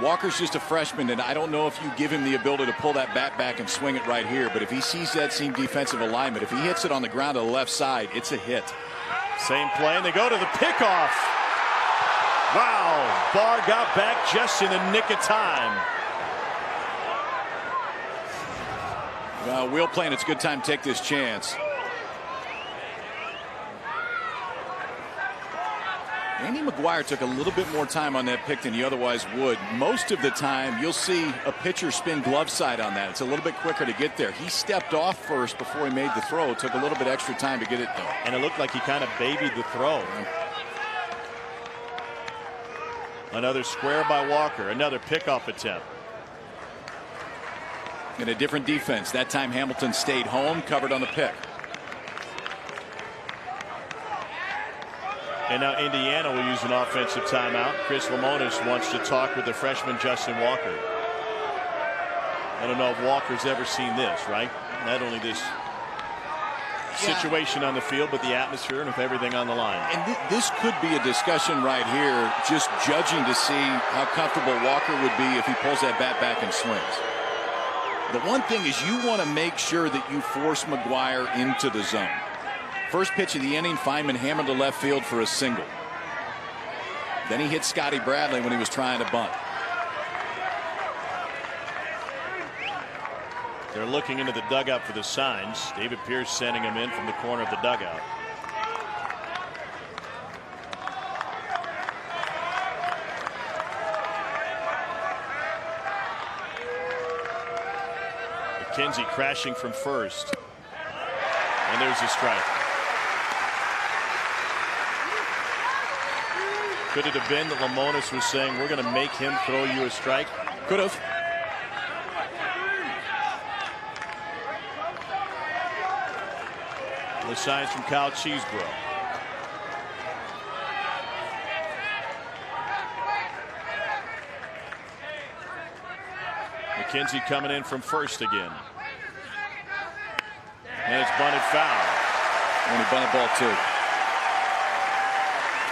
B: Walker's just a freshman, and I don't know if you give him the ability to pull that bat back and swing it right here, but if he sees that seam defensive alignment, if he hits it on the ground to the left side, it's a hit.
A: Same play, and they go to the pickoff. Wow, Barr got back just in the nick of time.
B: Well, Wheel playing, it's a good time to take this chance. Andy McGuire took a little bit more time on that pick than he otherwise would. Most of the time, you'll see a pitcher spin glove side on that. It's a little bit quicker to get there. He stepped off first before he made the throw. It took a little bit extra time to get it done.
A: And it looked like he kind of babied the throw. Another square by Walker. Another pickoff attempt.
B: In a different defense. That time Hamilton stayed home, covered on the pick.
A: And now Indiana will use an offensive timeout. Chris Lemonis wants to talk with the freshman Justin Walker. I don't know if Walker's ever seen this, right? Not only this situation on the field, but the atmosphere and with everything on the line.
B: And this could be a discussion right here, just judging to see how comfortable Walker would be if he pulls that bat back and swings. The one thing is you want to make sure that you force McGuire into the zone. First pitch of the inning, Feynman hammered to left field for a single. Then he hit Scotty Bradley when he was trying to bunt.
A: They're looking into the dugout for the signs. David Pierce sending him in from the corner of the dugout. McKenzie crashing from first. And there's a strike. Could it have been that Lemonis was saying, we're going to make him throw you a strike?
B: Could have.
A: The signs from Kyle Cheesebro. McKenzie coming in from first again. And it's bunted foul.
B: And he bunted ball two.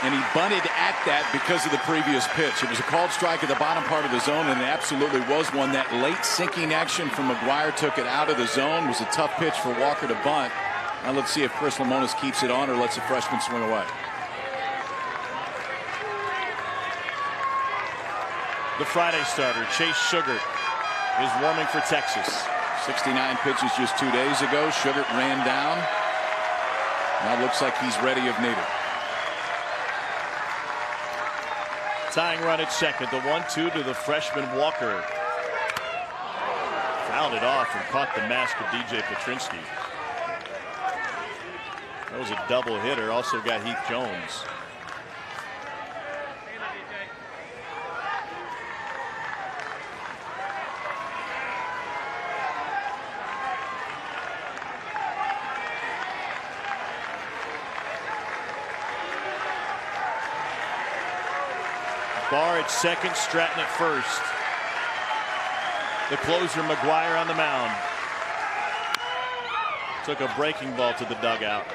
B: And he bunted at that because of the previous pitch. It was a called strike at the bottom part of the zone, and it absolutely was one. That late sinking action from McGuire took it out of the zone. It was a tough pitch for Walker to bunt. Now let's see if Chris Lemonis keeps it on or lets the freshman swing away.
A: The Friday starter, Chase Sugar, is warming for Texas.
B: 69 pitches just 2 days ago. Sugar ran down. Now looks like he's ready if needed.
A: Tying run at second. The 1-2 to the freshman Walker. Fouled it off and caught the mask of DJ Petrinsky. That was a double hitter. Also got Heath Jones. Barr at second, Stratton at first. The closer McGuire on the mound. Took a breaking ball to the dugout.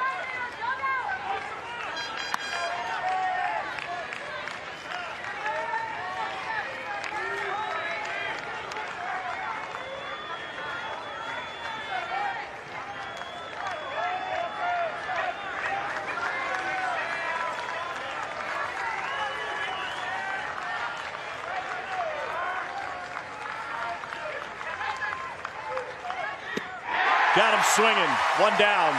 A: Got him swinging. One down.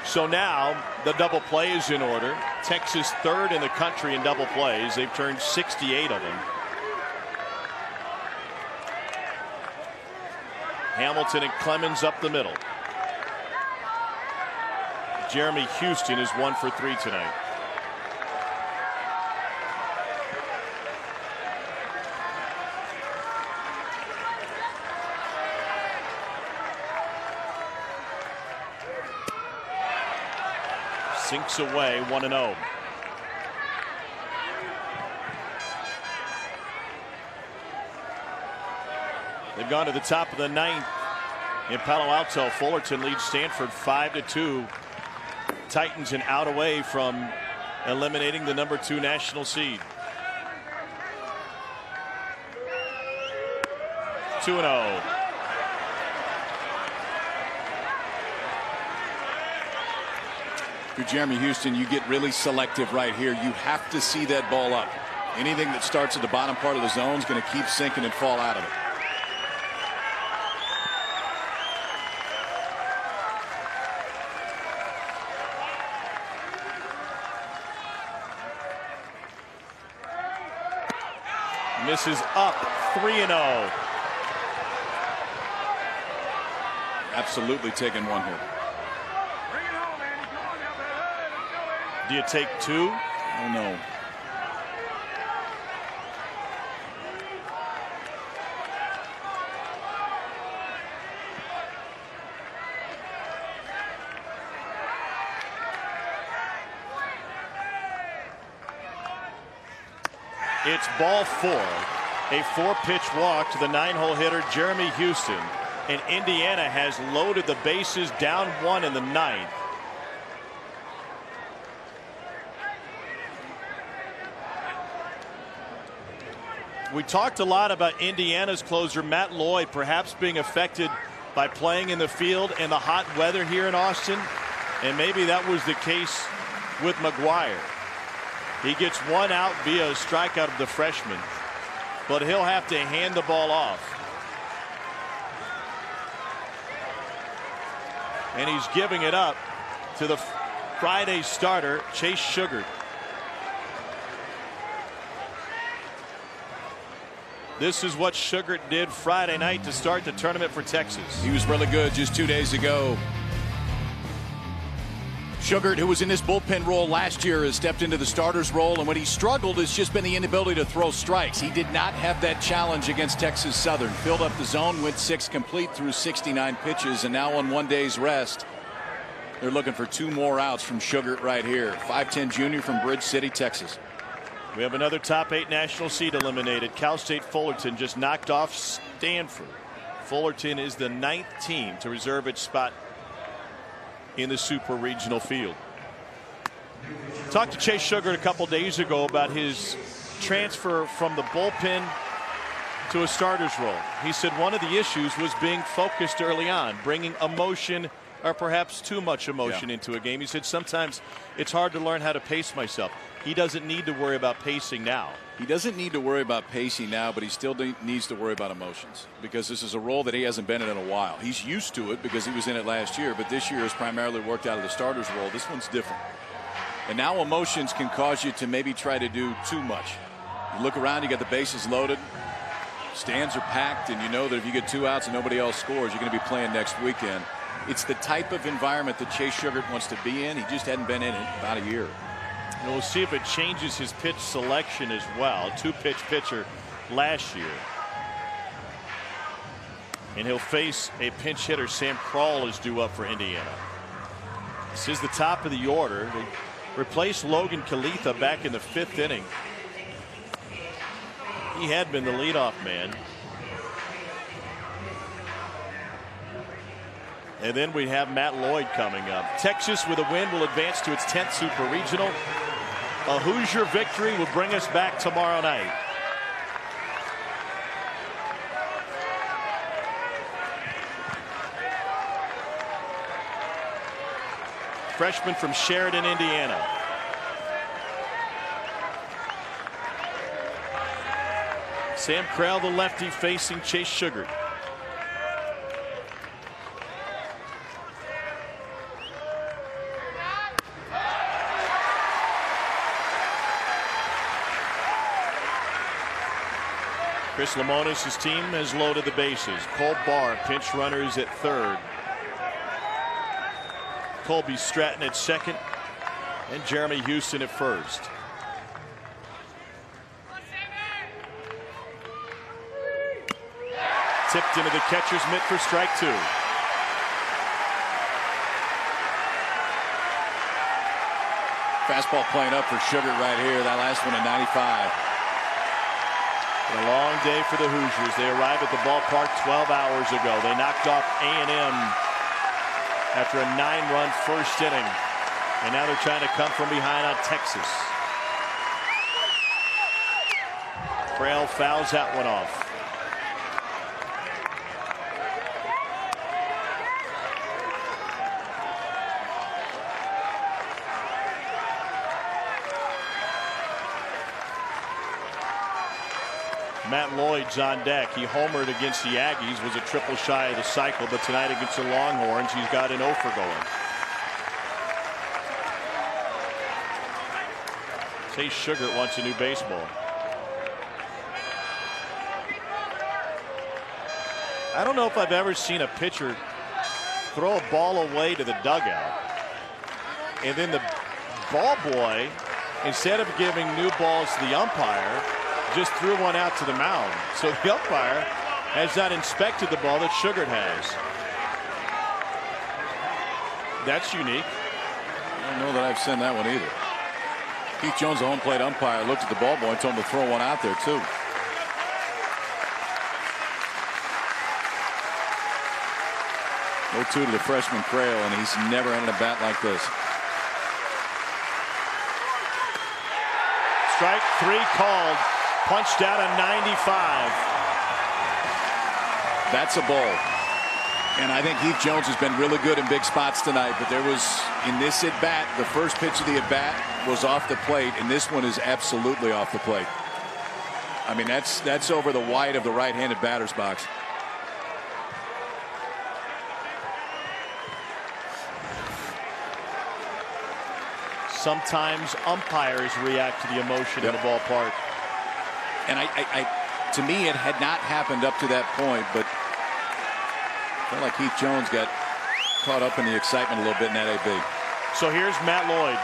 A: So now the double play is in order. Texas third in the country in double plays. They've turned 68 of them. Hamilton and Clemens up the middle. Jeremy Houston is 1 for 3 tonight. Sinks away 1-0. They've gone to the top of the ninth in Palo Alto. Fullerton leads Stanford 5-2. Titans an out away from eliminating the number 2 national seed. 2-0.
B: For Jeremy Houston, you get really selective right here. You have to see that ball up. Anything that starts at the bottom part of the zone is going to keep sinking and fall out of it.
A: Misses up 3-0.
B: Absolutely taking one here.
A: Do you take two?
B: Oh, no.
A: It's ball 4. A 4-pitch walk to the 9-hole hitter Jeremy Houston. And Indiana has loaded the bases, down 1 in the 9th. We talked a lot about Indiana's closer Matt Lloyd perhaps being affected by playing in the field and the hot weather here in Austin, and maybe that was the case with McGuire. He gets 1 out via a strikeout of the freshman, but he'll have to hand the ball off. And he's giving it up to the Friday starter, Chase Sugar. This is what Sugar did Friday night to start the tournament for Texas.
B: He was really good just 2 days ago. Sugar, who was in this bullpen role last year, has stepped into the starter's role, and when he struggled, it's just been the inability to throw strikes. He did not have that challenge against Texas Southern. Filled up the zone, went 6 complete through 69 pitches, and now on 1 day's rest, they're looking for 2 more outs from Sugar right here. 5'10" junior from Bridge City, Texas.
A: We have another top 8 national seed eliminated. Cal State Fullerton just knocked off Stanford. Fullerton is the 9th team to reserve its spot in the super regional field. Talked to Chase Sugar a couple days ago about his transfer from the bullpen to a starter's role. He said one of the issues was being focused early on, bringing emotion or perhaps too much emotion into a game. He said sometimes it's hard to learn how to pace myself. He doesn't need to worry about pacing now.
B: He doesn't need to worry about pacing now, but he still needs to worry about emotions, because this is a role that he hasn't been in a while. He's used to it because he was in it last year, but this year has primarily worked out of the starter's role. This one's different. And now emotions can cause you to maybe try to do too much. You look around, you got the bases loaded, stands are packed, and you know that if you get 2 outs and nobody else scores, you're going to be playing next weekend. It's the type of environment that Chase Sugar wants to be in. He just hadn't been in it about a year.
A: And we'll see if it changes his pitch selection as well. 2-pitch pitcher last year. And he'll face a pinch hitter. Sam Krall is due up for Indiana. This is the top of the order. They replaced Logan Kalitha back in the 5th inning. He had been the leadoff man. And then we have Matt Lloyd coming up. Texas with a win will advance to its 10th super regional. A Hoosier victory will bring us back tomorrow night. Freshman from Sheridan, Indiana. Sam Krall, the lefty, facing Chase Sugar. Chris Lemonis' team has loaded the bases. Cole Barr, pinch runners at 3rd. Colby Stratton at 2nd. And Jeremy Houston at 1st. Tipped into the catcher's mitt for strike 2.
B: Fastball playing up for Sugar right here. That last one at 95.
A: A long day for the Hoosiers. They arrived at the ballpark 12 hours ago. They knocked off A&M after a 9-run first inning. And now they're trying to come from behind on Texas. Krall fouls that one off. Matt Lloyd's on deck. He homered against the Aggies, was a triple shy of the cycle, but tonight against the Longhorns, he's got an 0 for going. Chase Sugar wants a new baseball. I don't know if I've ever seen a pitcher throw a ball away to the dugout. And then the ball boy, instead of giving new balls to the umpire, just threw one out to the mound. So the umpire has not inspected the ball that Sugared has. That's unique.
B: I don't know that I've seen that one either. Keith Jones, the home plate umpire, looked at the ball boy and told him to throw one out there too. 0-2 to the freshman Crail, and he's never had a bat like this.
A: Strike 3 called. Punched out a 95.
B: That's a ball. And I think Heath Jones has been really good in big spots tonight, but there was, in this at bat, the first pitch of the at bat was off the plate, and this one is absolutely off the plate. I mean, that's over the wide of the right-handed batter's box.
A: Sometimes umpires react to the emotion in the ballpark.
B: And to me, it had not happened up to that point, but I felt like Heath Jones got caught up in the excitement a little bit in that AB.
A: So here's Matt Lloyd.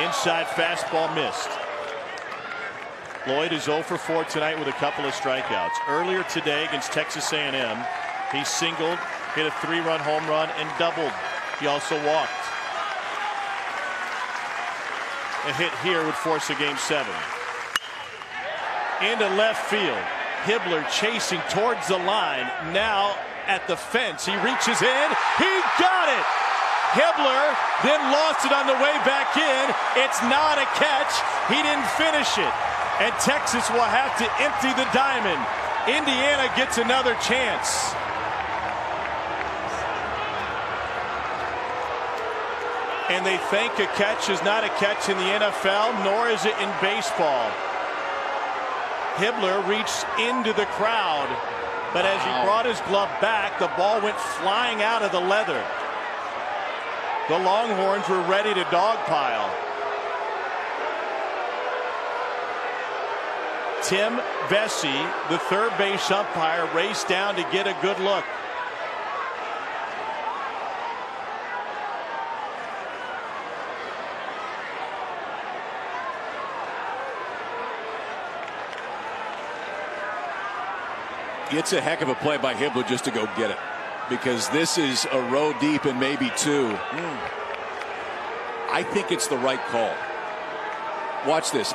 A: Inside fastball missed. Lloyd is 0 for 4 tonight with a couple of strikeouts. Earlier today against Texas A&M, he singled, hit a 3-run home run, and doubled. He also walked. A hit here would force a Game 7. Into left field. Hibbler chasing towards the line. Now at the fence. He reaches in. He got it. Hibbler then lost it on the way back in. It's not a catch. He didn't finish it. And Texas will have to empty the diamond. Indiana gets another chance. And they think a catch is not a catch in the NFL, nor is it in baseball. Hibbler reached into the crowd, but as he brought his glove back, the ball went flying out of the leather. The Longhorns were ready to dogpile. Tim Vesey, the third base umpire, raced down to get a good look.
B: It's a heck of a play by Hibbler just to go get it, because this is a row deep and maybe 2. I think it's the right call. Watch this.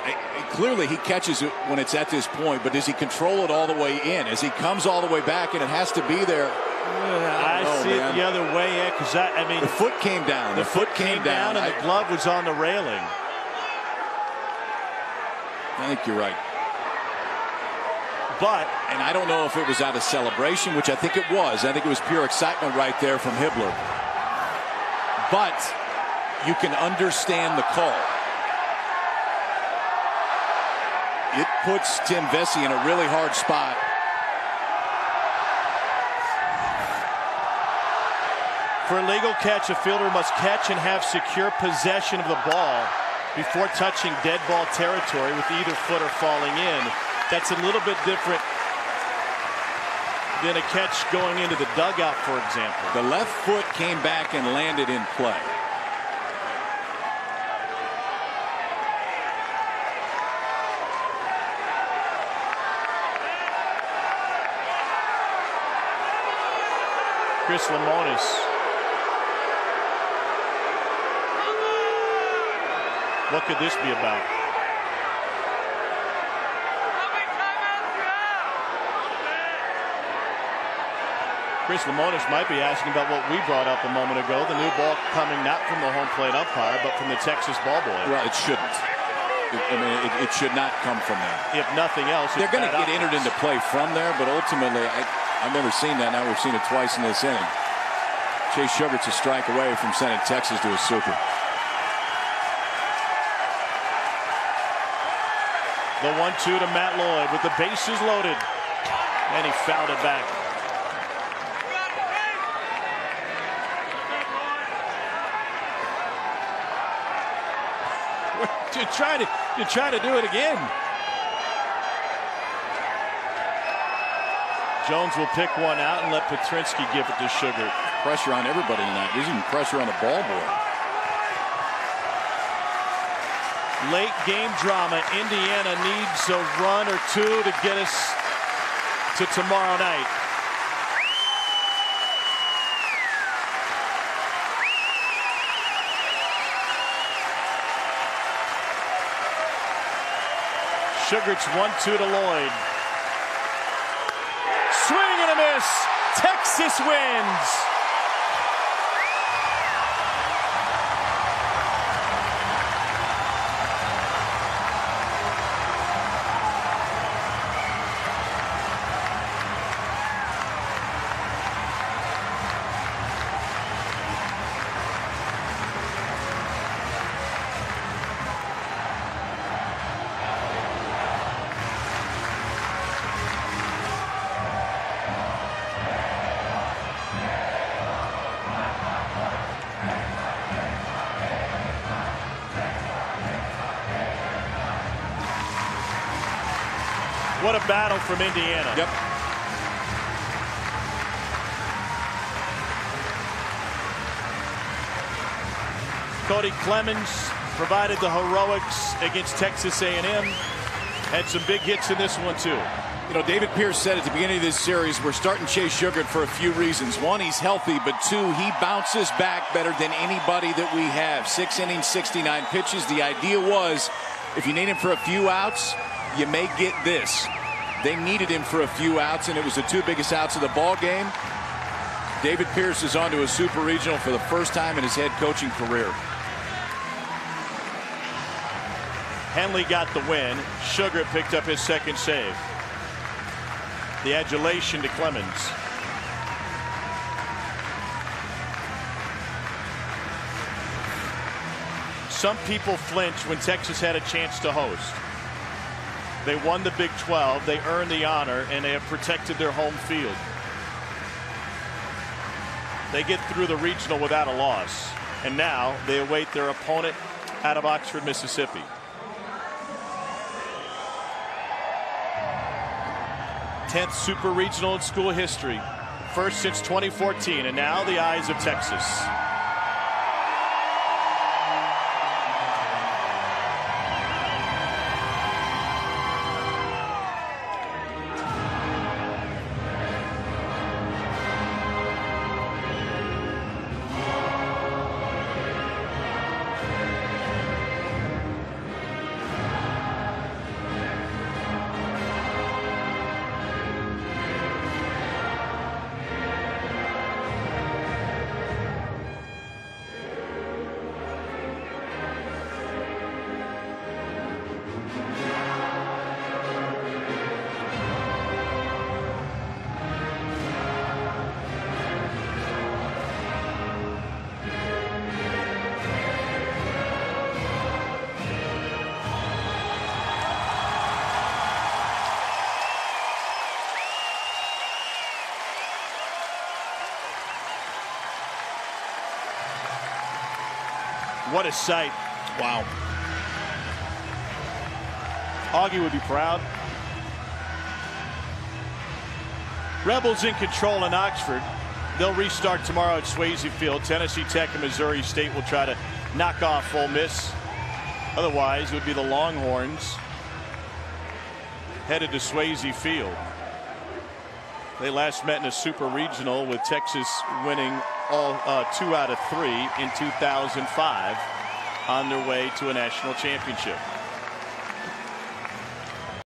B: Clearly he catches it when it's at this point, but does he control it all the way in? As he comes all the way back and it has to be there.
A: I see it the other way, because I mean,
B: the foot came down. The foot came down,
A: and the glove was on the railing.
B: I think you're right.
A: And
B: I don't know if it was out of celebration, which I think it was. I think it was pure excitement right there from Hibbler. But you can understand the call. It puts Tim Vesey in a really hard spot.
A: For a legal catch, a fielder must catch and have secure possession of the ball before touching dead ball territory with either foot or falling in. That's a little bit different than a catch going into the dugout, for example.
B: The left foot came back and landed in play.
A: Chris Lemonis. What could this be about? Chris Lemonis might be asking about what we brought up a moment ago, the new ball coming not from the home plate umpire, but from the Texas ball boy.
B: Well, it shouldn't. It should not come from there.
A: If nothing else,
B: they're going to get entered into play from there, but ultimately, I've never seen that. Now we've seen it twice in this inning. Chase Sugart's a strike away from sending Texas to a super.
A: The 1-2 to Matt Lloyd with the bases loaded, and he fouled it back. You're trying to do it again. Jones will pick one out and let Petrinsky give it to Sugar.
B: pressure on everybody tonight. There's even pressure on the ball boy.
A: Late game drama. Indiana needs a run or two to get us to tomorrow night. Sugart's 1-2 to Lloyd. Swing and a miss. Texas wins. What a battle from Indiana.
B: Yep.
A: Cody Clemens provided the heroics against Texas A&M. Had some big hits in this one too.
B: You know, David Pierce said at the beginning of this series, we're starting Chase Sugart for a few reasons. One, he's healthy, but two, he bounces back better than anybody that we have. 6 innings, 69 pitches. The idea was, if you need him for a few outs, you may get this. They needed him for a few outs, and it was the 2 biggest outs of the ball game. David Pierce is on to a super regional for the first time in his head coaching career.
A: Henley got the win. Sugart picked up his second save. The adulation to Clemens. Some people flinch when Texas had a chance to host. They won the Big 12, they earned the honor, and they have protected their home field. They get through the regional without a loss, and now they await their opponent out of Oxford, Mississippi. Tenth Super Regional in school history, first since 2014, and now the eyes of Texas. What a sight. Wow. Augie would be proud. Rebels in control in Oxford. They'll restart tomorrow at Swayze Field. Tennessee Tech and Missouri State will try to knock off Ole Miss. Otherwise, it would be the Longhorns headed to Swayze Field. They last met in a super regional with Texas winning all 2 out of 3 in 2005 on their way to a national championship.